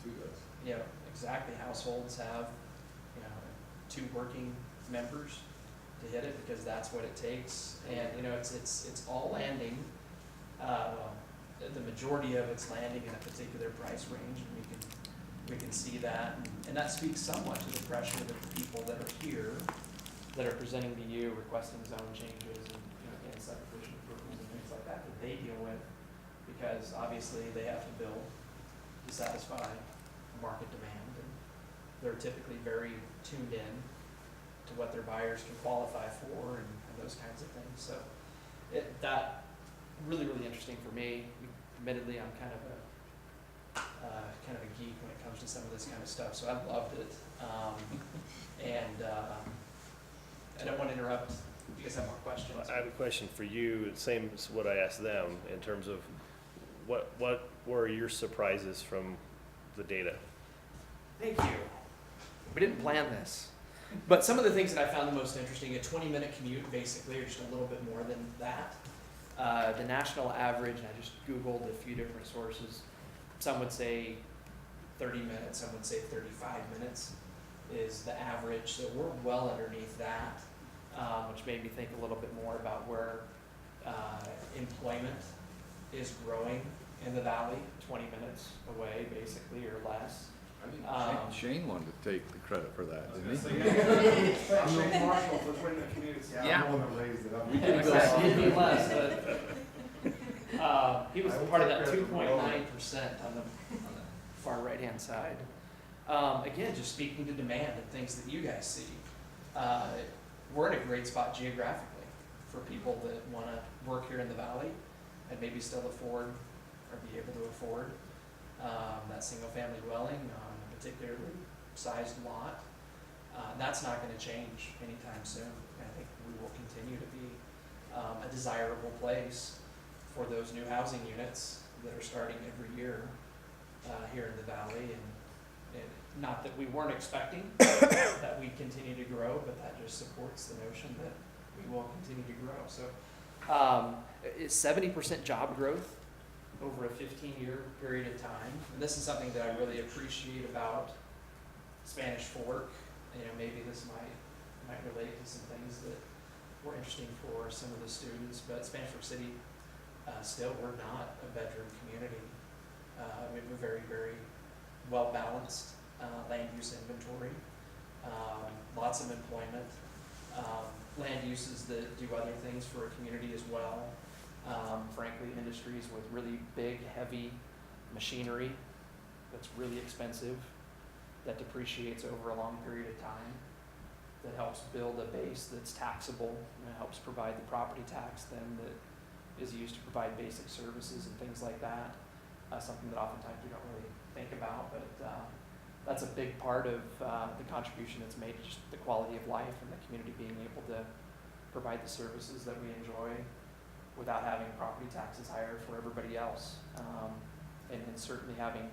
Two does. Exactly, households have, 2 working members to hit it because that's what it takes. And, it's all landing, the majority of it's landing in a particular price range, and we can We can see that, and that speaks somewhat to the pressure that the people that are here, that are presenting to you, requesting zone changes and, again, subdivision approvals and things like that, that they deal with, because obviously they have to build to satisfy market demand, and they're typically very tuned in to what their buyers can qualify for and those kinds of things. So that really, really interesting for me. Admittedly, I'm kind of a geek when it comes to some of this kind of stuff, so I loved it. I don't want to interrupt. You guys have more questions? I have a question for you, same as what I asked them, in terms of what were your surprises from the data? Thank you. We didn't plan this, but some of the things that I found the most interesting, a 20-minute commute basically, or just a little bit more than that. The national average, and I just Googled a few different sources, some would say 30 minutes, some would say 35 minutes is the average, so we're well underneath that, which made me think a little bit more about where employment is growing in the valley, 20 minutes away basically, or less. I think Shane wanted to take the credit for that, didn't he? Shane Marshall for 20 minute commutes. Yeah, I'm the one that raised it up. We did go less, but he was part of that 2.9% on the far right-hand side. Again, just speaking to demand and things that you guys see. We're in a great spot geographically for people that want to work here in the valley and maybe still afford or be able to afford that single-family dwelling on a particularly sized lot. That's not going to change anytime soon. I think we will continue to be a desirable place for those new housing units that are starting every year here in the valley. And not that we weren't expecting that we'd continue to grow, but that just supports the notion that we will continue to grow. So 70% job growth over a 15-year period of time. And this is something that I really appreciate about Spanish Fork. Maybe this might relate to some things that were interesting for some of the students, but Spanish Fork City, still, we're not a bedroom community. We have a very, very well-balanced land use inventory, lots of employment, land uses that do other things for a community as well. Frankly, industries with really big, heavy machinery that's really expensive, that depreciates over a long period of time, that helps build a base that's taxable, and helps provide the property tax then that is used to provide basic services and things like that. Something that oftentimes we don't really think about, but that's a big part of the contribution that's made to just the quality of life and the community being able to provide the services that we enjoy without having property taxes higher for everybody else. And certainly having,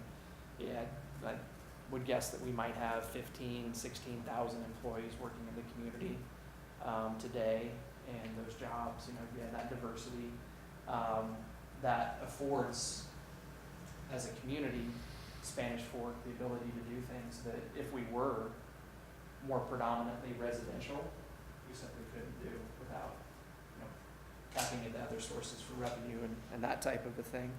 I would guess that we might have 16,000 employees working in the community today, and those jobs, that diversity that affords, as a community, Spanish Fork the ability to do things that if we were more predominantly residential, we simply couldn't do without tapping into other sources for revenue and that type of a thing.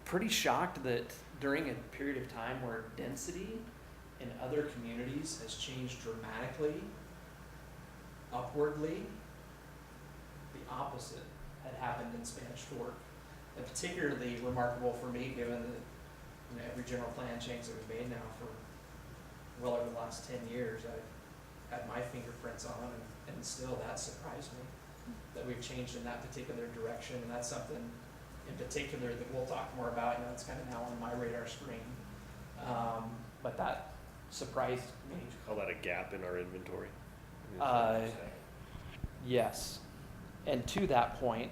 Pretty shocked that during a period of time where density in other communities has changed dramatically, upwardly, the opposite had happened in Spanish Fork. And particularly remarkable for me, given that every general plan change that we've made now for well over the last 10 years, I've had my fingerprints on them, and still that surprised me, that we've changed in that particular direction. And that's something in particular that we'll talk more about. It's kind of now on my radar screen. But that surprised me. Call that a gap in our inventory? Yes. And to that point,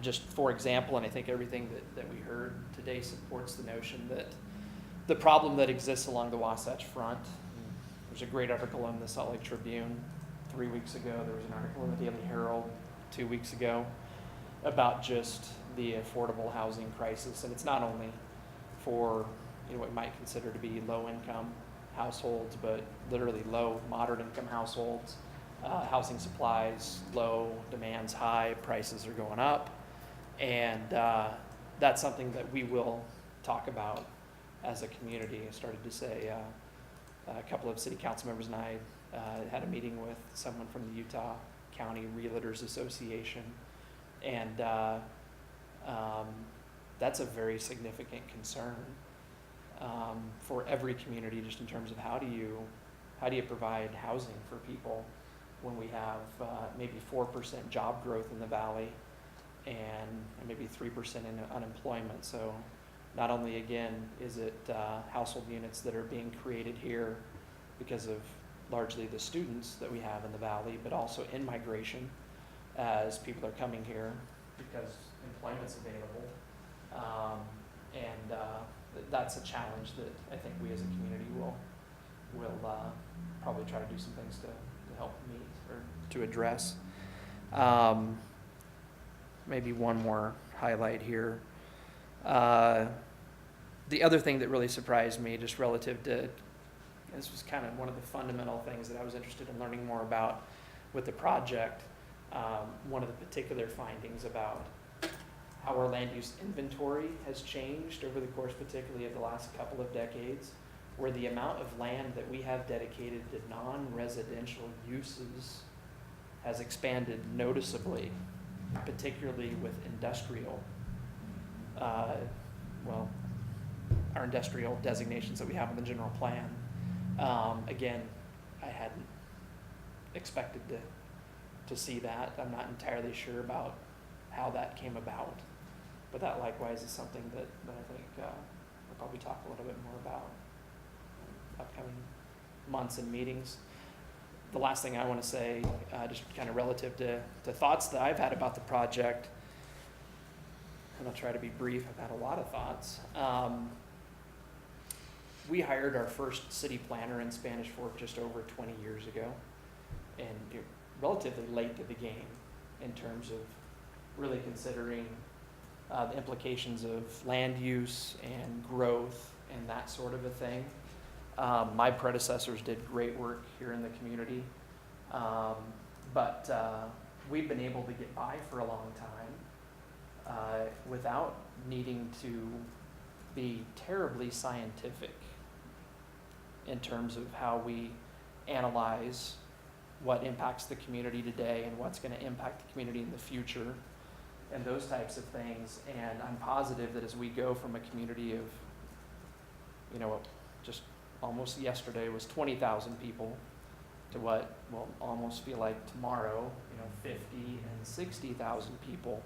just for example, and I think everything that we heard today supports the notion that the problem that exists along the Wasatch Front, there's a great article in the Salt Lake Tribune 3 weeks ago. There was an article in the Daily Herald 2 weeks ago about just the affordable housing crisis. And it's not only for what you might consider to be low-income households, but literally low, moderate-income households. Housing supplies low, demand's high, prices are going up. And that's something that we will talk about as a community. I started to say, a couple of city council members and I had a meeting with someone from the Utah County Realtors Association. And that's a very significant concern for every community, just in terms of how do you provide housing for people when we have maybe 4% job growth in the valley and maybe 3% in unemployment. So not only, again, is it household units that are being created here because of largely the students that we have in the valley, but also in migration as people are coming here because employment's available. That's a challenge that I think we as a community will probably try to do some things to help meet or to address. Maybe one more highlight here. The other thing that really surprised me, just relative to, this was kind of one of the fundamental things that I was interested in learning more about with the project, one of the particular findings about how our land use inventory has changed over the course particularly of the last couple of decades, where the amount of land that we have dedicated to non-residential uses has expanded noticeably, particularly with industrial, our industrial designations that we have in the general plan. Again, I hadn't expected to see that. I'm not entirely sure about how that came about, but that likewise is something that I think we'll probably talk a little bit more about in upcoming months and meetings. The last thing I want to say, just kind of relative to thoughts that I've had about the project, and I'll try to be brief, I've had a lot of thoughts. We hired our first city planner in Spanish Fork just over 20 years ago, and you're relatively late to the game in terms of really considering the implications of land use and growth and that sort of a thing. My predecessors did great work here in the community, but we've been able to get by for a long time without needing to be terribly scientific in terms of how we analyze what impacts the community today and what's going to impact the community in the future and those types of things. And I'm positive that as we go from a community of, just almost yesterday was 20,000 people to what will almost feel like tomorrow, 50 and 60,000 people,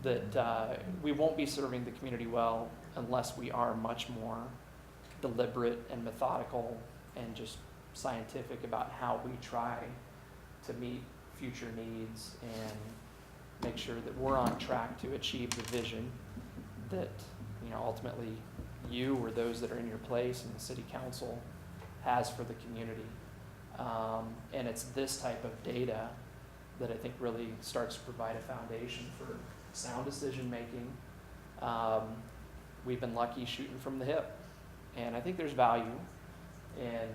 that we won't be serving the community well unless we are much more deliberate and methodical and just scientific about how we try to meet future needs and make sure that we're on track to achieve the vision that, ultimately you or those that are in your place and the city council has for the community. And it's this type of data that I think really starts to provide a foundation for sound decision making. We've been lucky shooting from the hip, and I think there's value in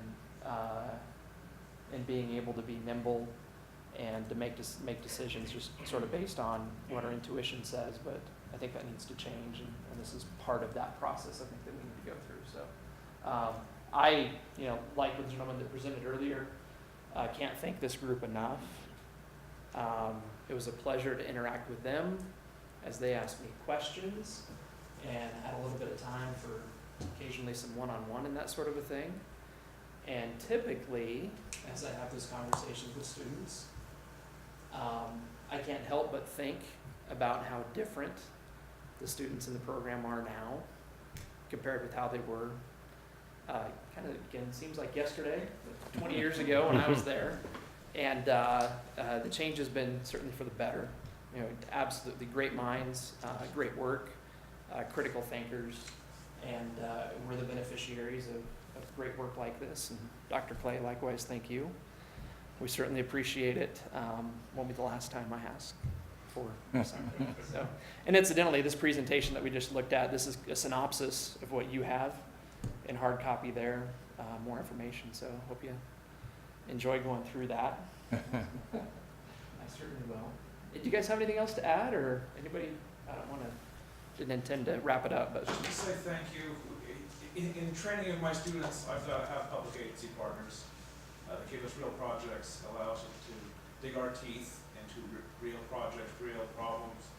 being able to be nimble and to make decisions just sort of based on what our intuition says. But I think that needs to change, and this is part of that process I think that we need to go through. So I, like the gentleman that presented earlier, can't thank this group enough. It was a pleasure to interact with them as they asked me questions and had a little bit of time for occasionally some one-on-one and that sort of a thing. And typically, as I have those conversations with students, I can't help but think about how different the students in the program are now compared with how they were kind of, again, seems like yesterday, 20 years ago when I was there. And the change has been certainly for the better. Absolutely great minds, great work, critical thinkers, and we're the beneficiaries of great work like this. And Dr. Clay, likewise, thank you. We certainly appreciate it. Won't be the last time I ask for something. So, and incidentally, this presentation that we just looked at, this is a synopsis of what you have in hard copy there, more information. So hope you enjoy going through that. I certainly will. Do you guys have anything else to add, or anybody didn't intend to wrap it up, but. Just say thank you. In training of my students, I've got to have public agency partners that give us real projects, allow us to dig our teeth into real projects, real problems.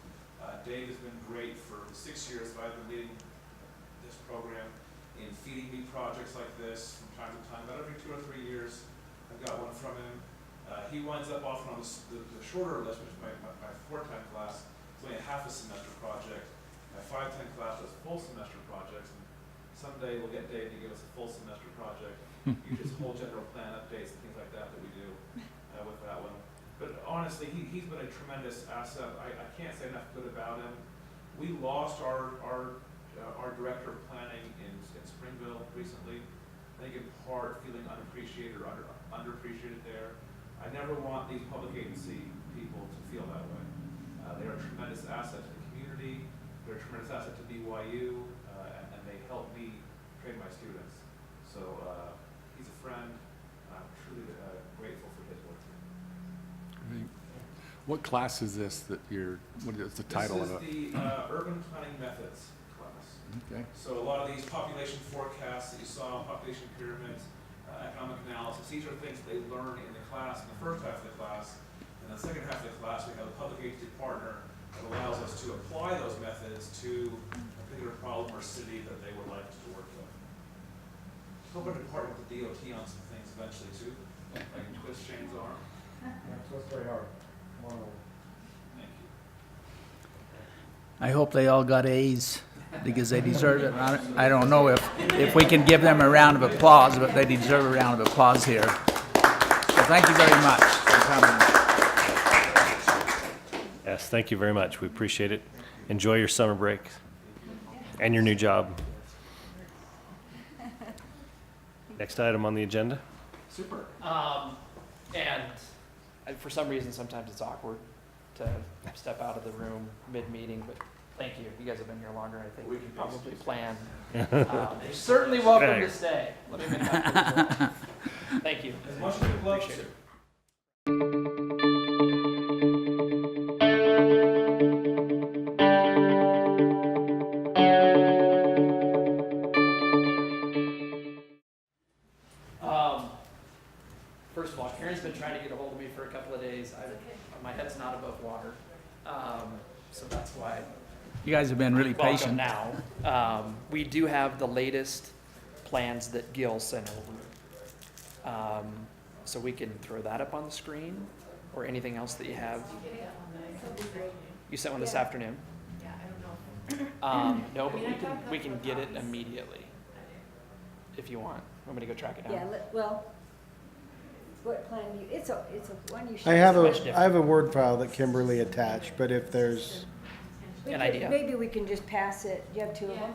Dave has been great for the 6 years that I've been leading this program in feeding me projects like this from time to time. About every 2 or 3 years, I've got one from him. He winds up often on the shorter list, which is my 410 class. It's only a half a semester project. My 510 class does full semester projects. And someday we'll get Dave to give us a full semester project. Usually it's whole general plan updates and things like that we do with that one. But honestly, he's been a tremendous asset. I can't say enough good about him. We lost our director of planning in Springville recently. I think in part feeling unappreciated or underappreciated there. I never want these public agency people to feel that way. They are a tremendous asset to the community. They're a tremendous asset to BYU, and they help me train my students. So he's a friend. I'm truly grateful for his work. Great. What class is this that what is the title of it? This is the Urban Planning Methods class. Okay. So a lot of these population forecasts that you saw, population pyramids, economic analysis, these are things they learn in the class, in the first half of the class. In the second half of the class, we have a public agency partner that allows us to apply those methods to a particular problem or city that they would like us to work with. Hope to partner with the DOT on some things eventually too, like twist Shane's arm. Twist very hard. Come on over. Thank you. I hope they all got A's because they deserve it. I don't know if we can give them a round of applause, but they deserve a round of applause here. So thank you very much for coming. Yes, thank you very much. We appreciate it. Enjoy your summer break and your new job. Next item on the agenda. Super. And for some reason, sometimes it's awkward to step out of the room mid-meeting, but thank you. You guys have been here longer. I think we can probably plan. You're certainly welcome to stay. Let me make that clear. Thank you. As much as we'd love Appreciate to. it. First of all, Karen's been trying to get a hold of me for a couple of days. My head's not above water, so that's why. You guys have been really Welcome patient. now. We do have the latest plans that Gil sent over. So we can throw that up on the screen, or anything else that you have. You sent one this afternoon? Yeah, I don't know. No, but we can get it immediately, if you want. Want me to go track it down? Yeah, well, what plan you, it's a one you should. I have Much different. a Word file that Kimberly attached, but if there's, An idea. Maybe we can just pass it. You have two of them?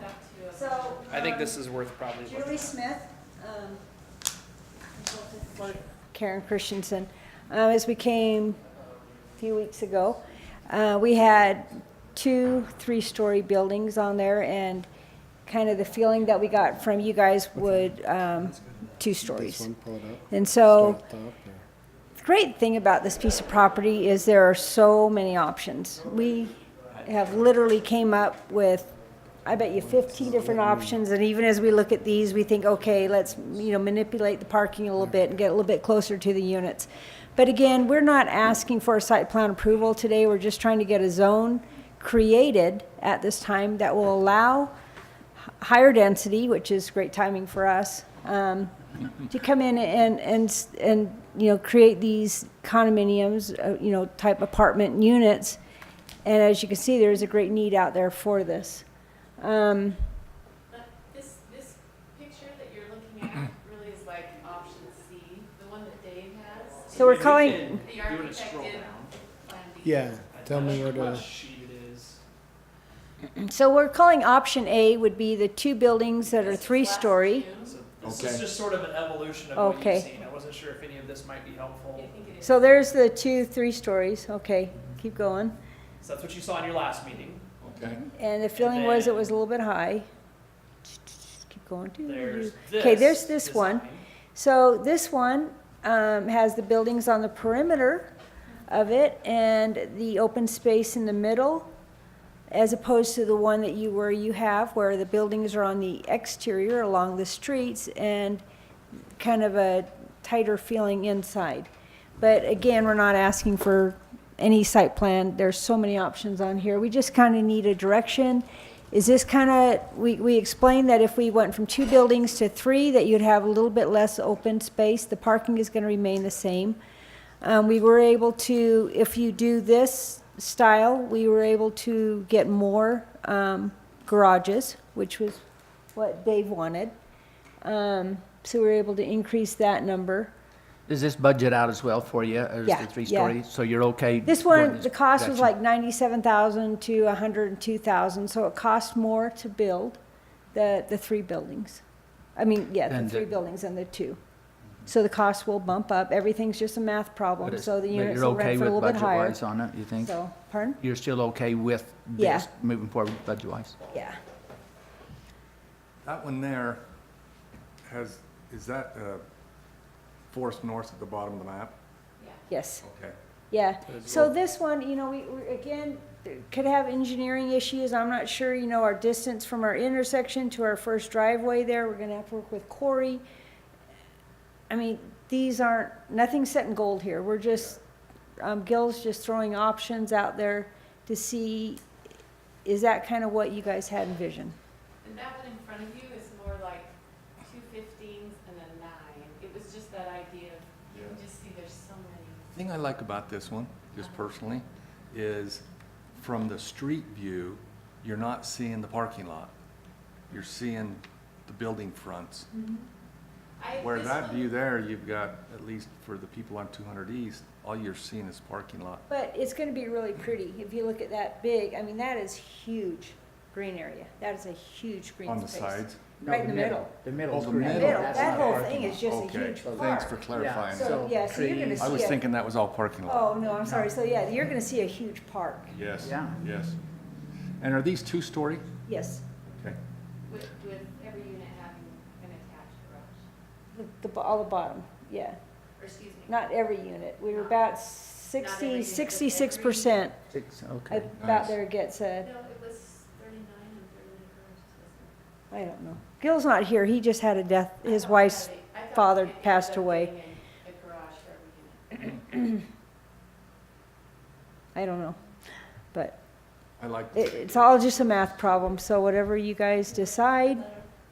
So. I think this is worth probably. Julie Smith, for Karen Christensen. As we came a few weeks ago, we had 2 3-story buildings on there, and kind of the feeling that we got from you guys would 2 stories. pull it up. And so Start at the top, or- the great thing about this piece of property is there are so many options. We have literally came up with, I bet you 15 different options, and even as we look at these, we think, okay, let's, manipulate the parking a little bit and get a little bit closer to the units. But again, we're not asking for a site plan approval today, we're just trying to get a zone created at this time that will allow higher density, which is great timing for us, to come in and create these condominiums, type apartment units. And as you can see, there's a great need out there for this. This picture that you're looking at really is like option C, the one that Dave has. So we're calling, The You want to architect scroll did down? Plan B. Yeah, tell me where What to, sheet it is. so we're calling option A would be the 2 buildings that are 3-story. So this is Okay. just sort of an evolution of what Okay. you've seen. I wasn't sure if any of this might be helpful. So there's the 2 3-stories. Okay, keep going. So that's what you saw in your last meeting. Okay. And the feeling was it was a little bit high. Keep going. There's Okay, there's this design. one. So this one has the buildings on the perimeter of it and the open space in the middle. as opposed to the one that you have, where the buildings are on the exterior along the streets and kind of a tighter feeling inside. But again, we're not asking for any site plan. There's so many options on here. We just kind of need a direction. Is this kind of, we explained that if we went from 2 buildings to 3, that you'd have a little bit less open space. The parking is going to remain the same. We were able to, if you do this style, we were able to get more garages, which was what Dave wanted. So we were able to increase that number. Is this budget out as well for you, as Yeah, the 3 yeah. stories? So you're okay? This going one, the cost was direction? like $97,000 to $102,000, so it cost more to build the 3 buildings. I mean, yeah, the And 3 the- buildings and the 2. So the cost will bump up. Everything's just a math But problem, it's- so the but units you're will okay rent for a with little bit higher. budget-wise on it, you think? So, pardon? You're still okay with Yeah. this moving forward budget-wise? Yeah. That one there is that Forest North at the bottom of the map? Yes. Okay. Yeah, so this one, you know, we again, could have engineering issues, I'm not sure, you know, our distance from our intersection to our first driveway there, we're gonna have to work with Corey. I mean, these aren't, nothing's set in gold here, we're just, Gil's just throwing options out there to see, is that kind of what you guys had envisioned? And that one in front of you is more like 2 15s and a 9. It was just that idea of, you can just see there's so many. The thing I like about this one, just personally, is from the street view, you're not seeing the parking lot. You're seeing the building fronts. Where This that one- view there, you've got, at least for the people on 200 East, all you're seeing is parking lot. But it's gonna be really pretty, if you look at that big, I mean, that is huge green area, that is a huge green On the space. sides? Right in the middle. The Oh, middle's the green. middle. Middle, That's that not whole parking thing lot. is just a Okay, huge park. thanks for clarifying So, that. yeah, so you're gonna trees. see I was a- thinking that was all parking lot. Oh, no, I'm sorry, so yeah, you're gonna see a huge park, Yes, Yeah. yes. And are these 2-story? yes. Okay. With every unit having an attached garage. All the bottom, yeah, Or excuse me. not every unit, we were about every 60, unit, but 66%, Okay. about Nice. there it gets, No, it was 39 and 39 garages. I don't know. Gil's not here, he just had a death, his wife's I thought father it ended passed up away. being a garage for every unit. I don't know, but I like it's all just a math problem, so whatever you guys decide,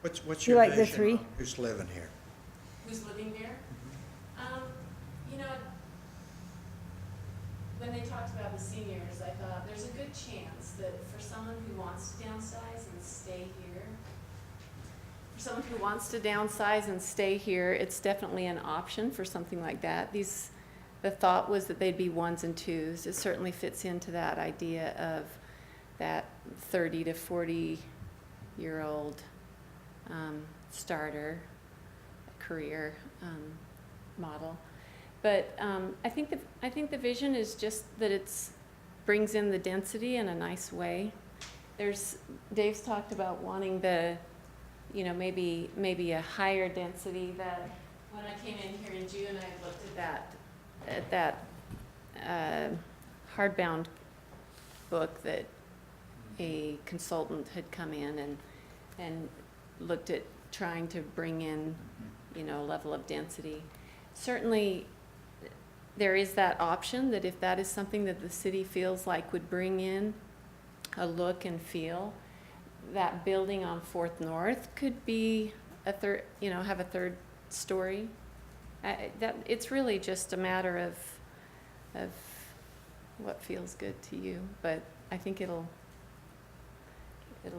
What's You your like the vision 3? on who's living here? Who's living there? You know, when they talked about the seniors, I thought there's a good chance that for someone who wants to downsize and stay here, for someone who wants to downsize and stay here, it's definitely an option for something like that. The thought was that they'd be 1s and 2s. It certainly fits into that idea of that 30 to 40-year-old starter career model. But I think the vision is just that it's brings in the density in a nice way. Dave's talked about wanting maybe a higher density. That when I came in here in June, I looked at that hardbound book that a consultant had come in and looked at trying to bring in, a level of density. Certainly, there is that option that if that is something that the city feels like would bring in a look and feel, that building on 4th North could be have a 3rd story. It's really just a matter of what feels good to you, but I think it'll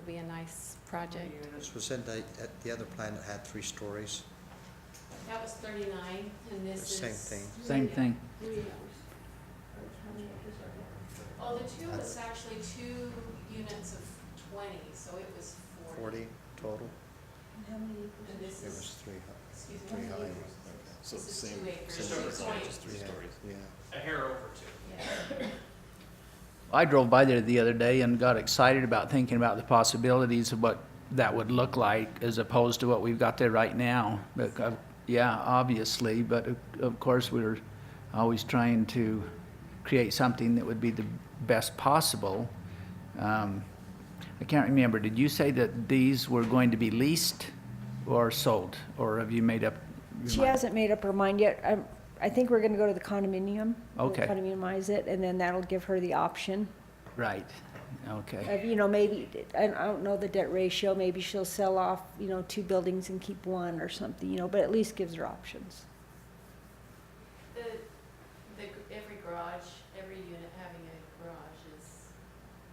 be a nice project. This was in the other plan that had 3 stories. That was 39, and this is... Same thing. Same thing. Oh, the 2 was actually 2 units of 20, so it was 40. 40 total? And this It is, was 3 high. excuse Three me, high. So this is same, 2 acres. same number of 2 stories, point- just 3 Yeah, stories. yeah. A hair over 2. Yeah. I drove by there the other day and got excited about thinking about the possibilities of what that would look like as opposed to what we've got there right now. But, yeah, obviously, but of course, we're always trying to create something that would be the best possible. I can't remember, did you say that these were going to be leased or sold? Or have you made up your She mind? hasn't made up her mind yet. I think we're gonna go to the condominium. We'll Okay. Condominiumize it, and then that'll give her the option Right, okay. of, maybe, I don't know the debt ratio, maybe she'll sell off, 2 buildings and keep one or something, but at least gives her options. Every garage, every unit having a garage is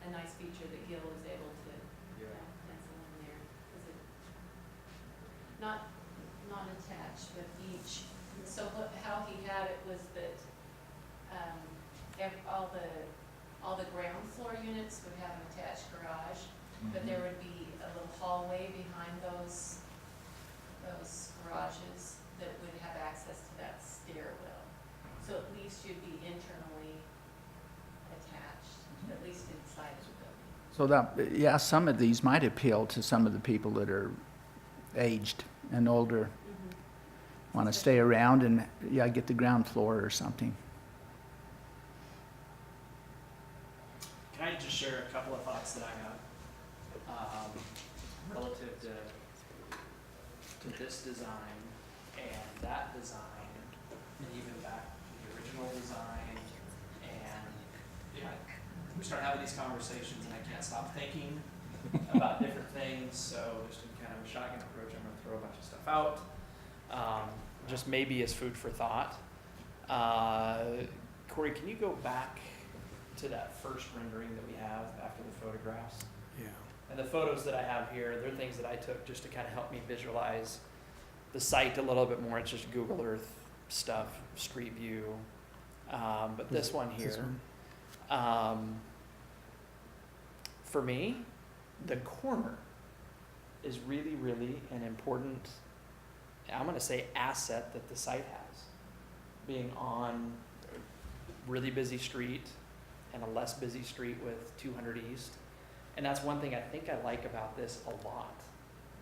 a nice feature that Gil was able to pencil in there. 'Cause it, not attached, but each. So how he had it was that all the ground floor units would have an attached garage, but there would be a little hallway behind those garages that would have access to that stairwell. So at least you'd be internally attached, at least inside of the building. So that, some of these might appeal to some of the people that are aged and older, want to stay around and, get the ground floor or something. Can I just share a couple of thoughts that I have relative to this design and that design, and even back to the original design? And we start having these conversations, and I can't stop thinking about different things. So just in kind of a shotgun approach, I'm going to throw a bunch of stuff out, just maybe as food for thought. Corey, can you go back to that first rendering that we have after the photographs? Yeah. And the photos that I have here, they're things that I took just to kind of help me visualize the site a little bit more. It's just Google Earth stuff, Street View. But this one here, for me, the corner is really, really an important, I'm going to say, asset that the site has. Being on a really busy street and a less busy street with 200 East. And that's one thing I think I like about this a lot,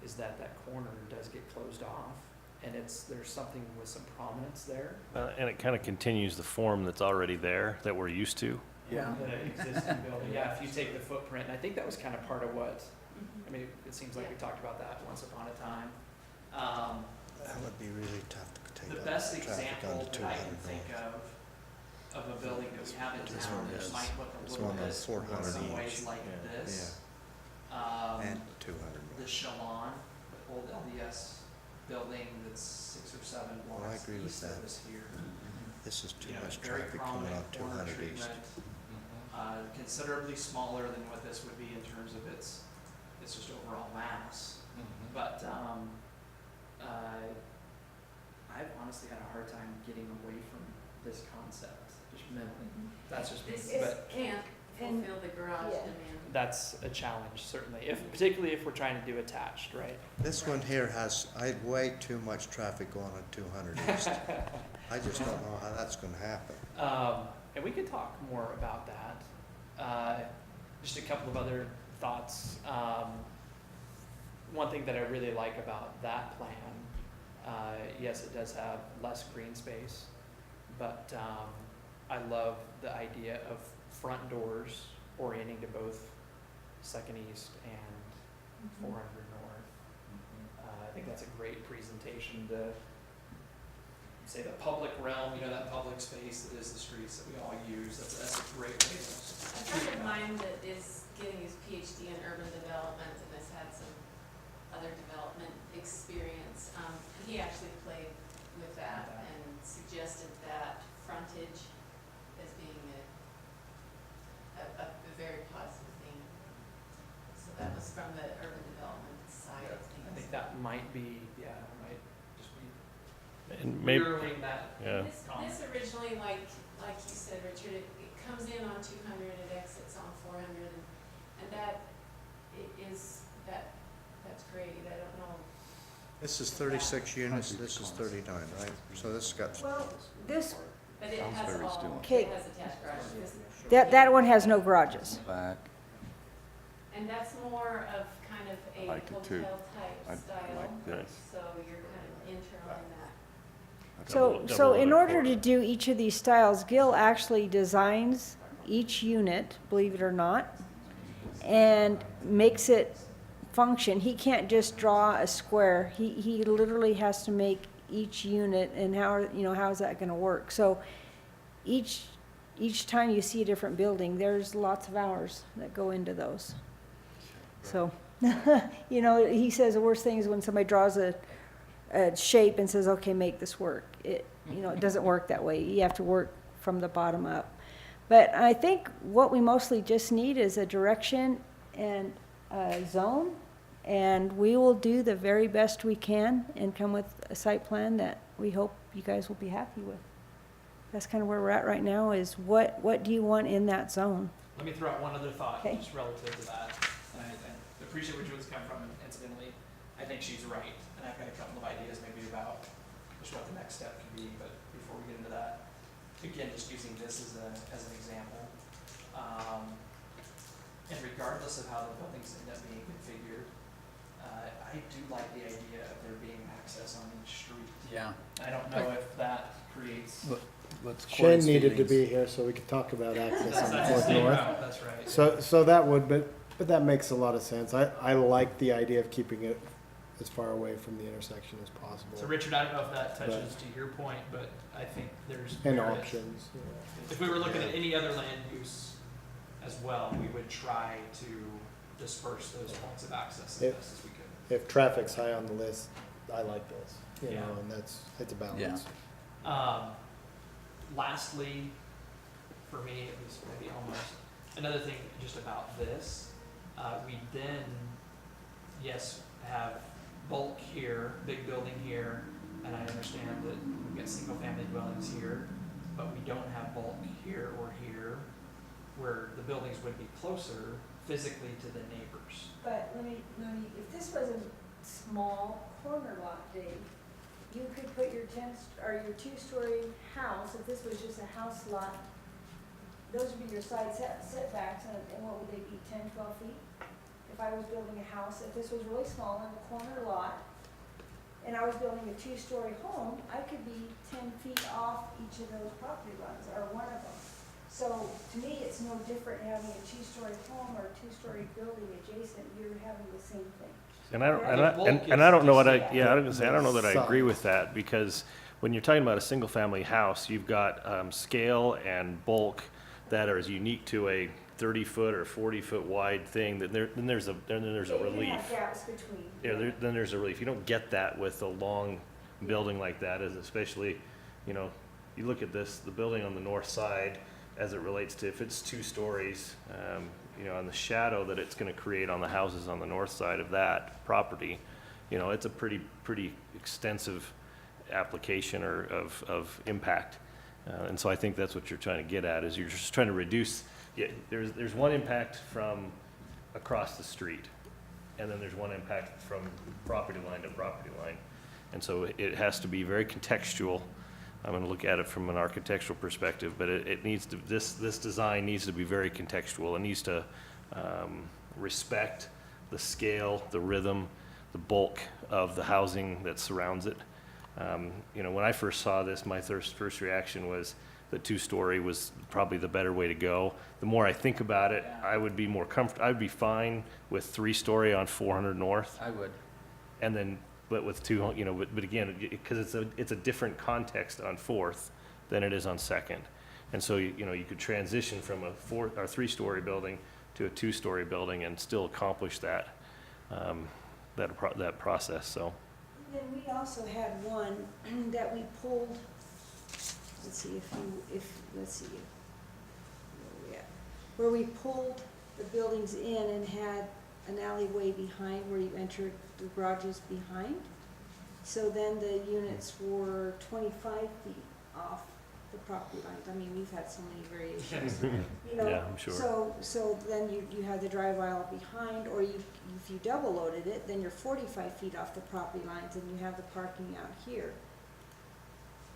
is that corner does get closed off, and there's something with some prominence there. And it kind of continues the form that's already there, that we're used to. The existing building. Yeah, if you take the footprint, and I think that was kind of part of what, I mean, it seems like we talked about that once upon a time. That would be really tough to take The out best traffic example onto that I 200 can think north. of a building that we have in This town one that is- might look a this little one bit is 400 in some each. ways like this. And 200 The north. Shalon, the old LDS building that's 6 or 7 Well, I blocks agree with east of that. us here. This is too You know, much very traffic coming prominent off corner 200 east. treatment, considerably smaller than what this would be in terms of its just overall mass. But I've honestly had a hard time getting away from this concept, just mentally. That's just me. But Can't and- fulfill the garage yeah. demand. that's a challenge, certainly, particularly if we're trying to do attached, right? This one here has, way too much traffic going on 200 east. I just don't know how that's gonna happen. And we could talk more about that. Just a couple of other thoughts. One thing that I really like about that plan, yes, it does have less green space, but I love the idea of front doors orienting to both Second East and 400 North. I think that's a great presentation to say the public realm, that public space that is the streets that we all use. That's a great way to. A friend of mine that is getting his PhD in urban development and has had some other development experience, he actually played with that and suggested that frontage as being a very positive thing. So that was from the urban development side of things. I think that might be, might just be And maybe, mirroring that. yeah. This originally, like you said, Richard, it comes in on 200, it exits on 400, and that that's great. I don't know. This is 36 units, this is 39, right? So this has got, Well, this, But it has very all, still. Okay. it has attached garages. that one has no garages. Back. And that's more of kind of a I like it too. hotel type style. like this. So you're kind of internal in that. So in order to do each of these styles, Gil actually designs each unit, believe it or not, and makes it function. He can't just draw a square. He literally has to make each unit, and how is that gonna work? So each time you see a different building, there's lots of hours that go into those. So, he says the worst thing is when somebody draws a shape and says, okay, make this work. It doesn't work that way. You have to work from the bottom up. But I think what we mostly just need is a direction and a zone, and we will do the very best we can and come with a site plan that we hope you guys will be happy with. That's kind of where we're at right now, is what do you want in that zone? Let me throw out one other thought, Okay. just relative to that. And I appreciate where Julie's come from, incidentally. I think she's right, and I've got a couple of ideas maybe about just what the next step could be, but before we get into that, again, just using this as an example. And regardless of how the buildings end up being configured, I do like the idea of there being access on each street. Yeah. I don't know if that creates. Shane needed to be here so we could talk about access on That's Fourth the same North. route, that's right. So that would, but that makes a lot of sense. I like the idea of keeping it as far away from the intersection as possible. So Richard, I don't know if that touches to your point, but I think there's And merit. options. If we were looking at any other land use as well, we would try to disperse those points of access as best as we could. If traffic's high on the list, I like this, Yeah. and it's a balance. Lastly, for me, at least maybe almost, another thing just about this, we then, yes, have bulk here, big building here, and I understand that we've got single-family dwellings here, but we don't have bulk here or here, where the buildings would be closer physically to the neighbors. But let me, if this was a small corner lot, Dave, you could put your your two-story house, if this was just a house lot, those would be your side setbacks, and what would they be, 10, 12 feet? If I was building a house, if this was really small in a corner lot, and I was building a two-story home, I could be 10 feet off each of those property lines, or one of them. So to me, it's no different having a two-story home or a two-story building adjacent, you're having the same thing. And I don't know what I don't know that I agree with that, because when you're talking about a single-family house, you've got scale and bulk that are unique to a 30-foot or 40-foot wide thing. Then there's a relief. You have gaps between. Yeah, then there's a relief. You don't get that with a long building like that, especially, you look at this, the building on the north side, as it relates to if it's 2 stories, and the shadow that it's going to create on the houses on the north side of that property, it's a pretty extensive application of impact. And so I think that's what you're trying to get at, is you're just trying to reduce. Yeah, there's one impact from across the street, and then there's one impact from property line to property line. And so it has to be very contextual. I'm going to look at it from an architectural perspective, but it needs to, this design needs to be very contextual. It needs to respect the scale, the rhythm, the bulk of the housing that surrounds it. When I first saw this, my first reaction was the 2-story was probably the better way to go. The more I think about it, I would be more comfortable. I'd be fine with 3-story on 400 North. I would. And then, but with 2, but again, because it's a different context on 4th than it is on 2nd. And so, you could transition from a 3-story building to a 2-story building and still accomplish that process, so. Then we also had one that we pulled, where we pulled the buildings in and had an alleyway behind where you entered the garages behind. So then the units were 25 feet off the property lines. I mean, we've had so many variations. Yeah, I'm sure. So then you have the drive aisle behind, or if you double loaded it, then you're 45 feet off the property lines and you have the parking out here.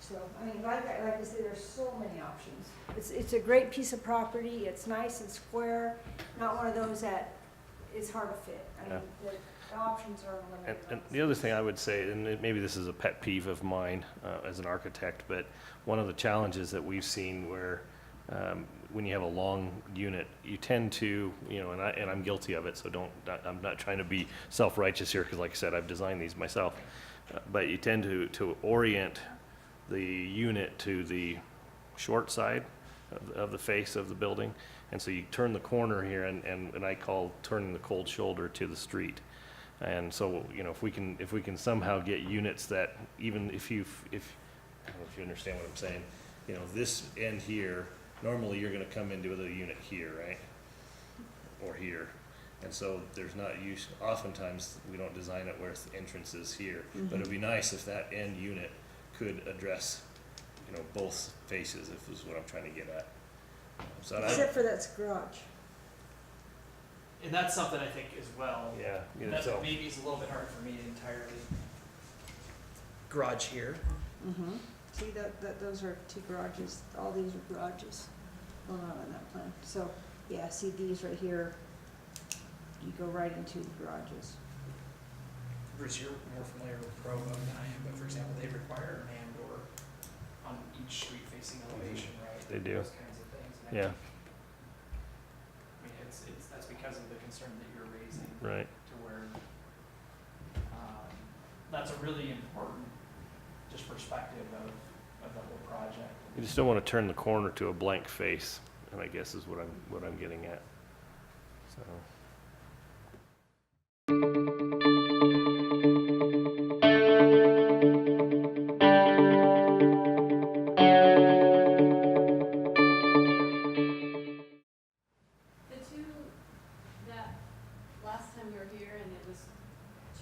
So, I mean, like I said, there's so many options. It's a great piece of property. It's nice and square, not one of those that is hard to fit. I mean, the options are limited. And the other thing I would say, and maybe this is a pet peeve of mine as an architect, but one of the challenges that we've seen where when you have a long unit, you tend to, you know, and I'm guilty of it, so I'm not trying to be self-righteous here, because like I said, I've designed these myself. But you tend to orient the unit to the short side of the face of the building. And so you turn the corner here, and I call turning the cold shoulder to the street. And so, you know, if we can somehow get units that, even if I don't know if you understand what I'm saying, you know, this end here, normally you're gonna come into the unit here, right? Or here. And so there's not use, oftentimes we don't design it where the entrance is here. But it'd be nice if that end unit could address, you know, both faces, if is what I'm trying to get at. So Except for that's garage. And that's something I think as well. yeah, you know, That so, maybe is a little bit hard for me to entirely. Garage here. Mm-hmm. See, those are two garages, all these are garages going on that plan. So, yeah, see these right here, you go right into the garages. Bruce, you're more familiar with Provo than I am, but for example, they require a man door on each street facing elevation, right? They do. Those kinds of things. And I yeah, think- I mean, that's because of the concern that you're raising. right. To where, that's a really important, just perspective of the whole project. You just don't want to turn the corner to a blank face, and I guess is what I'm getting at. So. The two, that last time you were here, and it was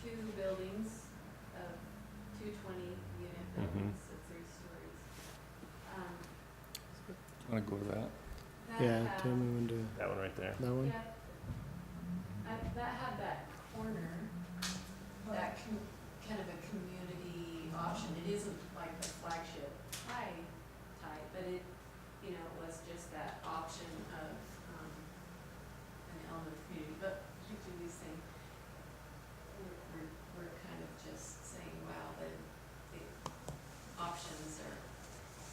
two buildings of 220-unit buildings of 3 stories. Want to go to that? That Yeah, had- tell me when to, That one right there. that one? Yeah. That had that corner, that kind of a community option. It isn't like the flagship high type, but it, you know, was just that option of, an element of community. But like Julie's saying, we're kind of just saying, wow, the options are,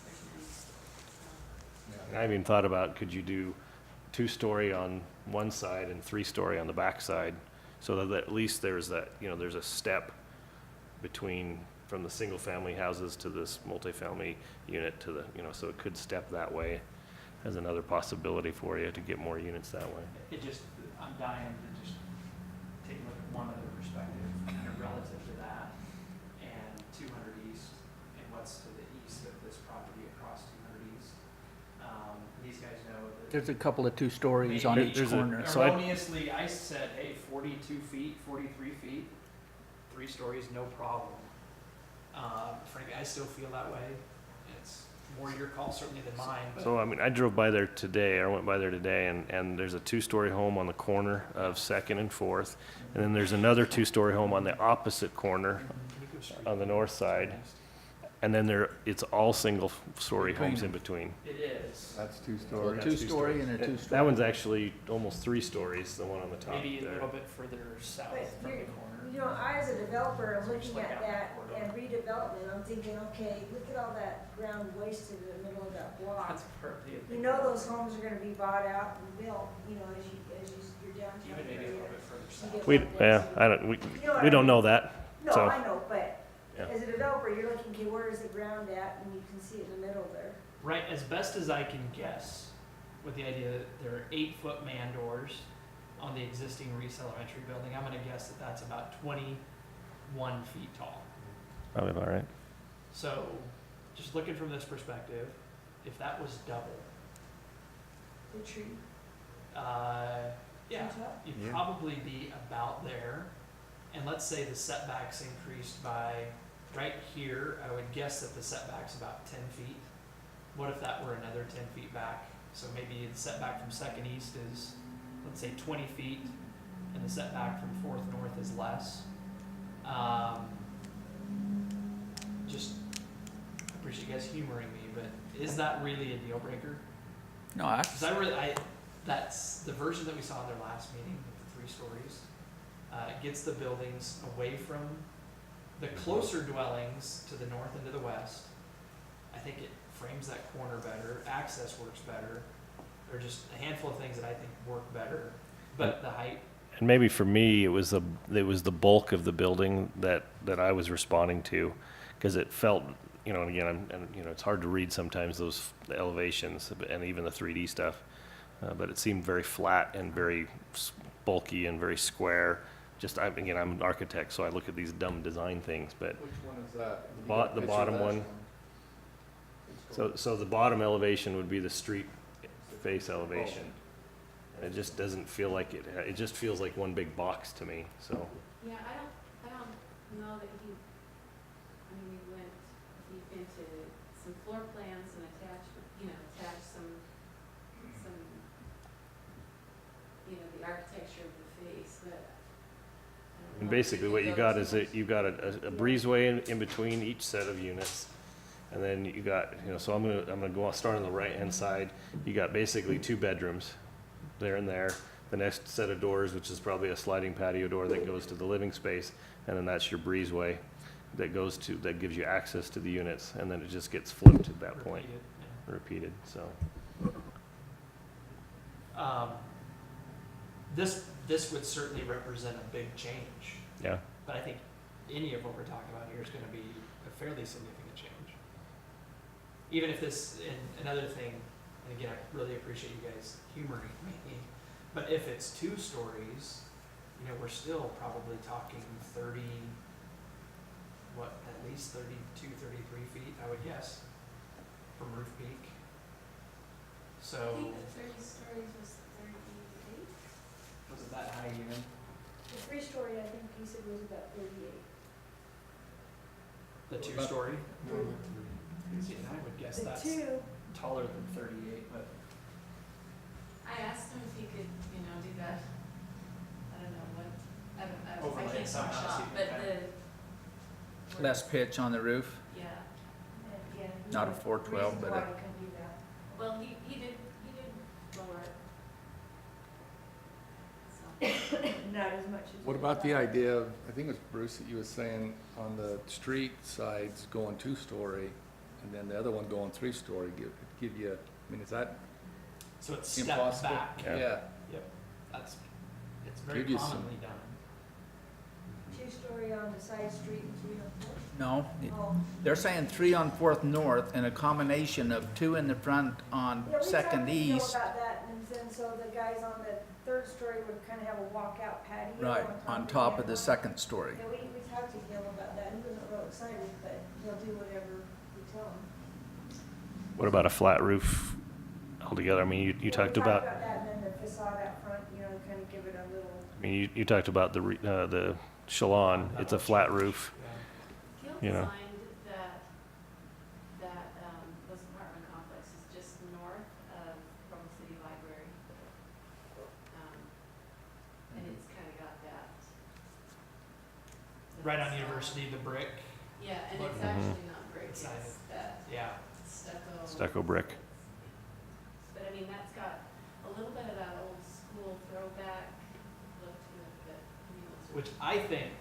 there's many. So. I even thought about, could you do 2-story on one side and 3-story on the back side, so that at least there's that, you know, there's a step between, from the single-family houses to this multifamily unit to the, you know, so it could step that way as another possibility for you to get more units that way. It just, I'm dying to just take a look at one other perspective, kind of relative to that, and 200 East, and what's to the east of this property across 200 East. These guys know that. There's a couple of 2 stories on each There's a- corner. So I- Erroneously, I said, hey, 42 feet, 43 feet, 3 stories, no problem. Frankly, I still feel that way. It's more your call certainly than mine, but. So, I mean, I drove by there today, or went by there today, and there's a 2-story home on the corner of 2nd and 4th, and then there's another 2-story home on the opposite corner on the north side, and then it's all single-story homes in between. It is. That's 2 So stories. a 2-story and a 2-story. That one's actually almost 3 stories, the one on the top Maybe a there. little bit further south But from the you're- corner. You know, I as a developer, I'm Just looking look at out that the and corridor. redevelopment, I'm thinking, okay, look at all that ground wasted in the middle of that block. That's perfectly. You know those homes are gonna be bought out and built, you know, you're downtown Even maybe a area. little bit further You south. get We, that yeah, density. I don't, You know what we I don't mean? know that, No, so. I know, but Yeah. as a developer, you're looking, okay, where is the ground at, and you can see it in the middle there. Right, as best as I can guess, with the idea that there are 8-foot man doors on the existing Reese Elementary building, I'm gonna guess that that's about 21 feet tall. Probably about right. So, just looking from this perspective, if that was double, The tree. yeah, top? you'd Yeah. probably be about there. And let's say the setbacks increased by, right here, I would guess that the setback's about 10 feet. What if that were another 10 feet back? So maybe the setback from 2nd East is, let's say 20 feet, and the setback from 4th North is less. Just appreciate you guys humoring me, but is that really a deal breaker? No, Because that's the version that we saw in their last meeting with the 3 stories. It gets the buildings away from the closer dwellings to the north and to the west. I think it frames that corner better, access works better. There are just a handful of things that I think work better, but the height. And maybe for me, it was the bulk of the building that I was responding to, because it felt, you know, again, it's hard to read sometimes the elevations and even the 3D stuff, but it seemed very flat and very bulky and very square. I'm an architect, so I look at these dumb design things, but Which one is that? the bottom one. So the bottom elevation would be the street face elevation. And it just doesn't feel like it just feels like one big box to me, so. Yeah, I don't know that we went deep into some floor plans and attached some, the architecture of the face, but. And basically what you got is that you've got a breezeway in between each set of units. And then you got, so I'm gonna start on the right-hand side. You got basically 2 bedrooms there and there. The next set of doors, which is probably a sliding patio door that goes to the living space, and then that's your breezeway that gives you access to the units, and then it just gets flipped at that point, repeated, so. This would certainly represent a big change. Yeah. But I think any of what we're talking about here is going to be a fairly significant change. Even if this, and another thing, and again, I really appreciate you guys humoring me, but if it's 2 stories, we're still probably talking at least 32, 33 feet, I would guess, from roof peak. So. I think the 30 stories was 38. Was it that high even? The 3-story, I think he said was about 38. The 2-story? See, and I would guess The that's 2, taller than 38, but. I asked him if he could, do that. I don't know what, I Overlay can't somehow, Photoshop, see if but you the. Less pitch on the roof, Yeah, yeah. not a 412, but a, well, he did lower it. So. Not as much as. What about the idea of, I think it was Bruce that you were saying, on the street sides going 2-story, and then the other one going 3-story, give you, is that So it's stepped impossible? back. Yeah. Yep, it's very Give you some- commonly done. 2-story on the side street and 3 on 4th. no, Oh. they're saying 3 on 4th North and a combination of 2 in the front on Yeah, we 2nd talked to Gil East. about that, and then so the guys on the 3rd story would kind of have a walkout patio. Right, on top of the 2nd story. Yeah, we talked to Gil about that, he wasn't real excited, but he'll do whatever we tell him. What about a flat roof altogether? I mean, you talked about, that, and then the facade out front, kind of give it a little. I mean, you talked about the Shalon. It's a flat roof. Gil You know. designed those apartment complexes just north of Provo City Library. And it's kind of got that. Right on University, the brick. Yeah, and Look. it's actually not brick, It's it's not- that Yeah. stucco. Stucco brick. But I mean, that's got a little bit of that old school throwback look to it, but Which I think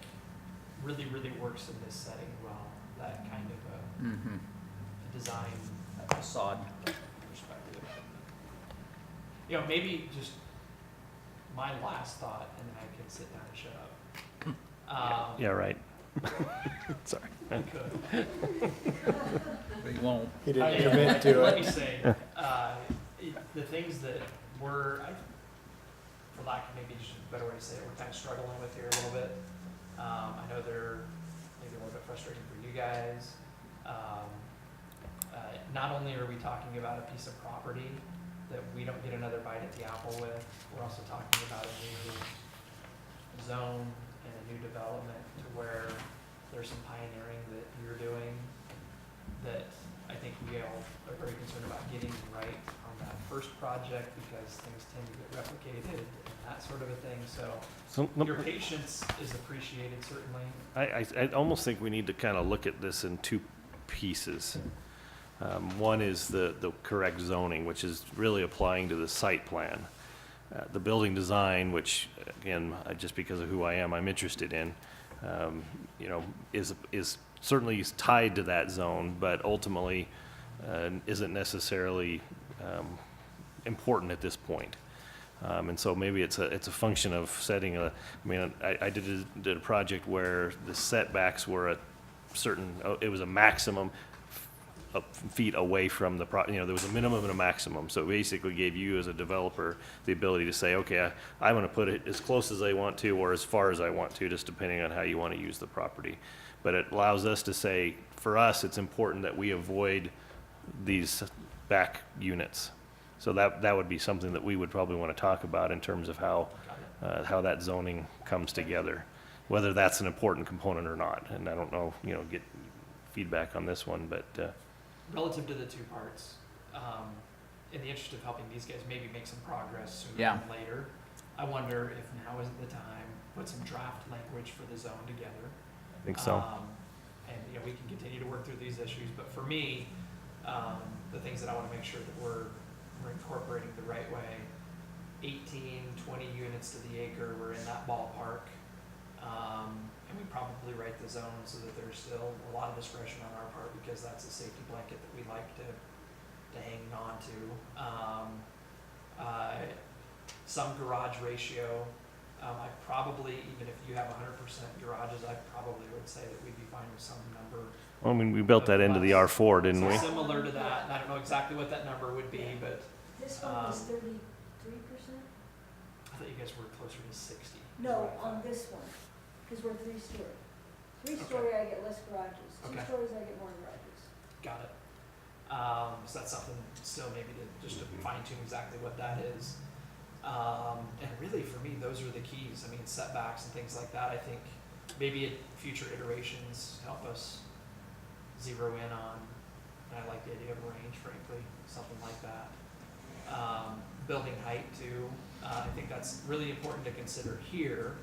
really, really works in this setting well, that kind of Mm-hmm. a design Facade. perspective. Maybe just my last thought, and then I can sit down and shut up. Yeah, right. Sorry. I could. We won't. He didn't I- commit to Let it. me say, the things that we're, for lack of maybe just a better way to say it, we're kind of struggling with here a little bit. I know they're maybe a little bit frustrating for you guys. Not only are we talking about a piece of property that we don't get another bite at the apple with, we're also talking about a new zone and a new development to where there's some pioneering that you're doing that I think we all are very concerned about getting right on that first project because things tend to get replicated and that sort of a thing. So your patience is appreciated, certainly. I almost think we need to kind of look at this in 2 pieces. One is the correct zoning, which is really applying to the site plan. The building design, which again, just because of who I am, I'm interested in, is certainly tied to that zone, but ultimately isn't necessarily important at this point. And so maybe it's a function of setting a, I mean, I did a project where the setbacks were a certain, it was a maximum of feet away from the there was a minimum and a maximum. So it basically gave you as a developer the ability to say, okay, I want to put it as close as I want to or as far as I want to, just depending on how you want to use the property. But it allows us to say, for us, it's important that we avoid these back units. So that would be something that we would probably want to talk about in terms of how that zoning comes together, whether that's an important component or not. And I don't know, get feedback on this one, but. Relative to the two parts, in the interest of helping these guys maybe make some progress sooner Yeah. than later, I wonder if now isn't the time, put some draft language for the zone together. I think so. And, we can continue to work through these issues, but for me, the things that I want to make sure that we're incorporating the right way, 18, 20 units to the acre, we're in that ballpark. And we probably write the zone so that there's still a lot of discretion on our part, because that's a safety blanket that we like to hang on to. Some garage ratio, I probably, even if you have 100% garages, I probably would say that we'd be fine with some number. Well, I mean, we built that into the R4, didn't we? Similar to that, and I don't know exactly what that number would be, but This one was 33%? I thought you guys were closer to 60. No, on this one, because we're 3-story. 3-story, I get less garages. Okay. 2 stories, I get more garages. Got it. So that's something still maybe just to fine tune exactly what that is. And really for me, those are the keys. I mean, setbacks and things like that, I think maybe in future iterations help us zero in on, and I like the idea of range, frankly, something like that. Building height too, I think that's really important to consider here,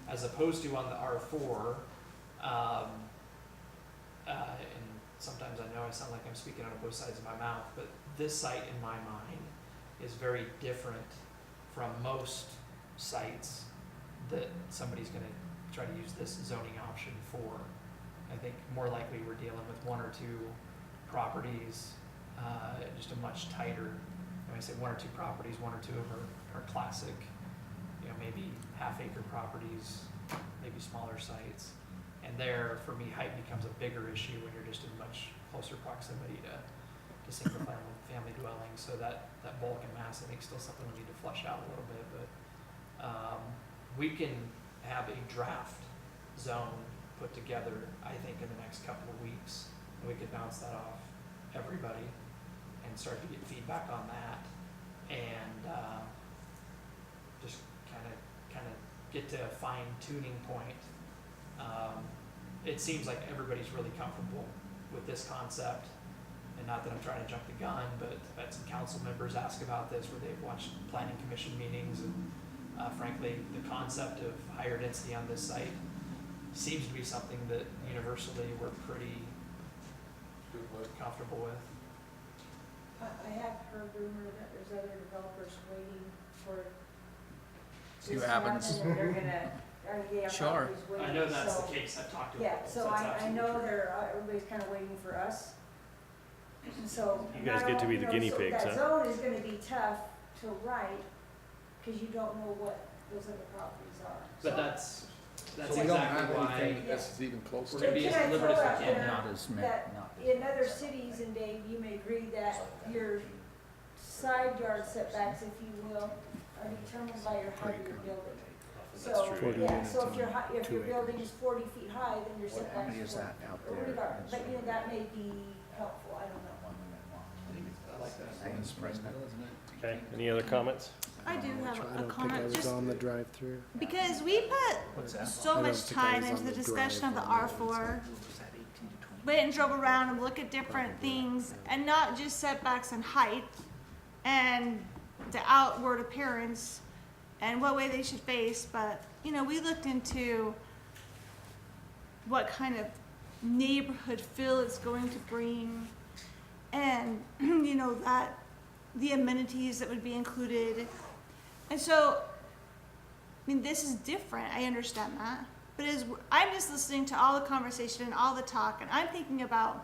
as opposed to on the R4. And sometimes I know I sound like I'm speaking out of both sides of my mouth, but this site in my mind is very different from most sites that somebody's gonna try to use this zoning option for. I think more likely we're dealing with 1 or 2 properties, just a much tighter, when I say 1 or 2 properties, 1 or 2 of them are classic, maybe half-acre properties, maybe smaller sites. And there, for me, height becomes a bigger issue when you're just in much closer proximity to single family dwellings. So that bulk and mass, I think, is still something we need to flesh out a little bit. But we can have a draft zone put together, I think, in the next couple of weeks. And we could bounce that off everybody and start to get feedback on that. And just kind of get to a fine tuning point. It seems like everybody's really comfortable with this concept, and not that I'm trying to jump the gun, but I've had some council members ask about this where they've watched planning commission meetings, and frankly, the concept of higher density on this site seems to be something that universally we're pretty comfortable with. I have heard rumor that there's other developers waiting for. See what this to happens. happen, and they're gonna, they have Sure. properties waiting, I know that's so- the case, I've talked to Yeah, them, so it's I absolutely know true. everybody's kind of waiting for us. And so. You guys get to be the guinea pigs, That huh? zone is gonna be tough to write, because you don't know what those other properties are. But So- that's So we don't exactly have why anything that's even close we're to gonna it. be as Can I deliberate as throw we out can there now. Not as many, that not as in other cities, and Dave, you may agree that your side yard setbacks, if you will, are determined by your height of your building. That's So, true. yeah, so if if your building is 40 feet high, then your setbacks many is are that out there? regardless. But, that may be helpful, I don't know. I like that. Okay, any other comments? I do have I a don't think I comment, was just on the drive-through. because we put so I don't much think I time was into on the the discussion of the drive R4. Went and drove around and looked at different things, and not just setbacks and height, and the outward appearance, and what way they should face, but, we looked into what kind of neighborhood feel it's going to bring, and, that the amenities that would be included. And so, this is different, I understand that. But I'm just listening to all the conversation and all the talk, and I'm thinking about,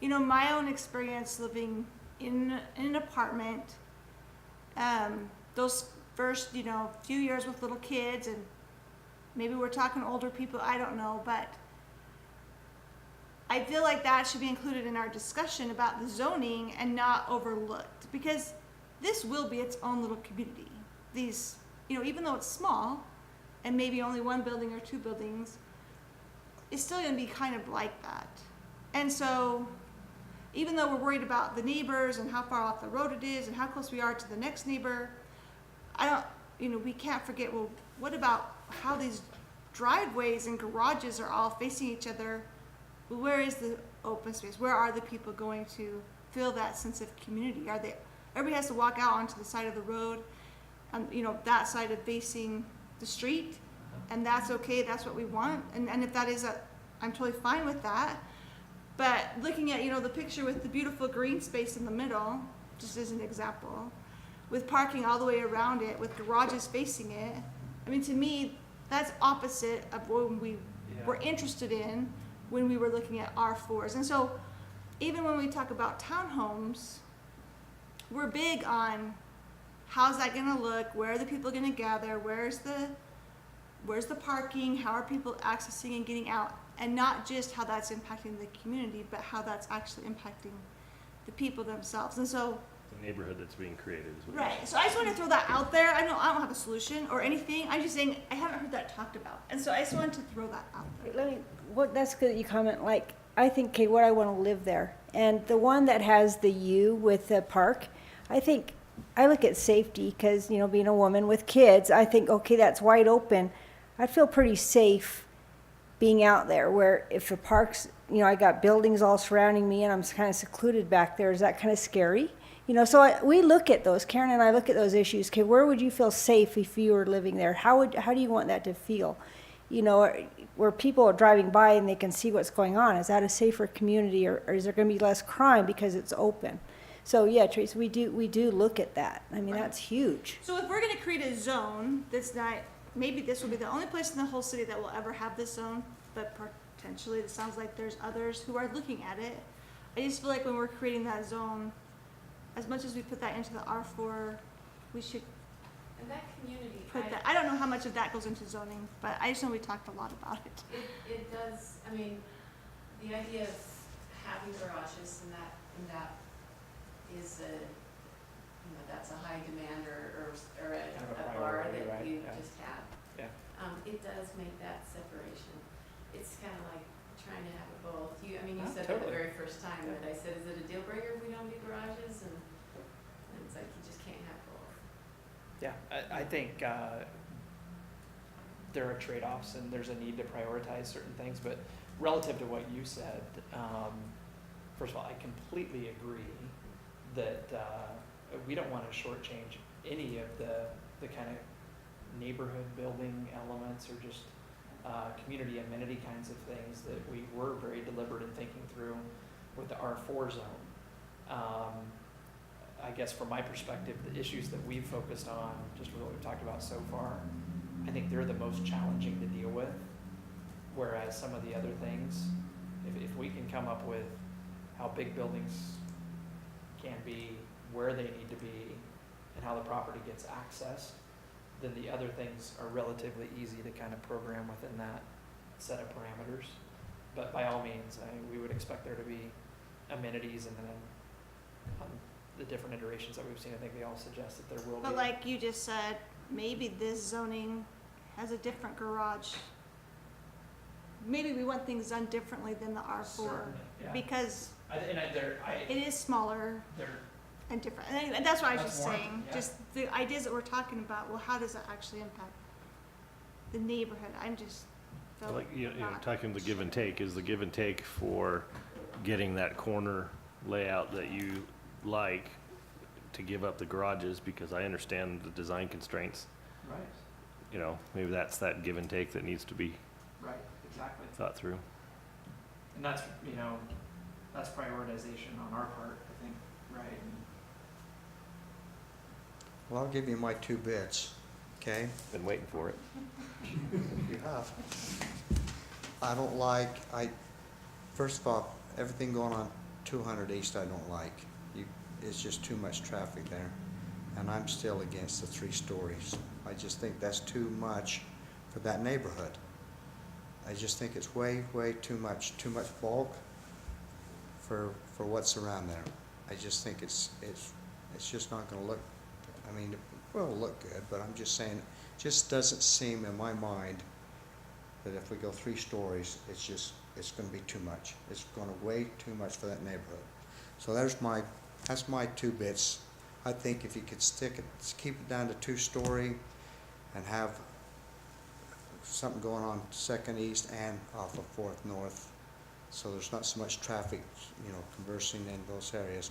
my own experience living in an apartment those first, few years with little kids, and maybe we're talking older people, I don't know, but I feel like that should be included in our discussion about the zoning and not overlooked, because this will be its own little community. These, even though it's small, and maybe only one building or two buildings, it's still gonna be kind of like that. And so, even though we're worried about the neighbors and how far off the road it is and how close we are to the next neighbor, we can't forget, well, what about how these driveways and garages are all facing each other? Where is the open space? Where are the people going to feel that sense of community? Everybody has to walk out onto the side of the road, that side of facing the street, and that's okay, that's what we want. And if that is I'm totally fine with that. But looking at, the picture with the beautiful green space in the middle, just as an example, with parking all the way around it, with garages facing it, to me, that's opposite of what we were interested in when we were looking at R4s. And so, even when we talk about townhomes, we're big on how's that gonna look, where are the people gonna gather, where's the parking, how are people accessing and getting out, and not just how that's impacting the community, but how that's actually impacting the people themselves. And so, The neighborhood that's being created is what. right, so I just want to throw that out there. I don't have a solution or anything. I'm just saying I haven't heard that talked about, and so I just wanted to throw that out there. That's good that you comment, I think, okay, what I want to live there. And the one that has the U with the park, I look at safety, because, being a woman with kids, I think, okay, that's wide open. I feel pretty safe being out there, where if the park's, I got buildings all surrounding me and I'm kind of secluded back there, is that kind of scary? So we look at those, Karen and I look at those issues. Okay, where would you feel safe if you were living there? How do you want that to feel? Where people are driving by and they can see what's going on. Is that a safer community, or is there going to be less crime because it's open? So yeah, Trace, we do look at that. That's huge. So if we're going to create a zone that's not, maybe this will be the only place in the whole city that will ever have this zone, but potentially it sounds like there's others who are looking at it. I just feel like when we're creating that zone, as much as we put that into the R4, we should And that community, put that. I don't know how much of that goes into zoning, but I just know we talked a lot about it. it does, the idea of having garages and that is that's a high demand or a bar that you just have. Yeah. It does make that separation. It's kind of like trying to have it both. You said it Totally. the very first time, but I said, is it a deal breaker if we don't do garages? And it's like, you just can't have both. Yeah, I think there are trade-offs and there's a need to prioritize certain things, but relative to what you said, first of all, I completely agree that we don't want to shortchange any of the kind of neighborhood building elements or just community amenity kinds of things that we were very deliberate in thinking through with the R4 zone. I guess from my perspective, the issues that we've focused on, just with what we've talked about so far, I think they're the most challenging to deal with. Whereas some of the other things, if we can come up with how big buildings can be, where they need to be, and how the property gets accessed, then the other things are relatively easy to kind of program within that set of parameters. But by all means, we would expect there to be amenities, and then on the different iterations that we've seen, I think they all suggest that there will be. But like you just said, maybe this zoning has a different garage. Maybe we want things done differently than the R4. Certainly, yeah. Because it it is smaller and different. And that's what I was just saying. Yeah. Just the ideas that we're talking about, well, how does that actually impact the neighborhood? I'm just feel Like, not- talking the give and take, is the give and take for getting that corner layout that you like to give up the garages, because I understand the design constraints. Right. Maybe that's that give and take that needs to be Right, exactly. thought through. And that's, that's prioritization on our part, I think, right? Well, I'll give you my 2 bits, okay? Been waiting for it. You have. I don't like, first of all, everything going on 200 East I don't like. It's just too much traffic there. and I'm still against the 3 stories. I just think that's too much for that neighborhood. I just think it's way too much bulk for what's around there. I just think it's just not gonna look, I mean, it will look good, but I'm just saying, it just doesn't seem in my mind that if we go 3 stories, it's gonna be too much. It's gonna way too much for that neighborhood. So that's my 2 bits. I think if you could keep it down to 2-story and have something going on 2nd East and off of 4th North, so there's not so much traffic, conversing in those areas.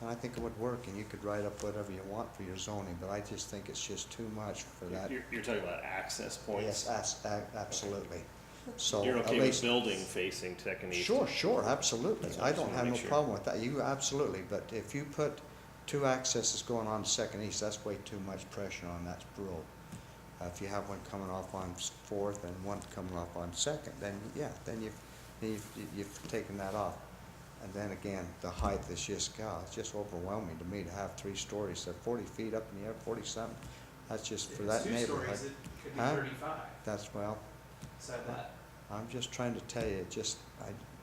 And I think it would work, and you could write up whatever you want for your zoning, but I just think it's just too much for that. You're talking about access points? Yes, absolutely. So You're at okay with least- building facing 2nd East? Sure, absolutely. That's what I I just don't wanna have no make sure. problem with that. You, absolutely, but if you put 2 accesses going on to 2nd East, that's way too much pressure on that road. If you have one coming off on 4th and one coming off on 2nd, then yeah, then you've taken that off. And then again, the height is just, God, it's just overwhelming to me to have 3 stories. They're 40 feet up in the air, 40-something. That's just for that neighborhood. It could be Huh? 35. That's, well, So that, I'm just trying to tell you,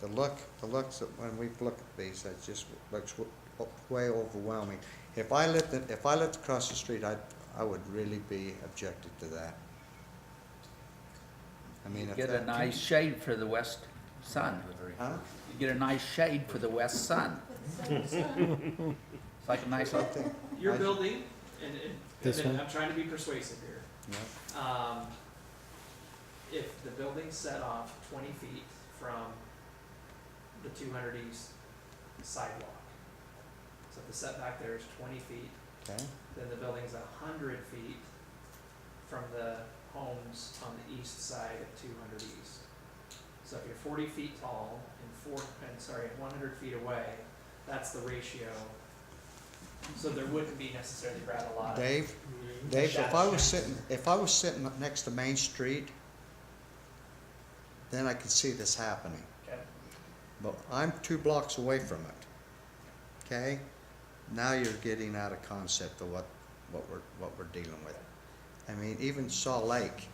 the looks that when we look at these, that just looks way overwhelming. If I lived across the street, I would really be objected to that. I mean, if Get a that. nice shade for the west sun. Huh? You get a nice shade for the west sun. It's like a nice little thing. your I- building, and This and one? I'm trying to be persuasive here. Yeah. If the building's set off 20 feet from the 200 East sidewalk, so if the setback there is 20 feet, Okay, then the building's 100 feet from the homes on the east side of 200 East. So if you're 40 feet tall and 100 feet away, that's the ratio. So there wouldn't be necessarily, Brad, a lot of. Dave, if I was sitting next to Main Street, then I could see this happening. Okay. But I'm 2 blocks away from it. Okay? Now you're getting out of concept of what we're dealing with. I mean, even Saw Lake,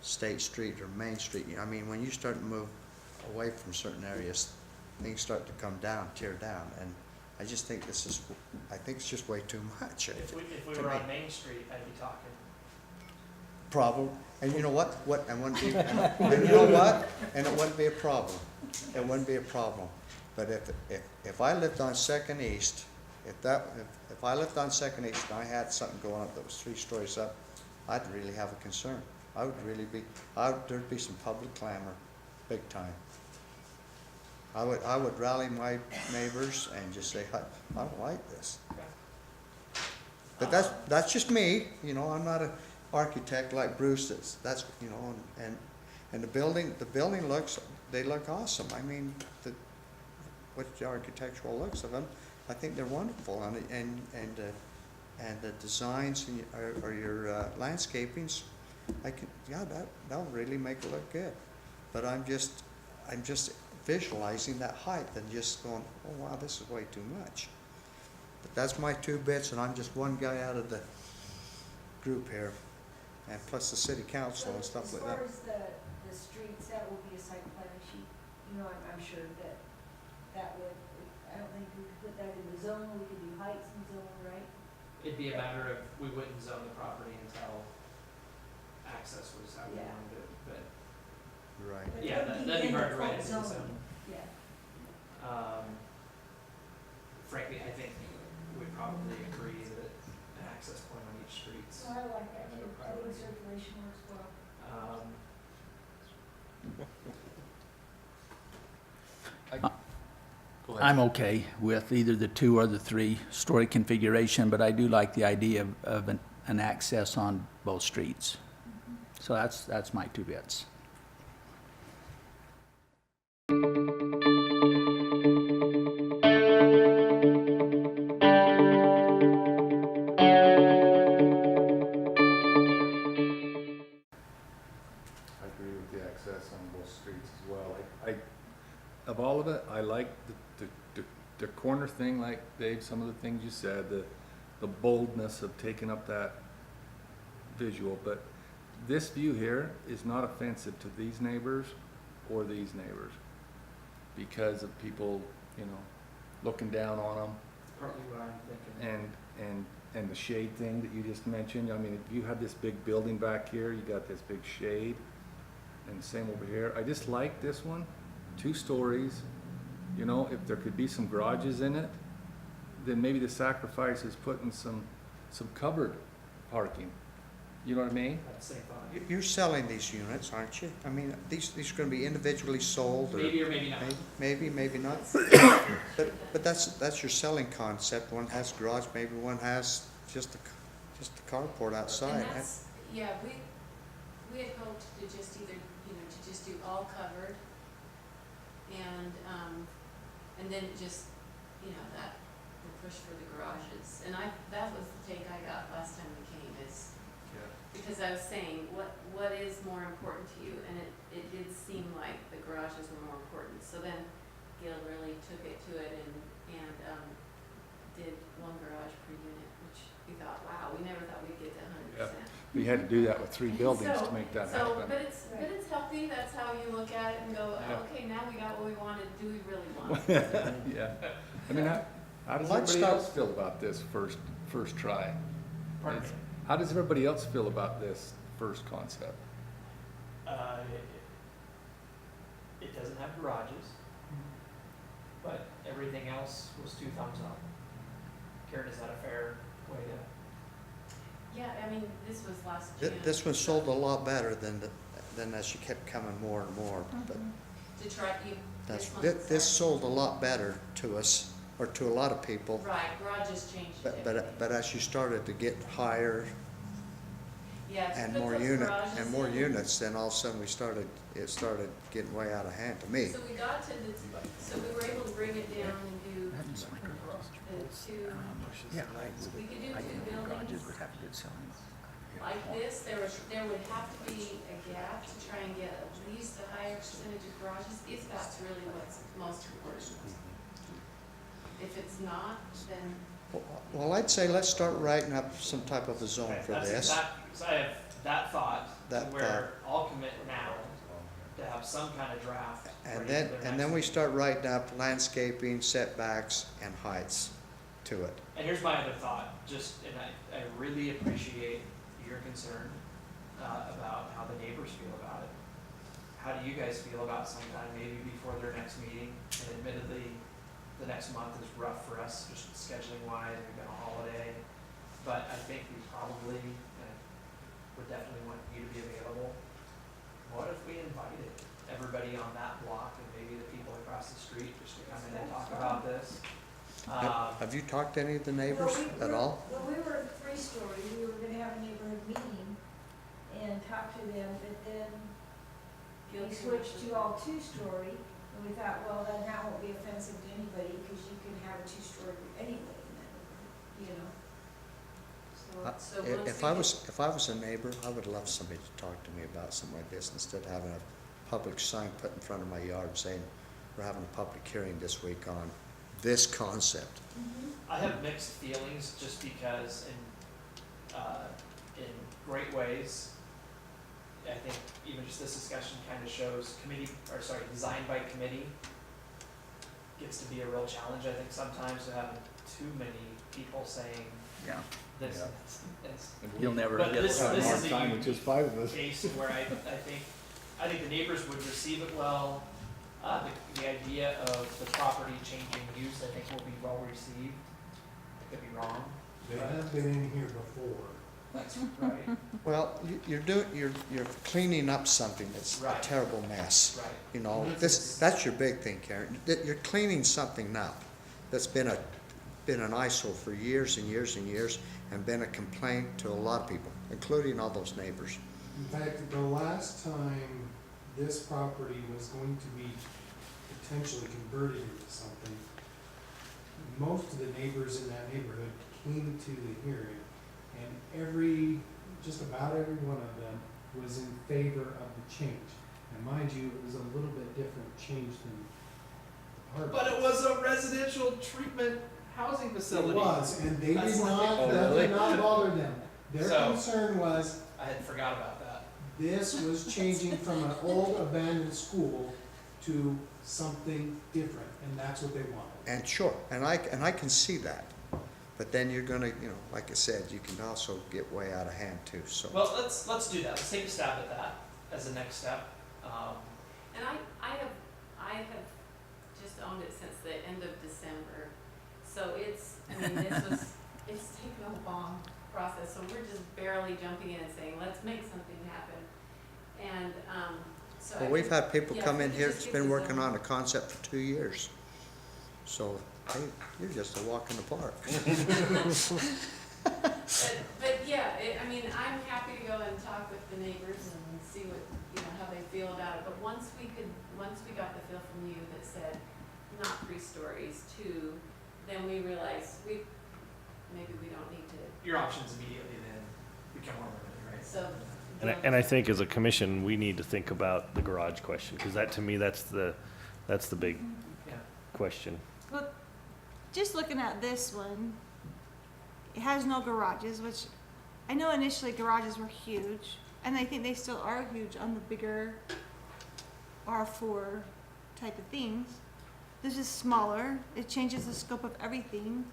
State Street or Main Street, I mean, when you start to move away from certain areas, things start to come down, tear down, and I just think I think it's just way too much. If we to were me. on Main Street, I'd be talking. Problem, and you know what, and you know what, and it wouldn't be a problem, it wouldn't be a problem. But if I lived on 2nd East, if I lived on 2nd East and I had something going up that was 3 stories up, I'd really have a concern. There'd be some public clamor, big time. I would rally my neighbors and just say, I don't like this. But that's just me, I'm not an architect like Bruce is. That's, and the building they look awesome. I mean, what the architectural looks of them, I think they're wonderful, and the designs or your landscapings, that'll really make it look good. But I'm just visualizing that height and just going, oh wow, this is way too much. But that's my 2 bits, and I'm just one guy out of the group here, and plus the city council and stuff like that. As far as the streets, that will be a site plan sheet, I'm sure that would, I don't think we could put that in the zone, we could do heights and zone, right? It'd be a matter of, we wouldn't zone the property until access was how we Yeah. wanted it, but, Right. But yeah, that'd that'd be in hard the to write full into the zone. zone. Yeah. Frankly, I think we'd probably agree that an access point on each street's So I like that, kind of a I think priority. circulation works well. I'm okay with either the 2 or the 3-story configuration, but I do like the idea of an access on both streets. So that's my 2 bits. I agree with the access on both streets as well. Of all of it, I like the corner thing, like Dave, some of the things you said, the boldness of taking up that visual, but this view here is not offensive to these neighbors or these neighbors because of people, you know, looking down on them. Partly what I'm thinking. And the shade thing that you just mentioned, I mean, if you have this big building back here, you got this big shade, and same over here. I just like this one, 2 stories. You know, if there could be some garages in it, then maybe the sacrifice is putting some covered parking. You know what I mean? That's the same thought. You're selling these units, aren't you? I mean, these are gonna be individually sold or? Maybe or maybe not. Maybe not. But that's your selling concept. One has garage, maybe one has just a carport outside. And that's, yeah, we had hoped to just either, to just do all covered and then just, that would push for the garages. And that was the take I got last time we came is, because I was saying, what is more important to you? And it did seem like the garages were more important. So then Gail really took it to it and did 1 garage per unit, which we thought, wow, we never thought we'd get to 100%. We had to do that with 3 buildings to make that happen. But it's healthy, that's how you look at it and go, okay, now we got what we wanted, do we really want it? Yeah. I mean, how does everybody else feel about this first try? Pardon me? How does everybody else feel about this first concept? It doesn't have garages, but everything else was 2 thumbs up. Karen, is that a fair way to? Yeah, I mean, this was last June. This one sold a lot better than as you kept coming more and more, but To try, this sold a lot better to us, or to a lot of people. Right, garages changed it. But as you started to get higher Yeah, to and put more those garages in. units, then all of a sudden it started getting way out of hand to me. So we got to so we were able to bring it down and do the 2, we could do 2 buildings. Like this, there would have to be a gap to try and get at least a higher percentage of garages, if that's really what's most important. If it's not, then. Well, I'd say let's start writing up some type of a zone for this. So I have that thought, That where I'll commit now to have some kind of draft. And ready for their then next we meeting. start writing up landscaping, setbacks, and heights to it. And here's my other thought, and I really appreciate your concern about how the neighbors feel about it. How do you guys feel about sometime maybe before their next meeting? And admittedly, the next month is rough for us, just scheduling wise, we've got a holiday. But I think we probably, would definitely want you to be available. What if we invited everybody on that block and maybe the people across the street just to come in and talk about this? Have you talked to any of the neighbors at all? Well, we were 3-story, we were gonna have a neighborhood meeting and talk to them, but then we switched to all 2-story, and we thought, well, then that won't be offensive to anybody, because you can have a 2-story anyway in that neighborhood, So once If we I was a neighbor, I would love somebody to talk to me about something like this, instead of having a public sign put in front of my yard saying, we're having a public hearing this week on this concept. I have mixed feelings just because in great ways, I think even just this discussion kind of shows design by committee gets to be a real challenge, I think, sometimes, to having too many people saying this. You'll never But get this that. is a time with just 5 of us. case where I think the neighbors would receive it well. The idea of the property changing use, I think, will be well received. I could be wrong. They have been in here before. That's right. Well, you're cleaning up something that's a Right. terrible mess. Right. You know, that's your big thing, Karen. You're cleaning something up that's been an eyesore for years and years and years, and been a complaint to a lot of people, including all those neighbors. In fact, the last time this property was going to be potentially converted into something, most of the neighbors in that neighborhood came to the hearing, and just about every one of them was in favor of the change. And mind you, it was a little bit different change than the apartment. But it was a residential treatment housing It facility. was, and they That's did like- not, Oh, that really? did not bother them. Their So- concern was, I had forgot about that. this was changing from an old abandoned school to something different, and that's what they wanted. And sure, and I can see that. But then you're gonna, you know, like I said, you can also get way out of hand too, so. Well, let's do that. Let's take a stab at that as the next step. And I have just owned it since the end of December. So it's, I mean, it's taken a long process. So we're just barely jumping in and saying, let's make something happen. And, so. Well, we've had people yeah, come if in we here just that's get been the working zone. on a concept for 2 years. So, hey, you're just a walk in the park. But yeah, I mean, I'm happy to go and talk with the neighbors and see what, how they feel about it. But once we got the feel from you that said not 3 stories, 2, then we realized maybe we don't need to. Your options immediately then become more limited, right? So. And I think as a commission, we need to think about the garage question, because that, to me, that's the big Yeah. question. Well, just looking at this one, it has no garages, which I know initially garages were huge, and I think they still are huge on the bigger R4 type of things. This is smaller. It changes the scope of everything.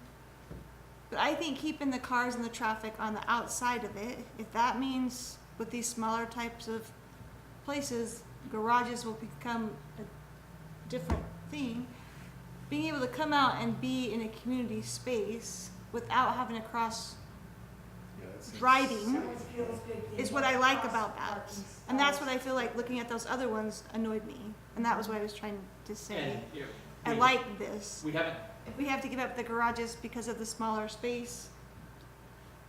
But I think keeping the cars and the traffic on the outside of it, if that means with these smaller types of places, garages will become a different thing. Being able to come out and be in a community space without having to cross driving is what I like about that. And that's what I feel like looking at those other ones annoyed me. And that was what I was trying to say. And, I like this. We haven't. If we have to give up the garages because of the smaller space,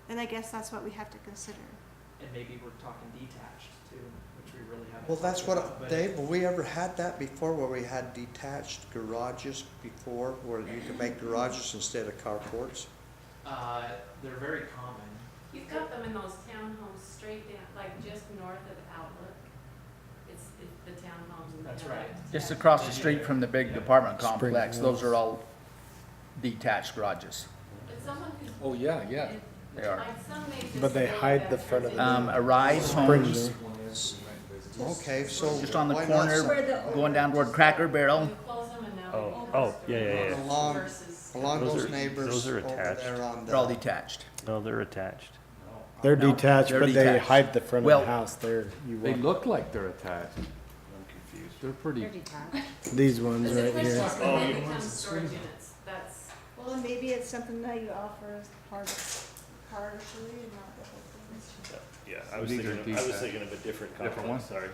then I guess that's what we have to consider. And maybe we're talking detached too, which we really haven't. Well, that's talked what, about, but- Dave, have we ever had that before, where we had detached garages before, where you could make garages instead of carports? They're very common. You've got them in those townhomes straight down, like just north of Outlook. It's the townhomes. and That's they're right. like Just 10. across the street from the big apartment Spring complex, Hills. those are all detached garages. But someone who's. Oh, yeah, yeah. They are. Like some may just. But they go hide that the front of the- Arise Homes, Okay, so. just on the why not corner, going down toward Cracker Barrel. We close them and now they Oh, go oh, yeah, yeah, yeah. Along, versus. along Those those are- neighbors those are over attached. there on They're all the, detached. No, they're attached. They're No, detached, they're but they detached. hide the front of Well- the house. They're, you They walk, look like they're attached. I'm confused. They're pretty, these ones But the right question here. is when they become storage units, that's. Well, then maybe it's something that you offer as partially and not the whole thing. Yeah, I was These are thinking, I was detached. thinking of a different Different complex, one? sorry.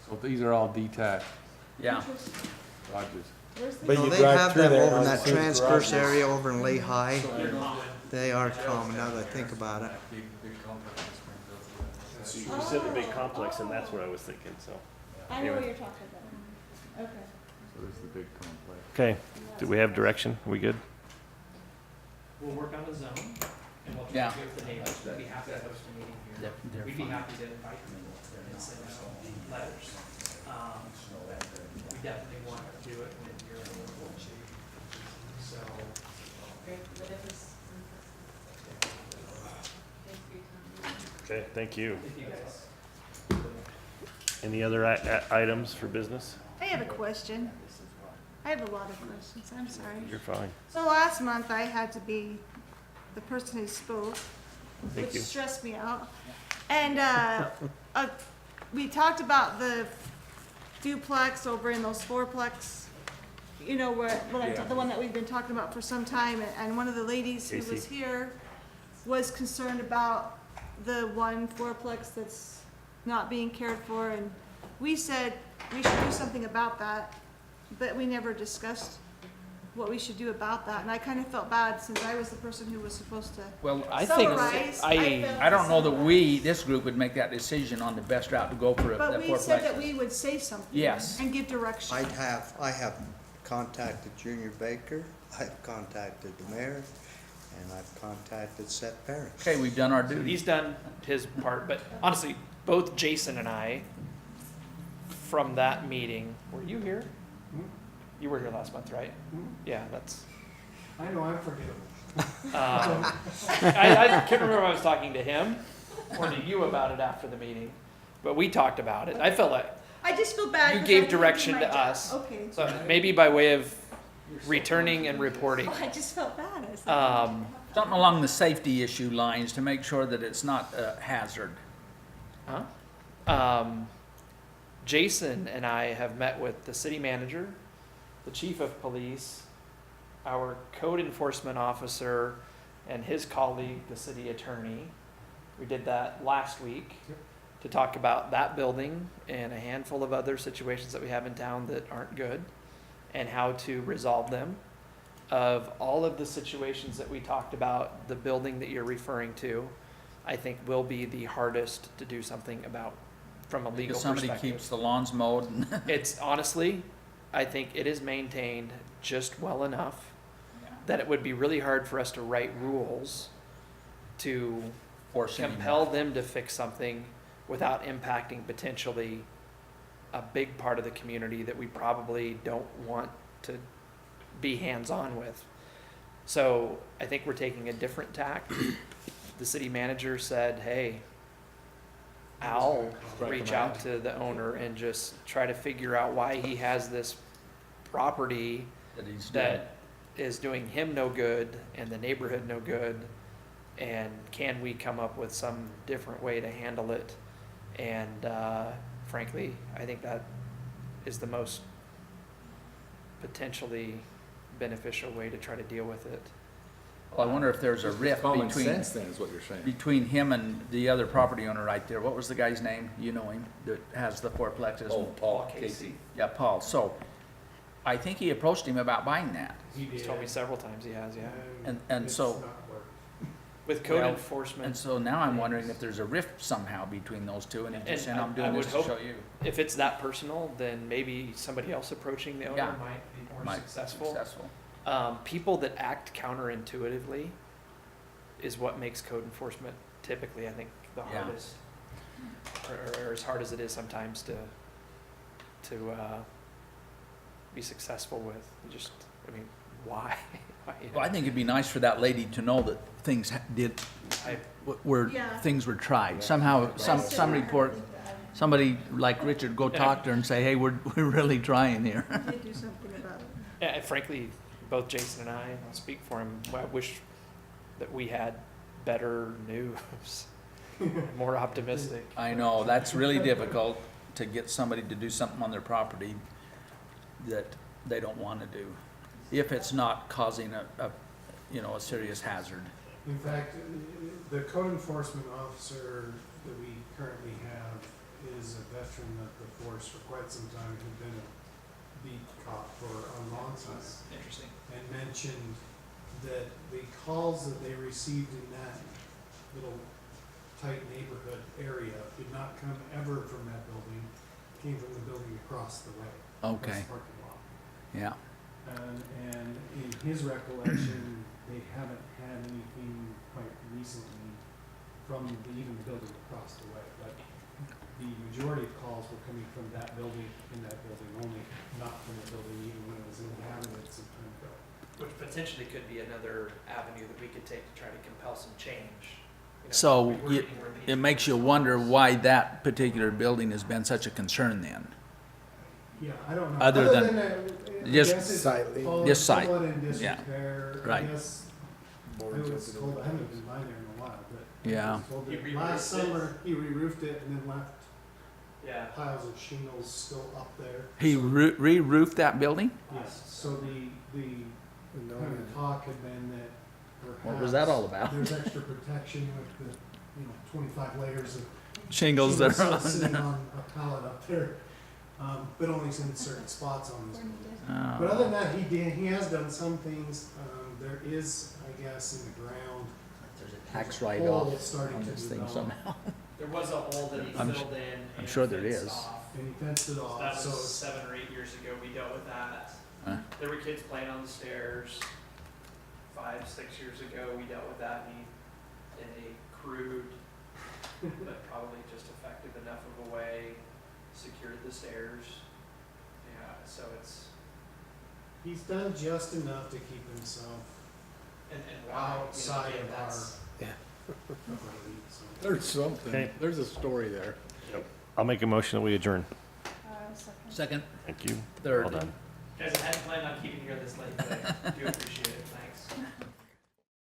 so these are all detached Yeah. garages. But no, you they drive have through them there over in and that see transverse garages. area over in Lehigh. They are common, now that I think about it. So you said the big complex, and that's what I was thinking, so. I know what you're talking about. Okay. So this is the big complex. Okay, do we have direction? Are we good? We'll work on the zone and we'll Yeah. try to go with the neighbors. We'd be happy to host a meeting here. They're We'd be fine. happy to invite them and send out letters. We definitely want to do it when you're available too. So, Whatever's. Thanks for your time. Okay, thank you. if you guys. Any other items for business? I have a question. I have a lot of questions, I'm sorry. You're fine. So last month I had to be the person who spoke, Thank which you. stressed me out. And we talked about the duplex over in those fourplex, you know, the one that we've been talking about for some time. And one of the ladies who was Casey. here was concerned about the one fourplex that's not being cared for. And we said we should do something about that, but we never discussed what we should do about that. And I kind of felt bad since I was the person who was supposed to Well, I think, summarize. felt I don't know that summarize. we, this group, would make that decision on the best route to go for But that we said that fourplex. we would say something. Yes. And give direction. I have contacted Junior Baker, I've contacted the mayor, and I've contacted Seth Parrish. Okay, we've done our So duty. he's done his part, but honestly, both Jason and I, from that meeting, were you here? You were here last month, right? Yeah, that's, I know, I'm forgettable. I can't remember if I was talking to him or to you about it after the meeting, but we talked about it. I felt like I just feel bad. you 'cause gave I didn't do direction my to job. us. Okay. So maybe by way of returning and reporting. I just felt bad. I was like, Something along the safety issue lines to make sure that it's not a hazard. Jason and I have met with the city manager, the chief of police, our code enforcement officer, and his colleague, the city attorney. We did that last week to talk about that building and a handful of other situations that we have in town that aren't good and how to resolve them. Of all of the situations that we talked about, the building that you're referring to, I think will be the hardest to do something about from a legal Because somebody perspective. keeps the lawns mowed and It's honestly, I think it is maintained just well enough that it would be really hard for us to write rules to force any compel them to fix something without impacting potentially a big part of the community that we probably don't want to be hands-on with. So I think we're taking a different tack. The city manager said, hey, I'll reach out to the owner and just try to figure out why he has this property that is doing him no good and the neighborhood no good. And can we come up with some different way to handle it? And frankly, I think that is the most potentially beneficial way to try to deal with it. Well, I wonder if there's a rift Common sense then is what you're saying. between him and the other property owner right there. What was the guy's name? You know him, that has the fourplexes. Oh, Paul Casey. Yeah, Paul. So I think he approached him about buying that. He's told me several times he has, yeah. And It's so, not worked. With code Well, enforcement. and so now I'm wondering if there's a rift somehow between those two, and he just said, I'm doing I this would to hope show you. If it's that personal, then maybe somebody else approaching the owner Yeah. might be more Might be successful. successful. People that act counterintuitively is what makes code enforcement typically, I think, the Yeah. hardest. Or as hard as it is sometimes to be successful with. Just, I mean, why? Well, I think it'd be nice for that lady to know that things things were tried. Somehow, some report, somebody like Richard go talk to her and say, hey, we're really trying here. do something about it. Yeah, and frankly, both Jason and I'll speak for him, I wish that we had better news, more optimistic. I know, that's really difficult to get somebody to do something on their property that they don't want to do, if it's not causing a serious hazard. In fact, the code enforcement officer that we currently have is a veteran of the force for quite some time, had been a beat cop for a long time. Interesting. And mentioned that the calls that they received in that little tight neighborhood area did not come ever from that building, came from the building across the way. across Okay. the parking lot. Yeah. And in his recollection, they haven't had anything quite recently from even the building across the way. But the majority of calls were coming from that building, in that building only, not from the building even when it was inhabited some time ago. Which potentially could be another avenue that we could take to try to compel some change. So it makes you wonder why that particular building has been such a concern then. Yeah, I don't know. Other than I just guess it's slightly. fallen Just slight. somewhat in Yeah. disrepair. Right. I guess I was told, I haven't been by there in a while, but Yeah. I was told He that re-roofed last it? summer, he re-roofed it and then left Yeah. piles of shingles still up there. He re-roofed that building? Yes, so the kind of talk had been that perhaps. What was that all about? There's extra protection with the, 25 layers of Shingles that are still on sitting there. on a pallet up there, but only in certain spots on this building. Oh. But other than that, he has done some things. There is, I guess, in the ground. There's a tax hole write-off starting on to this thing develop. somehow. There was a hole that he I'm filled s- in. I'm and sure there fenced is. off. And he fenced it off, That so was 7 or 8 years ago, we dealt with that. Huh? There were kids playing on the stairs. 5, 6 years ago, we dealt with that in a crude, but probably just effective enough of a way, secured the stairs. Yeah, so it's, he's done just enough to keep himself outside of our. There's something, Okay. there's a story there. I'll make a motion that we adjourn. Second. Thank you. Third. Well done. Guys, I hadn't planned on keeping you here this late, but I do appreciate